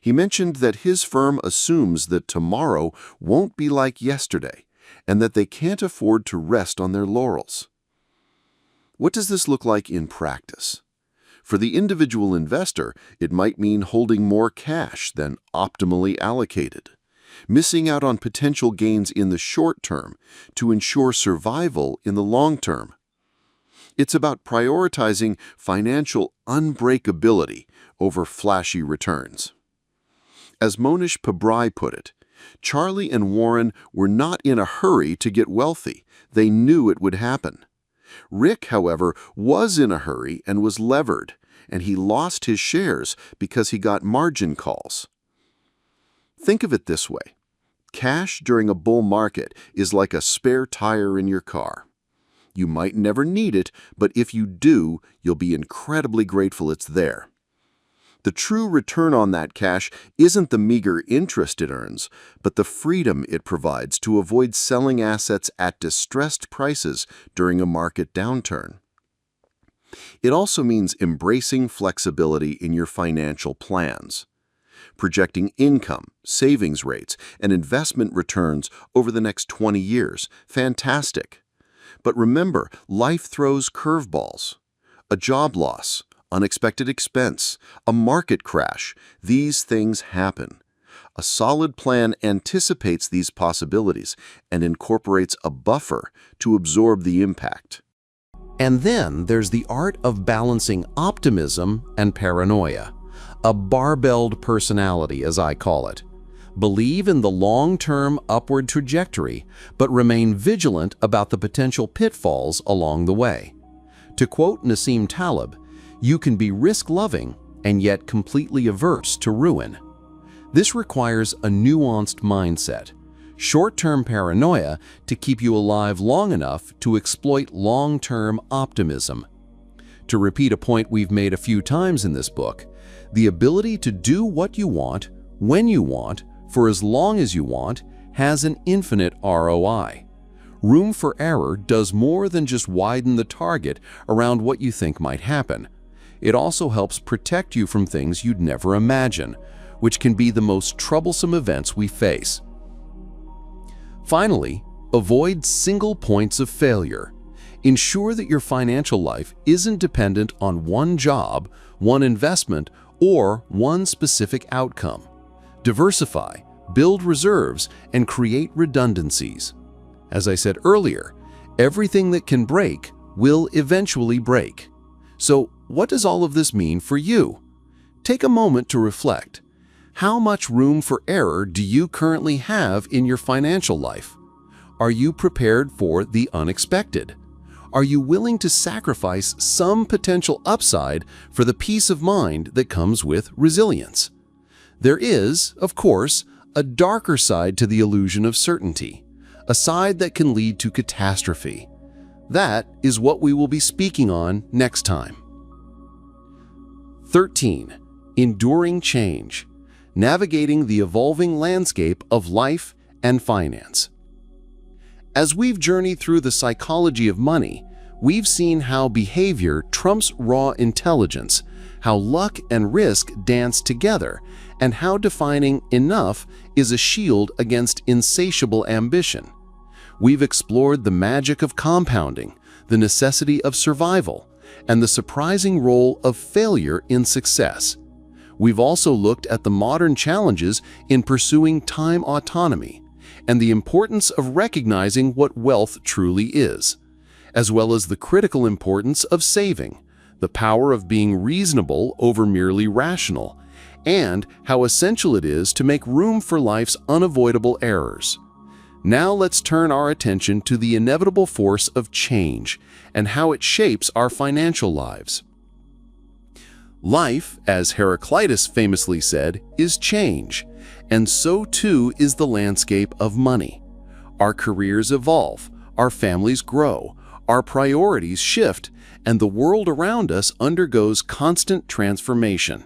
He mentioned that his firm assumes that tomorrow won't be like yesterday, and that they can't afford to rest on their laurels. What does this look like in practice? For the individual investor, it might mean holding more cash than optimally allocated, missing out on potential gains in the short term to ensure survival in the long term. It's about prioritizing financial unbreakability over flashy returns. As Monish Pabrai put it, Charlie and Warren were not in a hurry to get wealthy. They knew it would happen. Rick, however, was in a hurry and was levered, and he lost his shares because he got margin calls. Think of it this way. Cash during a bull market is like a spare tire in your car. You might never need it, but if you do, you'll be incredibly grateful it's there. The true return on that cash isn't the meager interest it earns, but the freedom it provides to avoid selling assets at distressed prices during a market downturn. It also means embracing flexibility in your financial plans, projecting income, savings rates, and investment returns over the next 20 years. Fantastic. But remember, life throws curveballs. A job loss, unexpected expense, a market crash, these things happen. A solid plan anticipates these possibilities and incorporates a buffer to absorb the impact. And then there's the art of balancing optimism and paranoia, a barbelled personality, as I call it. Believe in the long-term upward trajectory, but remain vigilant about the potential pitfalls along the way. To quote Nassim Taleb, you can be risk-loving and yet completely averse to ruin. This requires a nuanced mindset, short-term paranoia to keep you alive long enough to exploit long-term optimism. To repeat a point we've made a few times in this book, the ability to do what you want, when you want, for as long as you want, has an infinite ROI. Room for error does more than just widen the target around what you think might happen. It also helps protect you from things you'd never imagine, which can be the most troublesome events we face. Finally, avoid single points of failure. Ensure that your financial life isn't dependent on one job, one investment, or one specific outcome. Diversify, build reserves, and create redundancies. As I said earlier, everything that can break will eventually break. So, what does all of this mean for you? Take a moment to reflect. How much room for error do you currently have in your financial life? Are you prepared for the unexpected? Are you willing to sacrifice some potential upside for the peace of mind that comes with resilience? There is, of course, a darker side to the illusion of certainty, a side that can lead to catastrophe. That is what we will be speaking on next time. 13. Enduring change. Navigating the evolving landscape of life and finance. As we've journeyed through the psychology of money, we've seen how behavior trumps raw intelligence, how luck and risk dance together, and how defining enough is a shield against insatiable ambition. We've explored the magic of compounding, the necessity of survival, and the surprising role of failure in success. We've also looked at the modern challenges in pursuing time autonomy and the importance of recognizing what wealth truly is, as well as the critical importance of saving, the power of being reasonable over merely rational, and how essential it is to make room for life's unavoidable errors. Now let's turn our attention to the inevitable force of change and how it shapes our financial lives. Life, as Heraclitus famously said, is change, and so too is the landscape of money. Our careers evolve, our families grow, our priorities shift, and the world around us undergoes constant transformation.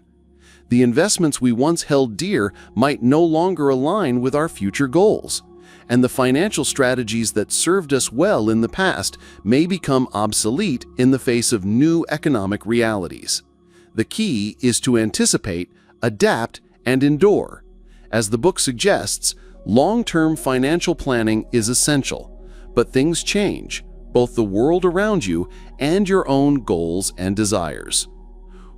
The investments we once held dear might no longer align with our future goals, and the financial strategies that served us well in the past may become obsolete in the face of new economic realities. The key is to anticipate, adapt, and endure. As the book suggests, long-term financial planning is essential, but things change, both the world around you and your own goals and desires.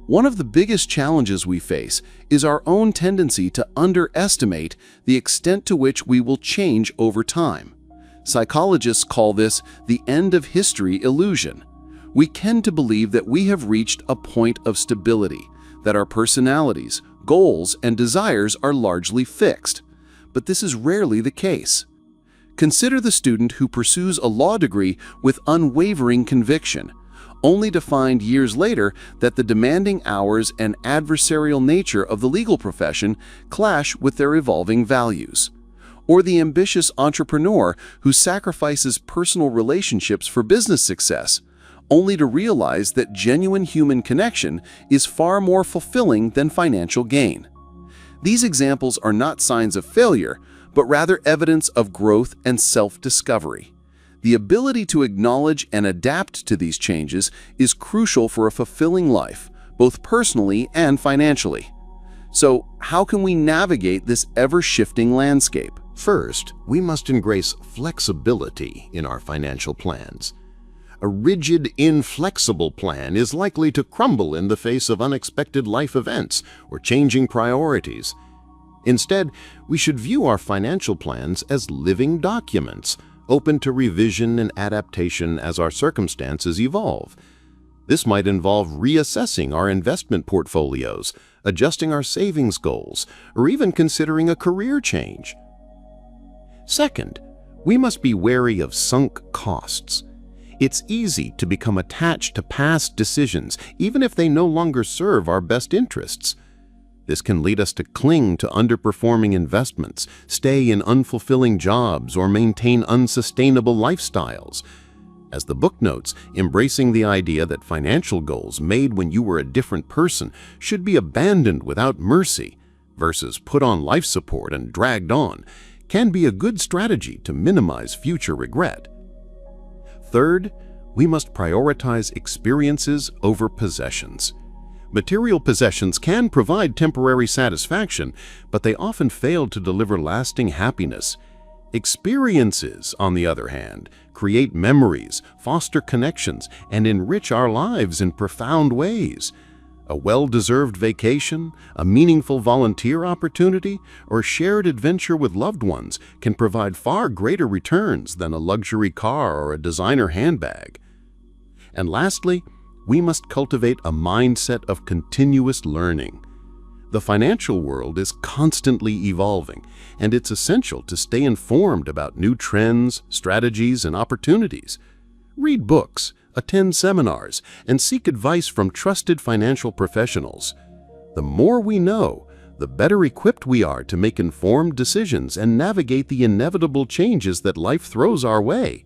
One of the biggest challenges we face is our own tendency to underestimate the extent to which we will change over time. Psychologists call this the end of history illusion. We tend to believe that we have reached a point of stability, that our personalities, goals, and desires are largely fixed. But this is rarely the case. Consider the student who pursues a law degree with unwavering conviction, only to find years later that the demanding hours and adversarial nature of the legal profession clash with their evolving values. Or the ambitious entrepreneur who sacrifices personal relationships for business success, only to realize that genuine human connection is far more fulfilling than financial gain. These examples are not signs of failure, but rather evidence of growth and self-discovery. The ability to acknowledge and adapt to these changes is crucial for a fulfilling life, both personally and financially. So, how can we navigate this ever-shifting landscape? First, we must embrace flexibility in our financial plans. A rigid, inflexible plan is likely to crumble in the face of unexpected life events or changing priorities. Instead, we should view our financial plans as living documents, open to revision and adaptation as our circumstances evolve. This might involve reassessing our investment portfolios, adjusting our savings goals, or even considering a career change. Second, we must be wary of sunk costs. It's easy to become attached to past decisions, even if they no longer serve our best interests. This can lead us to cling to underperforming investments, stay in unfulfilling jobs, or maintain unsustainable lifestyles. As the book notes, embracing the idea that financial goals made when you were a different person should be abandoned without mercy versus put on life support and dragged on can be a good strategy to minimize future regret. Third, we must prioritize experiences over possessions. Material possessions can provide temporary satisfaction, but they often fail to deliver lasting happiness. Experiences, on the other hand, create memories, foster connections, and enrich our lives in profound ways. A well-deserved vacation, a meaningful volunteer opportunity, or shared adventure with loved ones can provide far greater returns than a luxury car or a designer handbag. And lastly, we must cultivate a mindset of continuous learning. The financial world is constantly evolving, and it's essential to stay informed about new trends, strategies, and opportunities. Read books, attend seminars, and seek advice from trusted financial professionals. The more we know, the better equipped we are to make informed decisions and navigate the inevitable changes that life throws our way.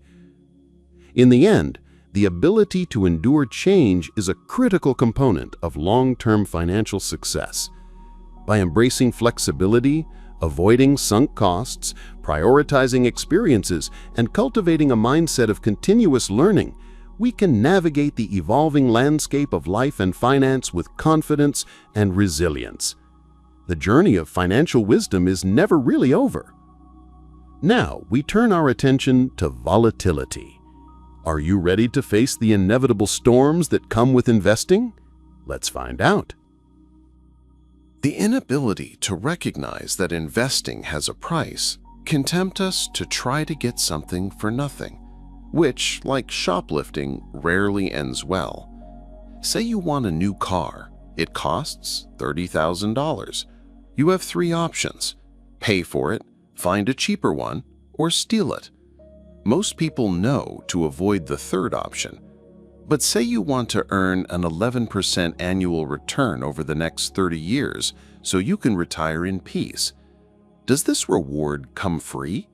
In the end, the ability to endure change is a critical component of long-term financial success. By embracing flexibility, avoiding sunk costs, prioritizing experiences, and cultivating a mindset of continuous learning, we can navigate the evolving landscape of life and finance with confidence and resilience. The journey of financial wisdom is never really over. Now, we turn our attention to volatility. Are you ready to face the inevitable storms that come with investing? Let's find out. The inability to recognize that investing has a price can tempt us to try to get something for nothing, which, like shoplifting, rarely ends well. Say you want a new car. It costs $30,000. You have three options: pay for it, find a cheaper one, or steal it. Most people know to avoid the third option. But say you want to earn an 11% annual return over the next 30 years so you can retire in peace. Does this reward come free?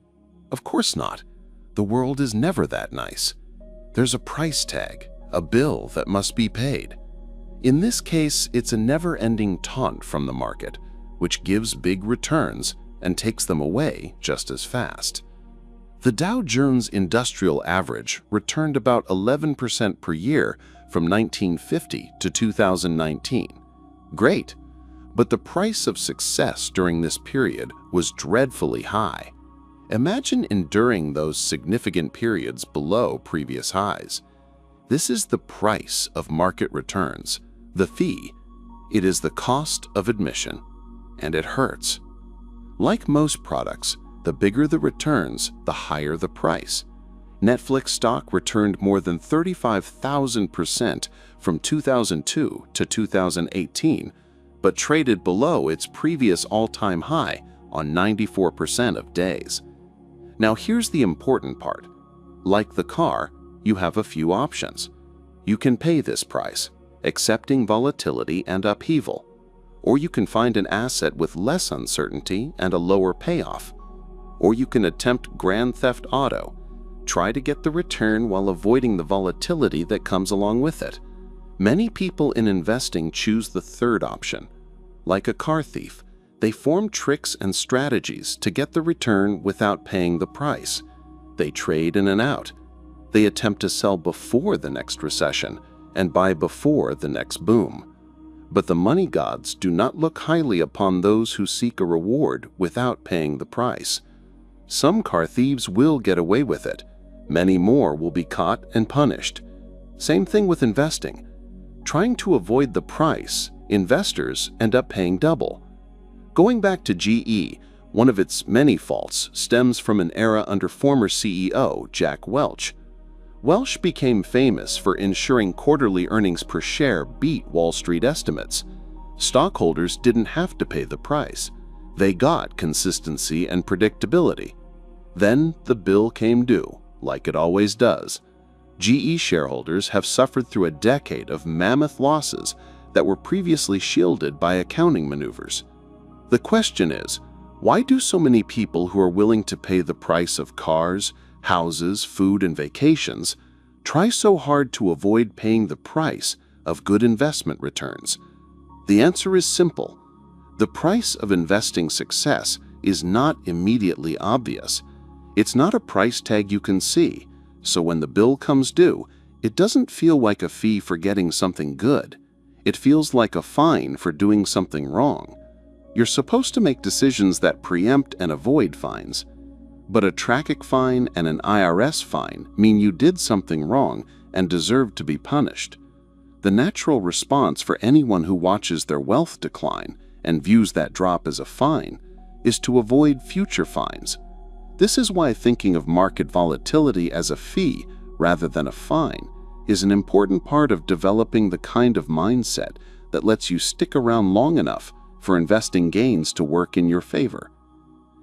Of course not. The world is never that nice. There's a price tag, a bill that must be paid. In this case, it's a never-ending taunt from the market, which gives big returns and takes them away just as fast. The Dow Jones Industrial Average returned about 11% per year from 1950 to 2019. Great, but the price of success during this period was dreadfully high. Imagine enduring those significant periods below previous highs. This is the price of market returns, the fee. It is the cost of admission, and it hurts. Like most products, the bigger the returns, the higher the price. Netflix stock returned more than 35,000% from 2002 to 2018, but traded below its previous all-time high on 94% of days. Now here's the important part. Like the car, you have a few options. You can pay this price, accepting volatility and upheaval, or you can find an asset with less uncertainty and a lower payoff. Or you can attempt Grand Theft Auto. Try to get the return while avoiding the volatility that comes along with it. Many people in investing choose the third option. Like a car thief, they form tricks and strategies to get the return without paying the price. They trade in and out. They attempt to sell before the next recession and buy before the next boom. But the money gods do not look highly upon those who seek a reward without paying the price. Some car thieves will get away with it. Many more will be caught and punished. Same thing with investing. Trying to avoid the price, investors end up paying double. Going back to GE, one of its many faults stems from an era under former CEO Jack Welch. Welch became famous for ensuring quarterly earnings per share beat Wall Street estimates. Stockholders didn't have to pay the price. They got consistency and predictability. Then the bill came due, like it always does. GE shareholders have suffered through a decade of mammoth losses that were previously shielded by accounting maneuvers. The question is, why do so many people who are willing to pay the price of cars, houses, food, and vacations try so hard to avoid paying the price of good investment returns? The answer is simple. The price of investing success is not immediately obvious. It's not a price tag you can see, so when the bill comes due, it doesn't feel like a fee for getting something good. It feels like a fine for doing something wrong. You're supposed to make decisions that preempt and avoid fines. But a traffic fine and an IRS fine mean you did something wrong and deserve to be punished. The natural response for anyone who watches their wealth decline and views that drop as a fine is to avoid future fines. This is why thinking of market volatility as a fee rather than a fine is an important part of developing the kind of mindset that lets you stick around long enough for investing gains to work in your favor.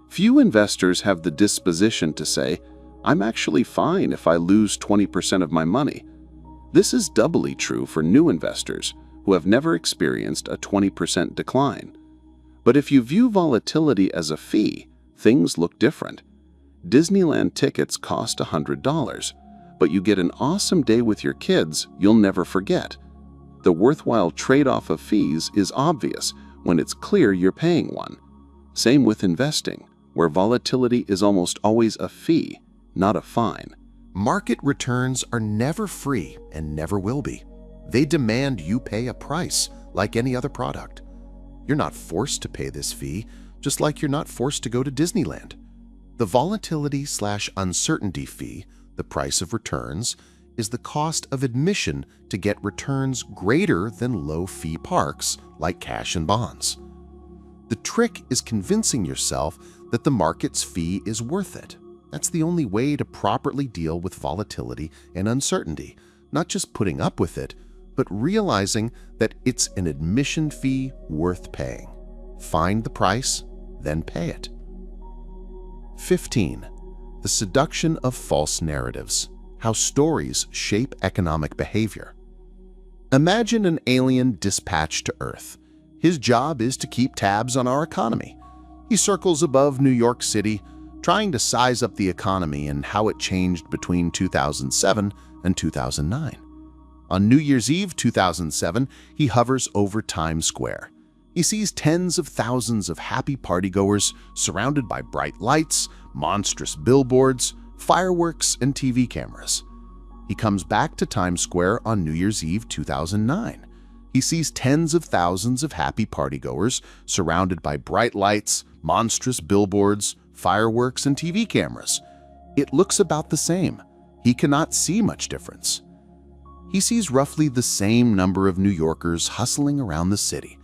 Few investors have the disposition to say, "I'm actually fine if I lose 20% of my money." This is doubly true for new investors who have never experienced a 20% decline. But if you view volatility as a fee, things look different. Disneyland tickets cost $100, but you get an awesome day with your kids you'll never forget. The worthwhile trade-off of fees is obvious when it's clear you're paying one. Same with investing, where volatility is almost always a fee, not a fine. Market returns are never free and never will be. They demand you pay a price like any other product. You're not forced to pay this fee, just like you're not forced to go to Disneyland. The volatility/uncertainty fee, the price of returns, is the cost of admission to get returns greater than low-fee parks like cash and bonds. The trick is convincing yourself that the market's fee is worth it. That's the only way to properly deal with volatility and uncertainty, not just putting up with it, but realizing that it's an admission fee worth paying. Find the price, then pay it. 15. The seduction of false narratives. How stories shape economic behavior. Imagine an alien dispatched to Earth. His job is to keep tabs on our economy. He circles above New York City, trying to size up the economy and how it changed between 2007 and 2009. On New Year's Eve 2007, he hovers over Times Square. He sees tens of thousands of happy partygoers surrounded by bright lights, monstrous billboards, fireworks, and TV cameras. He comes back to Times Square on New Year's Eve 2009. He sees tens of thousands of happy partygoers surrounded by bright lights, monstrous billboards, fireworks, and TV cameras. It looks about the same. He cannot see much difference. He sees roughly the same number of New Yorkers hustling around the city.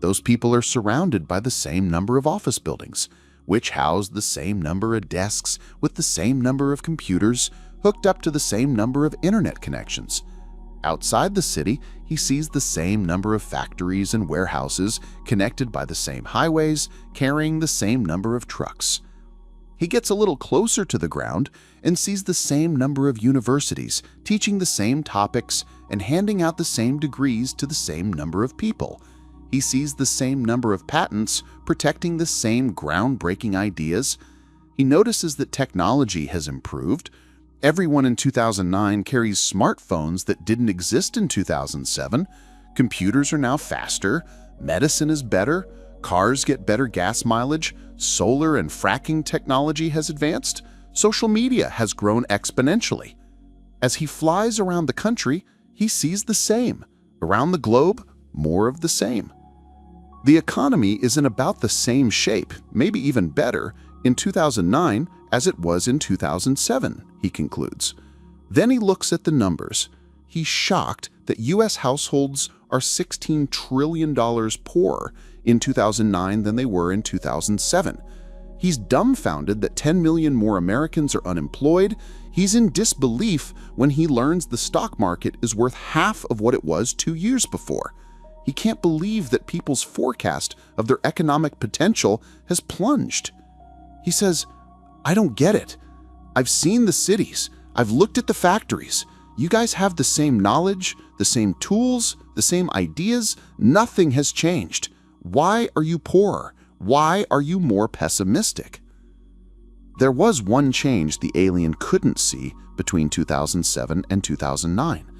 Those people are surrounded by the same number of office buildings, which house the same number of desks with the same number of computers hooked up to the same number of internet connections. Outside the city, he sees the same number of factories and warehouses connected by the same highways, carrying the same number of trucks. He gets a little closer to the ground and sees the same number of universities teaching the same topics and handing out the same degrees to the same number of people. He sees the same number of patents protecting the same groundbreaking ideas. He notices that technology has improved. Everyone in 2009 carries smartphones that didn't exist in 2007. Computers are now faster. Medicine is better. Cars get better gas mileage. Solar and fracking technology has advanced. Social media has grown exponentially. As he flies around the country, he sees the same. Around the globe, more of the same. The economy is in about the same shape, maybe even better, in 2009 as it was in 2007, he concludes. Then he looks at the numbers. He's shocked that U.S. households are $16 trillion poorer in 2009 than they were in 2007. He's dumbfounded that 10 million more Americans are unemployed. He's in disbelief when he learns the stock market is worth half of what it was 2 years before. He can't believe that people's forecast of their economic potential has plunged. He says, "I don't get it. I've seen the cities. I've looked at the factories. You guys have the same knowledge, the same tools, the same ideas. Nothing has changed. Why are you poorer? Why are you more pessimistic?" There was one change the alien couldn't see between 2007 and 2009: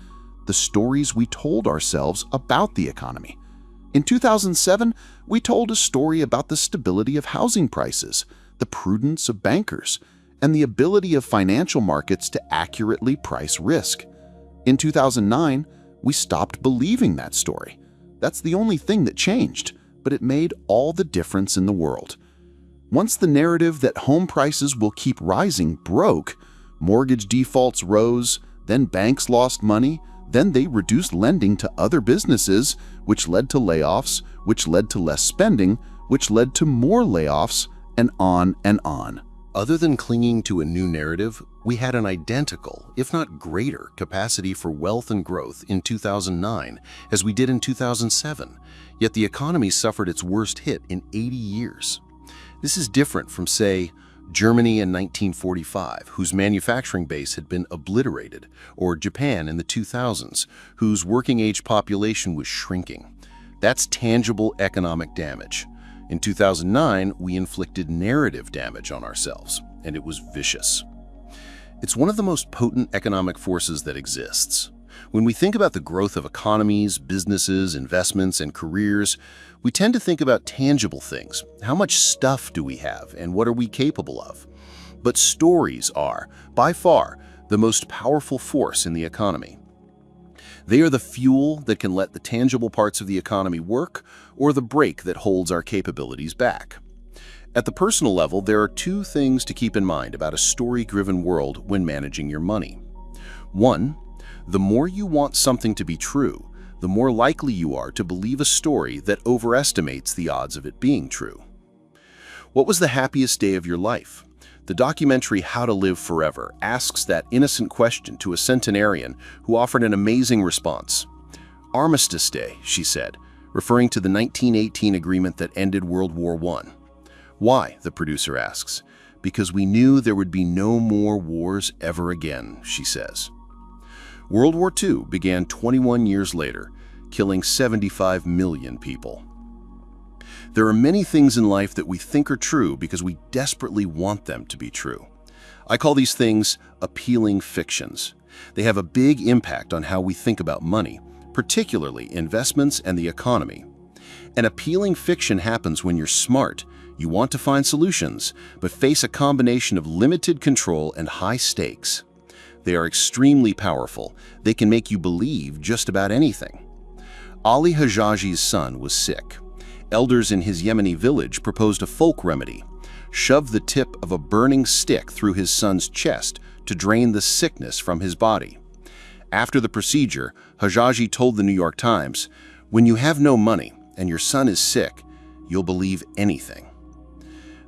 the stories we told ourselves about the economy. In 2007, we told a story about the stability of housing prices, the prudence of bankers, and the ability of financial markets to accurately price risk. In 2009, we stopped believing that story. That's the only thing that changed, but it made all the difference in the world. Once the narrative that home prices will keep rising broke, mortgage defaults rose, then banks lost money, then they reduced lending to other businesses, which led to layoffs, which led to less spending, which led to more layoffs, and on and on. Other than clinging to a new narrative, we had an identical, if not greater, capacity for wealth and growth in 2009 as we did in 2007, yet the economy suffered its worst hit in 80 years. This is different from, say, Germany in 1945, whose manufacturing base had been obliterated, or Japan in the 2000s, whose working-age population was shrinking. That's tangible economic damage. In 2009, we inflicted narrative damage on ourselves, and it was vicious. It's one of the most potent economic forces that exists. When we think about the growth of economies, businesses, investments, and careers, we tend to think about tangible things. How much stuff do we have, and what are we capable of? But stories are, by far, the most powerful force in the economy. They are the fuel that can let the tangible parts of the economy work, or the brake that holds our capabilities back. At the personal level, there are two things to keep in mind about a story-driven world when managing your money. One, the more you want something to be true, the more likely you are to believe a story that overestimates the odds of it being true. What was the happiest day of your life? The documentary How to Live Forever asks that innocent question to a centenarian who offered an amazing response. "Armistice Day," she said, referring to the 1918 agreement that ended World War I. "Why?" the producer asks. "Because we knew there would be no more wars ever again," she says. World War II began 21 years later, killing 75 million people. There are many things in life that we think are true because we desperately want them to be true. I call these things appealing fictions. They have a big impact on how we think about money, particularly investments and the economy. An appealing fiction happens when you're smart, you want to find solutions, but face a combination of limited control and high stakes. They are extremely powerful. They can make you believe just about anything. Ali Hajaji's son was sick. Elders in his Yemeni village proposed a folk remedy: shove the tip of a burning stick through his son's chest to drain the sickness from his body. After the procedure, Hajaji told the New York Times, "When you have no money and your son is sick, you'll believe anything."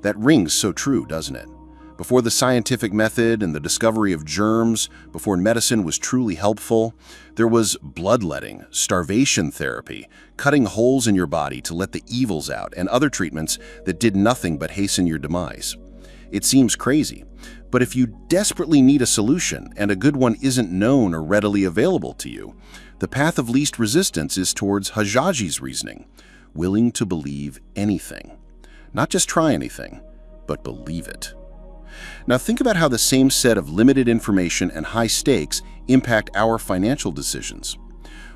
That rings so true, doesn't it? Before the scientific method and the discovery of germs, before medicine was truly helpful, there was bloodletting, starvation therapy, cutting holes in your body to let the evils out, and other treatments that did nothing but hasten your demise. It seems crazy, but if you desperately need a solution and a good one isn't known or readily available to you, the path of least resistance is towards Hajaji's reasoning: willing to believe anything. Not just try anything, but believe it. Now think about how the same set of limited information and high stakes impact our financial decisions.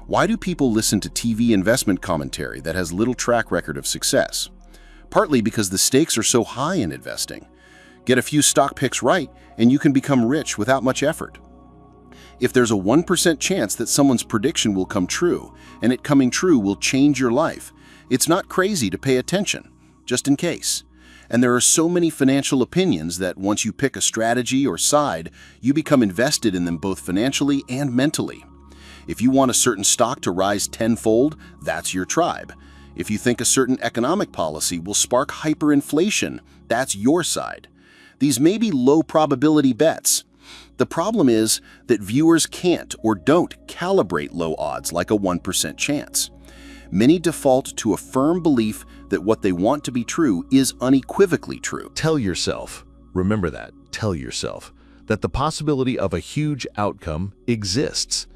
Why do people listen to TV investment commentary that has little track record of success? Partly because the stakes are so high in investing. Get a few stock picks right, and you can become rich without much effort. If there's a 1% chance that someone's prediction will come true, and it coming true will change your life, it's not crazy to pay attention, just in case. And there are so many financial opinions that once you pick a strategy or side, you become invested in them both financially and mentally. If you want a certain stock to rise tenfold, that's your tribe. If you think a certain economic policy will spark hyperinflation, that's your side. These may be low probability bets. The problem is that viewers can't or don't calibrate low odds like a 1% chance. Many default to a firm belief that what they want to be true is unequivocally true. Tell yourself, remember that, tell yourself, that the possibility of a huge outcome exists.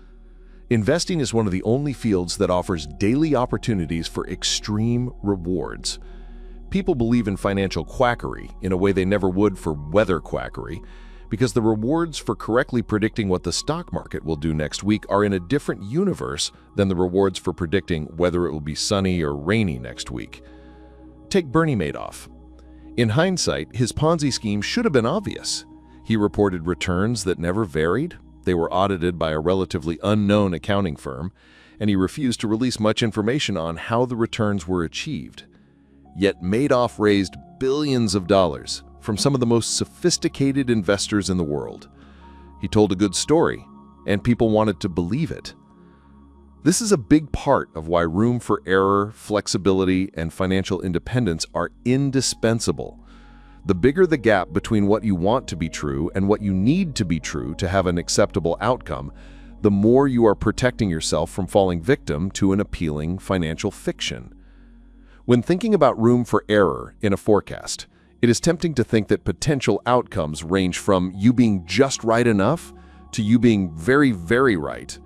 Investing is one of the only fields that offers daily opportunities for extreme rewards. People believe in financial quackery in a way they never would for weather quackery, because the rewards for correctly predicting what the stock market will do next week are in a different universe than the rewards for predicting whether it will be sunny or rainy next week. Take Bernie Madoff. In hindsight, his Ponzi scheme should have been obvious. He reported returns that never varied, they were audited by a relatively unknown accounting firm, and he refused to release much information on how the returns were achieved. Yet Madoff raised billions of dollars from some of the most sophisticated investors in the world. He told a good story, and people wanted to believe it. This is a big part of why room for error, flexibility, and financial independence are indispensable. The bigger the gap between what you want to be true and what you need to be true to have an acceptable outcome, the more you are protecting yourself from falling victim to an appealing financial fiction. When thinking about room for error in a forecast, it is tempting to think that potential outcomes range from you being just right enough to you being very, very right.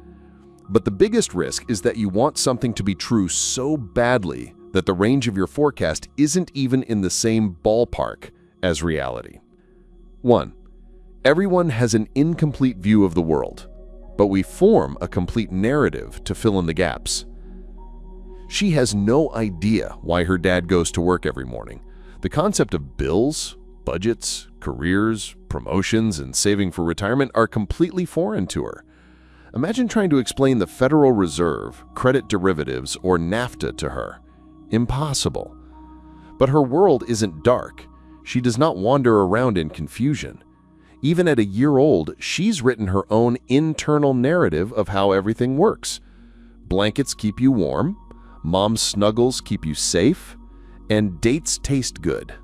But the biggest risk is that you want something to be true so badly that the range of your forecast isn't even in the same ballpark as reality. 1. Everyone has an incomplete view of the world, but we form a complete narrative to fill in the gaps. She has no idea why her dad goes to work every morning. The concept of bills, budgets, careers, promotions, and saving for retirement are completely foreign to her. Imagine trying to explain the Federal Reserve, credit derivatives, or NAFTA to her. Impossible. But her world isn't dark. She does not wander around in confusion. Even at a year old, she's written her own internal narrative of how everything works. Blankets keep you warm, mom's snuggles keep you safe, and dates taste good.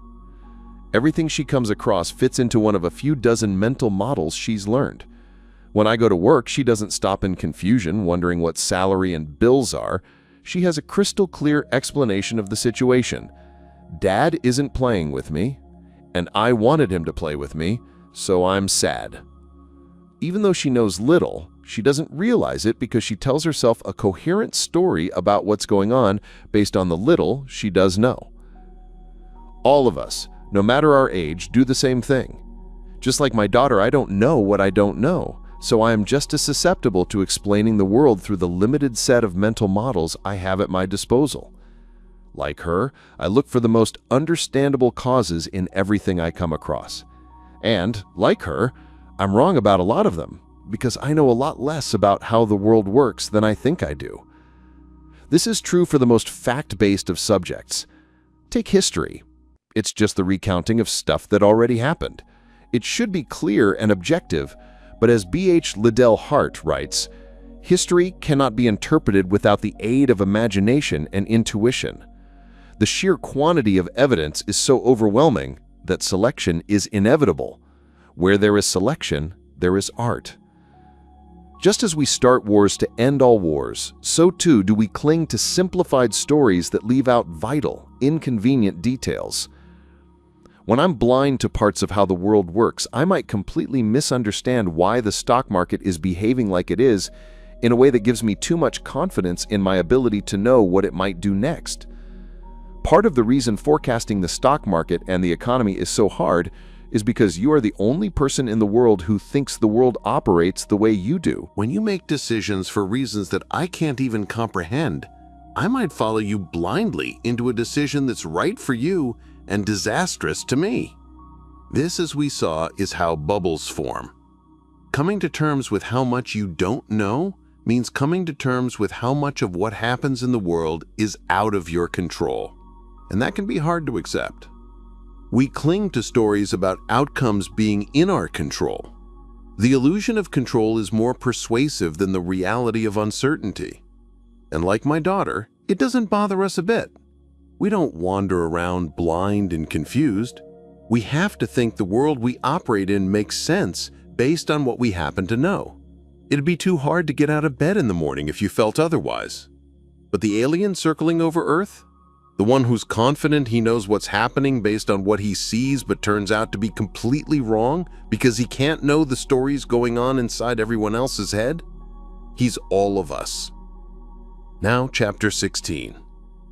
Everything she comes across fits into one of a few dozen mental models she's learned. When I go to work, she doesn't stop in confusion, wondering what salary and bills are. She has a crystal clear explanation of the situation. Dad isn't playing with me, and I wanted him to play with me, so I'm sad. Even though she knows little, she doesn't realize it because she tells herself a coherent story about what's going on based on the little she does know. All of us, no matter our age, do the same thing. Just like my daughter, I don't know what I don't know, so I am just as susceptible to explaining the world through the limited set of mental models I have at my disposal. Like her, I look for the most understandable causes in everything I come across. And, like her, I'm wrong about a lot of them, because I know a lot less about how the world works than I think I do. This is true for the most fact-based of subjects. Take history. It's just the recounting of stuff that already happened. It should be clear and objective, but as B.H. Liddell Hart writes, history cannot be interpreted without the aid of imagination and intuition. The sheer quantity of evidence is so overwhelming that selection is inevitable. Where there is selection, there is art. Just as we start wars to end all wars, so too do we cling to simplified stories that leave out vital, inconvenient details. When I'm blind to parts of how the world works, I might completely misunderstand why the stock market is behaving like it is in a way that gives me too much confidence in my ability to know what it might do next. Part of the reason forecasting the stock market and the economy is so hard is because you are the only person in the world who thinks the world operates the way you do. When you make decisions for reasons that I can't even comprehend, I might follow you blindly into a decision that's right for you and disastrous to me. This, as we saw, is how bubbles form. Coming to terms with how much you don't know means coming to terms with how much of what happens in the world is out of your control. And that can be hard to accept. We cling to stories about outcomes being in our control. The illusion of control is more persuasive than the reality of uncertainty. And like my daughter, it doesn't bother us a bit. We don't wander around blind and confused. We have to think the world we operate in makes sense based on what we happen to know. It'd be too hard to get out of bed in the morning if you felt otherwise. But the alien circling over Earth? The one who's confident he knows what's happening based on what he sees but turns out to be completely wrong because he can't know the stories going on inside everyone else's head? He's all of us. Now, Chapter 16.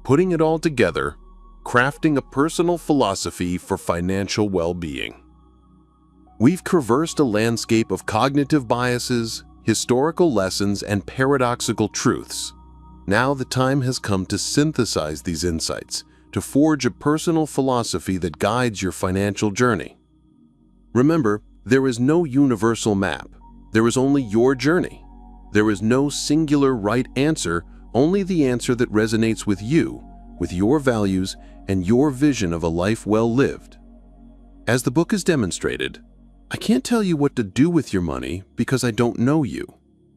Putting it all together, crafting a personal philosophy for financial well-being. We've traversed a landscape of cognitive biases, historical lessons, and paradoxical truths. Now the time has come to synthesize these insights, to forge a personal philosophy that guides your financial journey. Remember, there is no universal map. There is only your journey. There is no singular right answer, only the answer that resonates with you, with your values, and your vision of a life well lived. As the book has demonstrated, I can't tell you what to do with your money because I don't know you.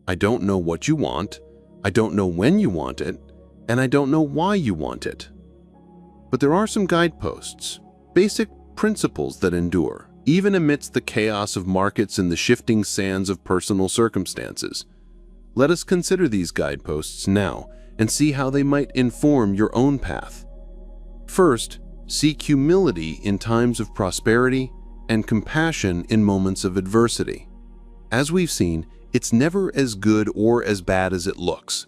I don't know what you want, I don't know when you want it, and I don't know why you want it. But there are some guideposts, basic principles that endure, even amidst the chaos of markets and the shifting sands of personal circumstances. Let us consider these guideposts now and see how they might inform your own path. First, seek humility in times of prosperity and compassion in moments of adversity. As we've seen, it's never as good or as bad as it looks.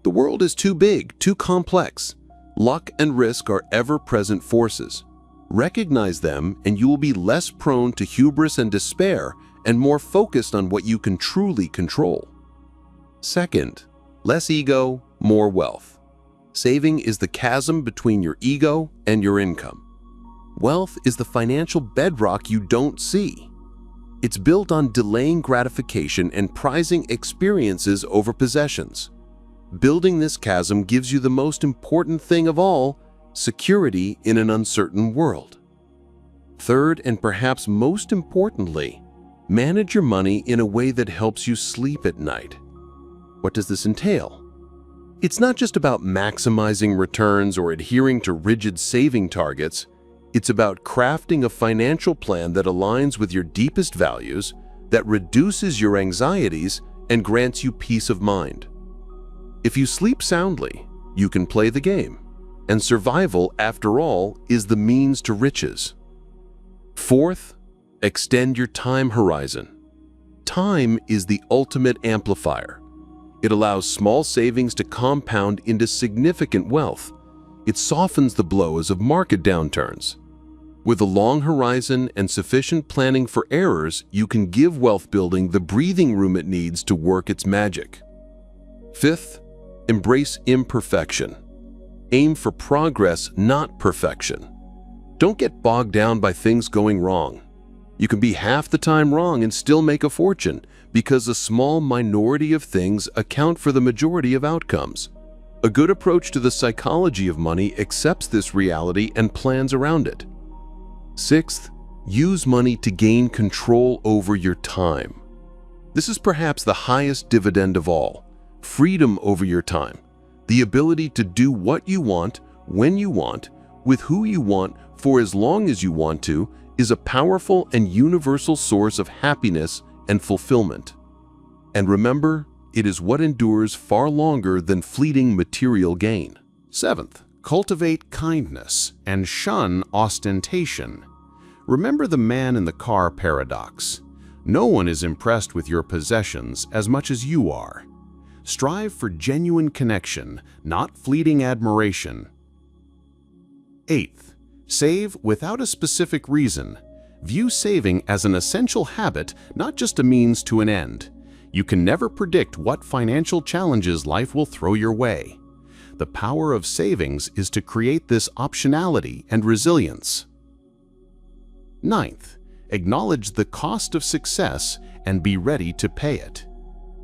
The world is too big, too complex. Luck and risk are ever-present forces. Recognize them and you will be less prone to hubris and despair and more focused on what you can truly control. Second, less ego, more wealth. Saving is the chasm between your ego and your income. Wealth is the financial bedrock you don't see. It's built on delaying gratification and prizing experiences over possessions. Building this chasm gives you the most important thing of all, security in an uncertain world. Third, and perhaps most importantly, manage your money in a way that helps you sleep at night. What does this entail? It's not just about maximizing returns or adhering to rigid saving targets. It's about crafting a financial plan that aligns with your deepest values, that reduces your anxieties, and grants you peace of mind. If you sleep soundly, you can play the game, and survival, after all, is the means to riches. Fourth, extend your time horizon. Time is the ultimate amplifier. It allows small savings to compound into significant wealth. It softens the blows of market downturns. With a long horizon and sufficient planning for errors, you can give wealth building the breathing room it needs to work its magic. Fifth, embrace imperfection. Aim for progress, not perfection. Don't get bogged down by things going wrong. You can be half the time wrong and still make a fortune because a small minority of things account for the majority of outcomes. A good approach to the psychology of money accepts this reality and plans around it. Sixth, use money to gain control over your time. This is perhaps the highest dividend of all, freedom over your time. The ability to do what you want, when you want, with who you want, for as long as you want to, is a powerful and universal source of happiness and fulfillment. And remember, it is what endures far longer than fleeting material gain. Seventh, cultivate kindness and shun ostentation. Remember the man in the car paradox. No one is impressed with your possessions as much as you are. Strive for genuine connection, not fleeting admiration. Eighth, save without a specific reason. View saving as an essential habit, not just a means to an end. You can never predict what financial challenges life will throw your way. The power of savings is to create this optionality and resilience. Ninth, acknowledge the cost of success and be ready to pay it.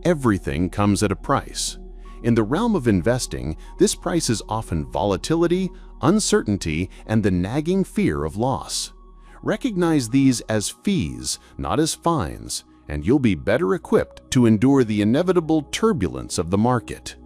Everything comes at a price. In the realm of investing, this price is often volatility, uncertainty, and the nagging fear of loss. Recognize these as fees, not as fines, and you'll be better equipped to endure the inevitable turbulence of the market.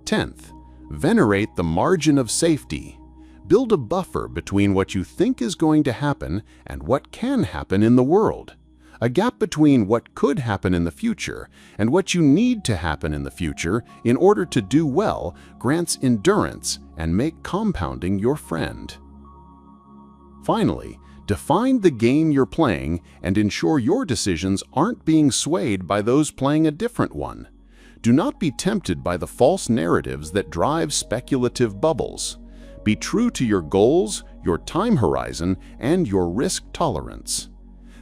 10th, venerate the margin of safety. Build a buffer between what you think is going to happen and what can happen in the world. A gap between what could happen in the future and what you need to happen in the future in order to do well grants endurance and make compounding your friend. Finally, define the game you're playing and ensure your decisions aren't being swayed by those playing a different one. Do not be tempted by the false narratives that drive speculative bubbles. Be true to your goals, your time horizon, and your risk tolerance.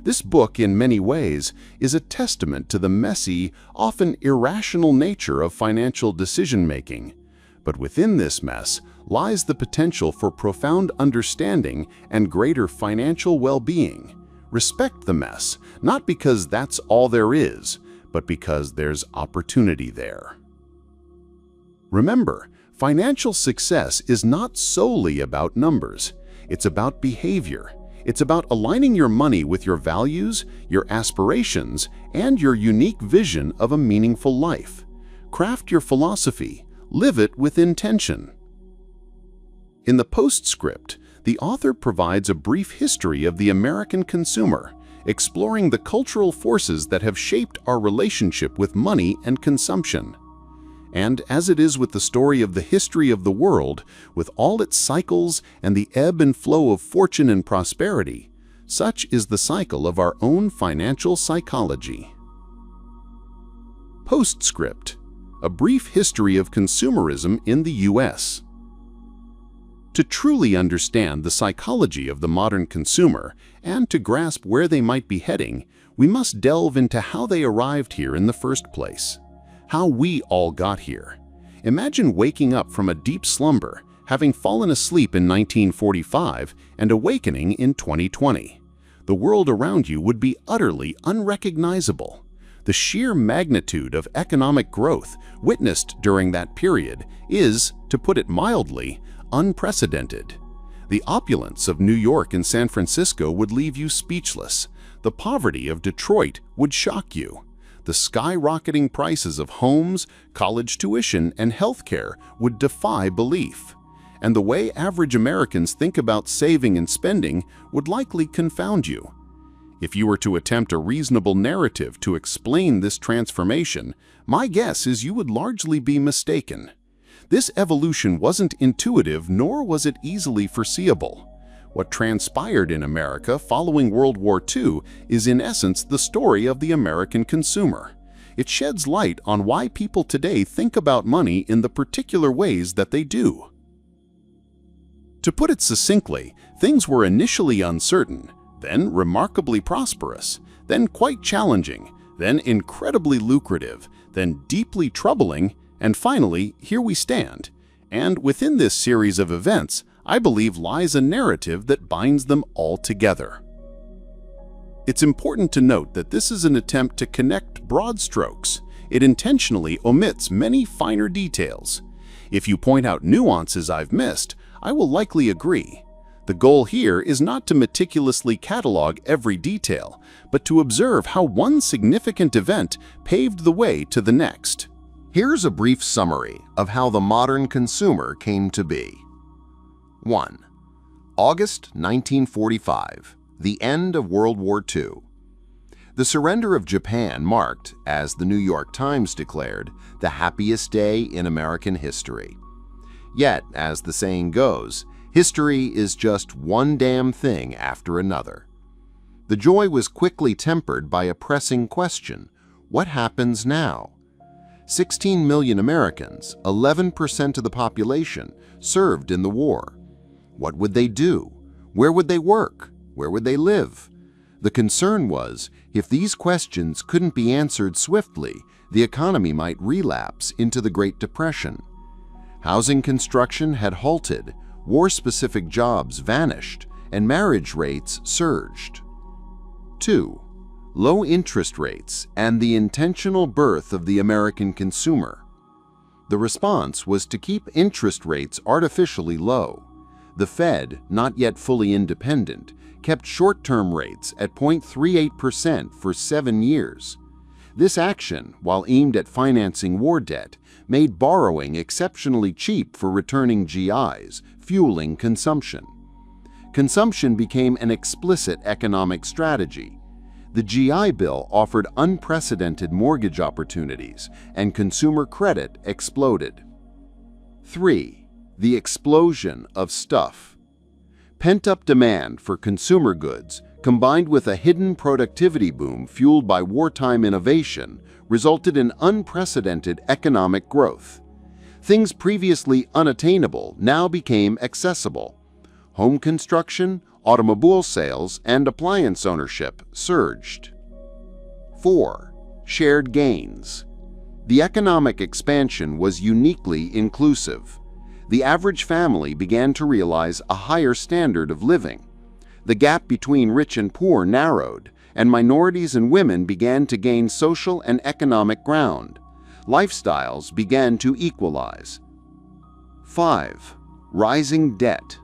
This book, in many ways, is a testament to the messy, often irrational nature of financial decision-making. But within this mess lies the potential for profound understanding and greater financial well-being. Respect the mess, not because that's all there is, but because there's opportunity there. Remember, financial success is not solely about numbers. It's about behavior. It's about aligning your money with your values, your aspirations, and your unique vision of a meaningful life. Craft your philosophy. Live it with intention. In the postscript, the author provides a brief history of the American consumer, exploring the cultural forces that have shaped our relationship with money and consumption. And as it is with the story of the history of the world, with all its cycles and the ebb and flow of fortune and prosperity, such is the cycle of our own financial psychology. Postscript: a brief history of consumerism in the U.S. To truly understand the psychology of the modern consumer and to grasp where they might be heading, we must delve into how they arrived here in the first place. How we all got here. Imagine waking up from a deep slumber, having fallen asleep in 1945 and awakening in 2020. The world around you would be utterly unrecognizable. The sheer magnitude of economic growth witnessed during that period is, to put it mildly, unprecedented. The opulence of New York and San Francisco would leave you speechless. The poverty of Detroit would shock you. The skyrocketing prices of homes, college tuition, and healthcare would defy belief. And the way average Americans think about saving and spending would likely confound you. If you were to attempt a reasonable narrative to explain this transformation, my guess is you would largely be mistaken. This evolution wasn't intuitive, nor was it easily foreseeable. What transpired in America following World War II is in essence the story of the American consumer. It sheds light on why people today think about money in the particular ways that they do. To put it succinctly, things were initially uncertain, then remarkably prosperous, then quite challenging, then incredibly lucrative, then deeply troubling, and finally, here we stand. And within this series of events, I believe lies a narrative that binds them all together. It's important to note that this is an attempt to connect broad strokes. It intentionally omits many finer details. If you point out nuances I've missed, I will likely agree. The goal here is not to meticulously catalog every detail, but to observe how one significant event paved the way to the next. Here's a brief summary of how the modern consumer came to be. 1. August 1945, the end of World War II. The surrender of Japan marked, as the New York Times declared, the happiest day in American history. Yet, as the saying goes, history is just one damn thing after another. The joy was quickly tempered by a pressing question: what happens now? 16 million Americans, 11% of the population, served in the war. What would they do? Where would they work? Where would they live? The concern was, if these questions couldn't be answered swiftly, the economy might relapse into the Great Depression. Housing construction had halted, war-specific jobs vanished, and marriage rates surged. 2. Low interest rates and the intentional birth of the American consumer. The response was to keep interest rates artificially low. The Fed, not yet fully independent, kept short-term rates at 0.38% for 7 years. This action, while aimed at financing war debt, made borrowing exceptionally cheap for returning GIs, fueling consumption. Consumption became an explicit economic strategy. The GI Bill offered unprecedented mortgage opportunities, and consumer credit exploded. 3. The explosion of stuff. Pent-up demand for consumer goods, combined with a hidden productivity boom fueled by wartime innovation, resulted in unprecedented economic growth. Things previously unattainable now became accessible. Home construction, automobile sales, and appliance ownership surged. 4. Shared gains. The economic expansion was uniquely inclusive. The average family began to realize a higher standard of living. The gap between rich and poor narrowed, and minorities and women began to gain social and economic ground. Lifestyles began to equalize. 5. Rising debt.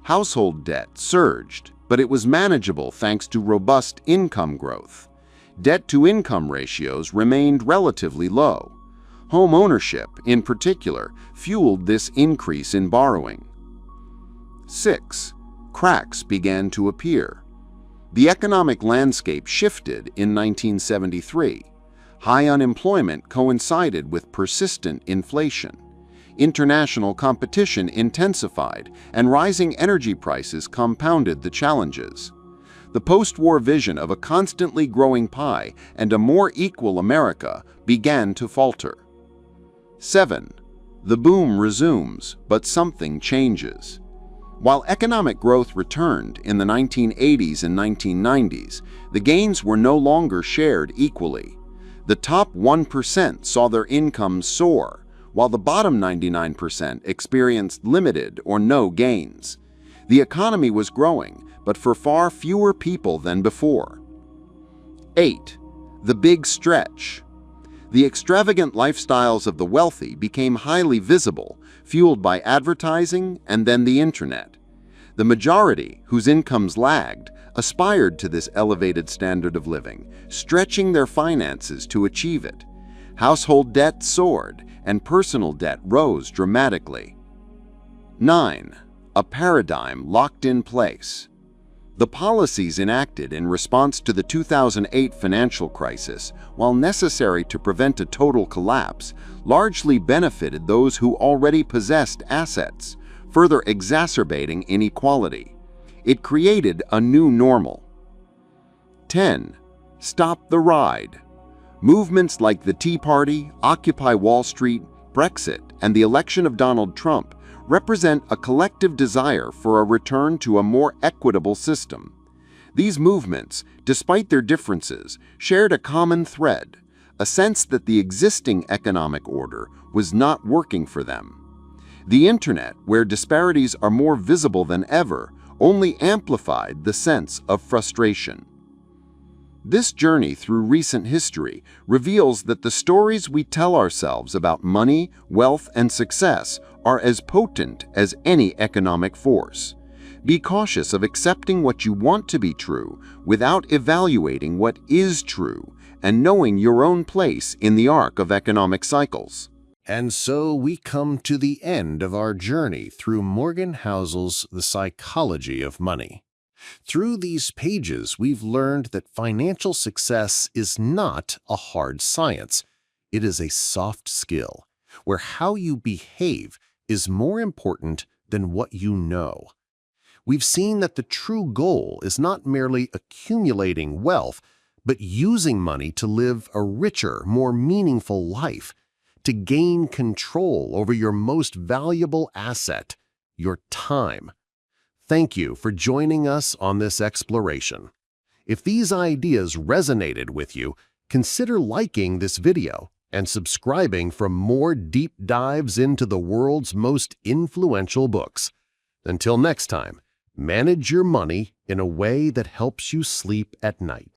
Household debt surged, but it was manageable thanks to robust income growth. Debt-to-income ratios remained relatively low. Home ownership, in particular, fueled this increase in borrowing. 6. Cracks began to appear. The economic landscape shifted in 1973. High unemployment coincided with persistent inflation. International competition intensified, and rising energy prices compounded the challenges. The post-war vision of a constantly growing pie and a more equal America began to falter. 7. The boom resumes, but something changes. While economic growth returned in the 1980s and 1990s, the gains were no longer shared equally. The top 1% saw their incomes soar, while the bottom 99% experienced limited or no gains. The economy was growing, but for far fewer people than before. 8. The big stretch. The extravagant lifestyles of the wealthy became highly visible, fueled by advertising and then the internet. The majority, whose incomes lagged, aspired to this elevated standard of living, stretching their finances to achieve it. Household debt soared, and personal debt rose dramatically. 9. A paradigm locked in place. The policies enacted in response to the 2008 financial crisis, while necessary to prevent a total collapse, largely benefited those who already possessed assets, further exacerbating inequality. It created a new normal. 10. Stop the ride. Movements like the Tea Party, Occupy Wall Street, Brexit, and the election of Donald Trump represent a collective desire for a return to a more equitable system. These movements, despite their differences, shared a common thread, a sense that the existing economic order was not working for them. The internet, where disparities are more visible than ever, only amplified the sense of frustration. This journey through recent history reveals that the stories we tell ourselves about money, wealth, and success are as potent as any economic force. Be cautious of accepting what you want to be true without evaluating what is true and knowing your own place in the arc of economic cycles. And so we come to the end of our journey through Morgan Housel's The Psychology of Money. Through these pages, we've learned that financial success is not a hard science. It is a soft skill, where how you behave is more important than what you know. We've seen that the true goal is not merely accumulating wealth, but using money to live a richer, more meaningful life, to gain control over your most valuable asset, your time. Thank you for joining us on this exploration. If these ideas resonated with you, consider liking this video and subscribing for more deep dives into the world's most influential books. Until next time, manage your money in a way that helps you sleep at night.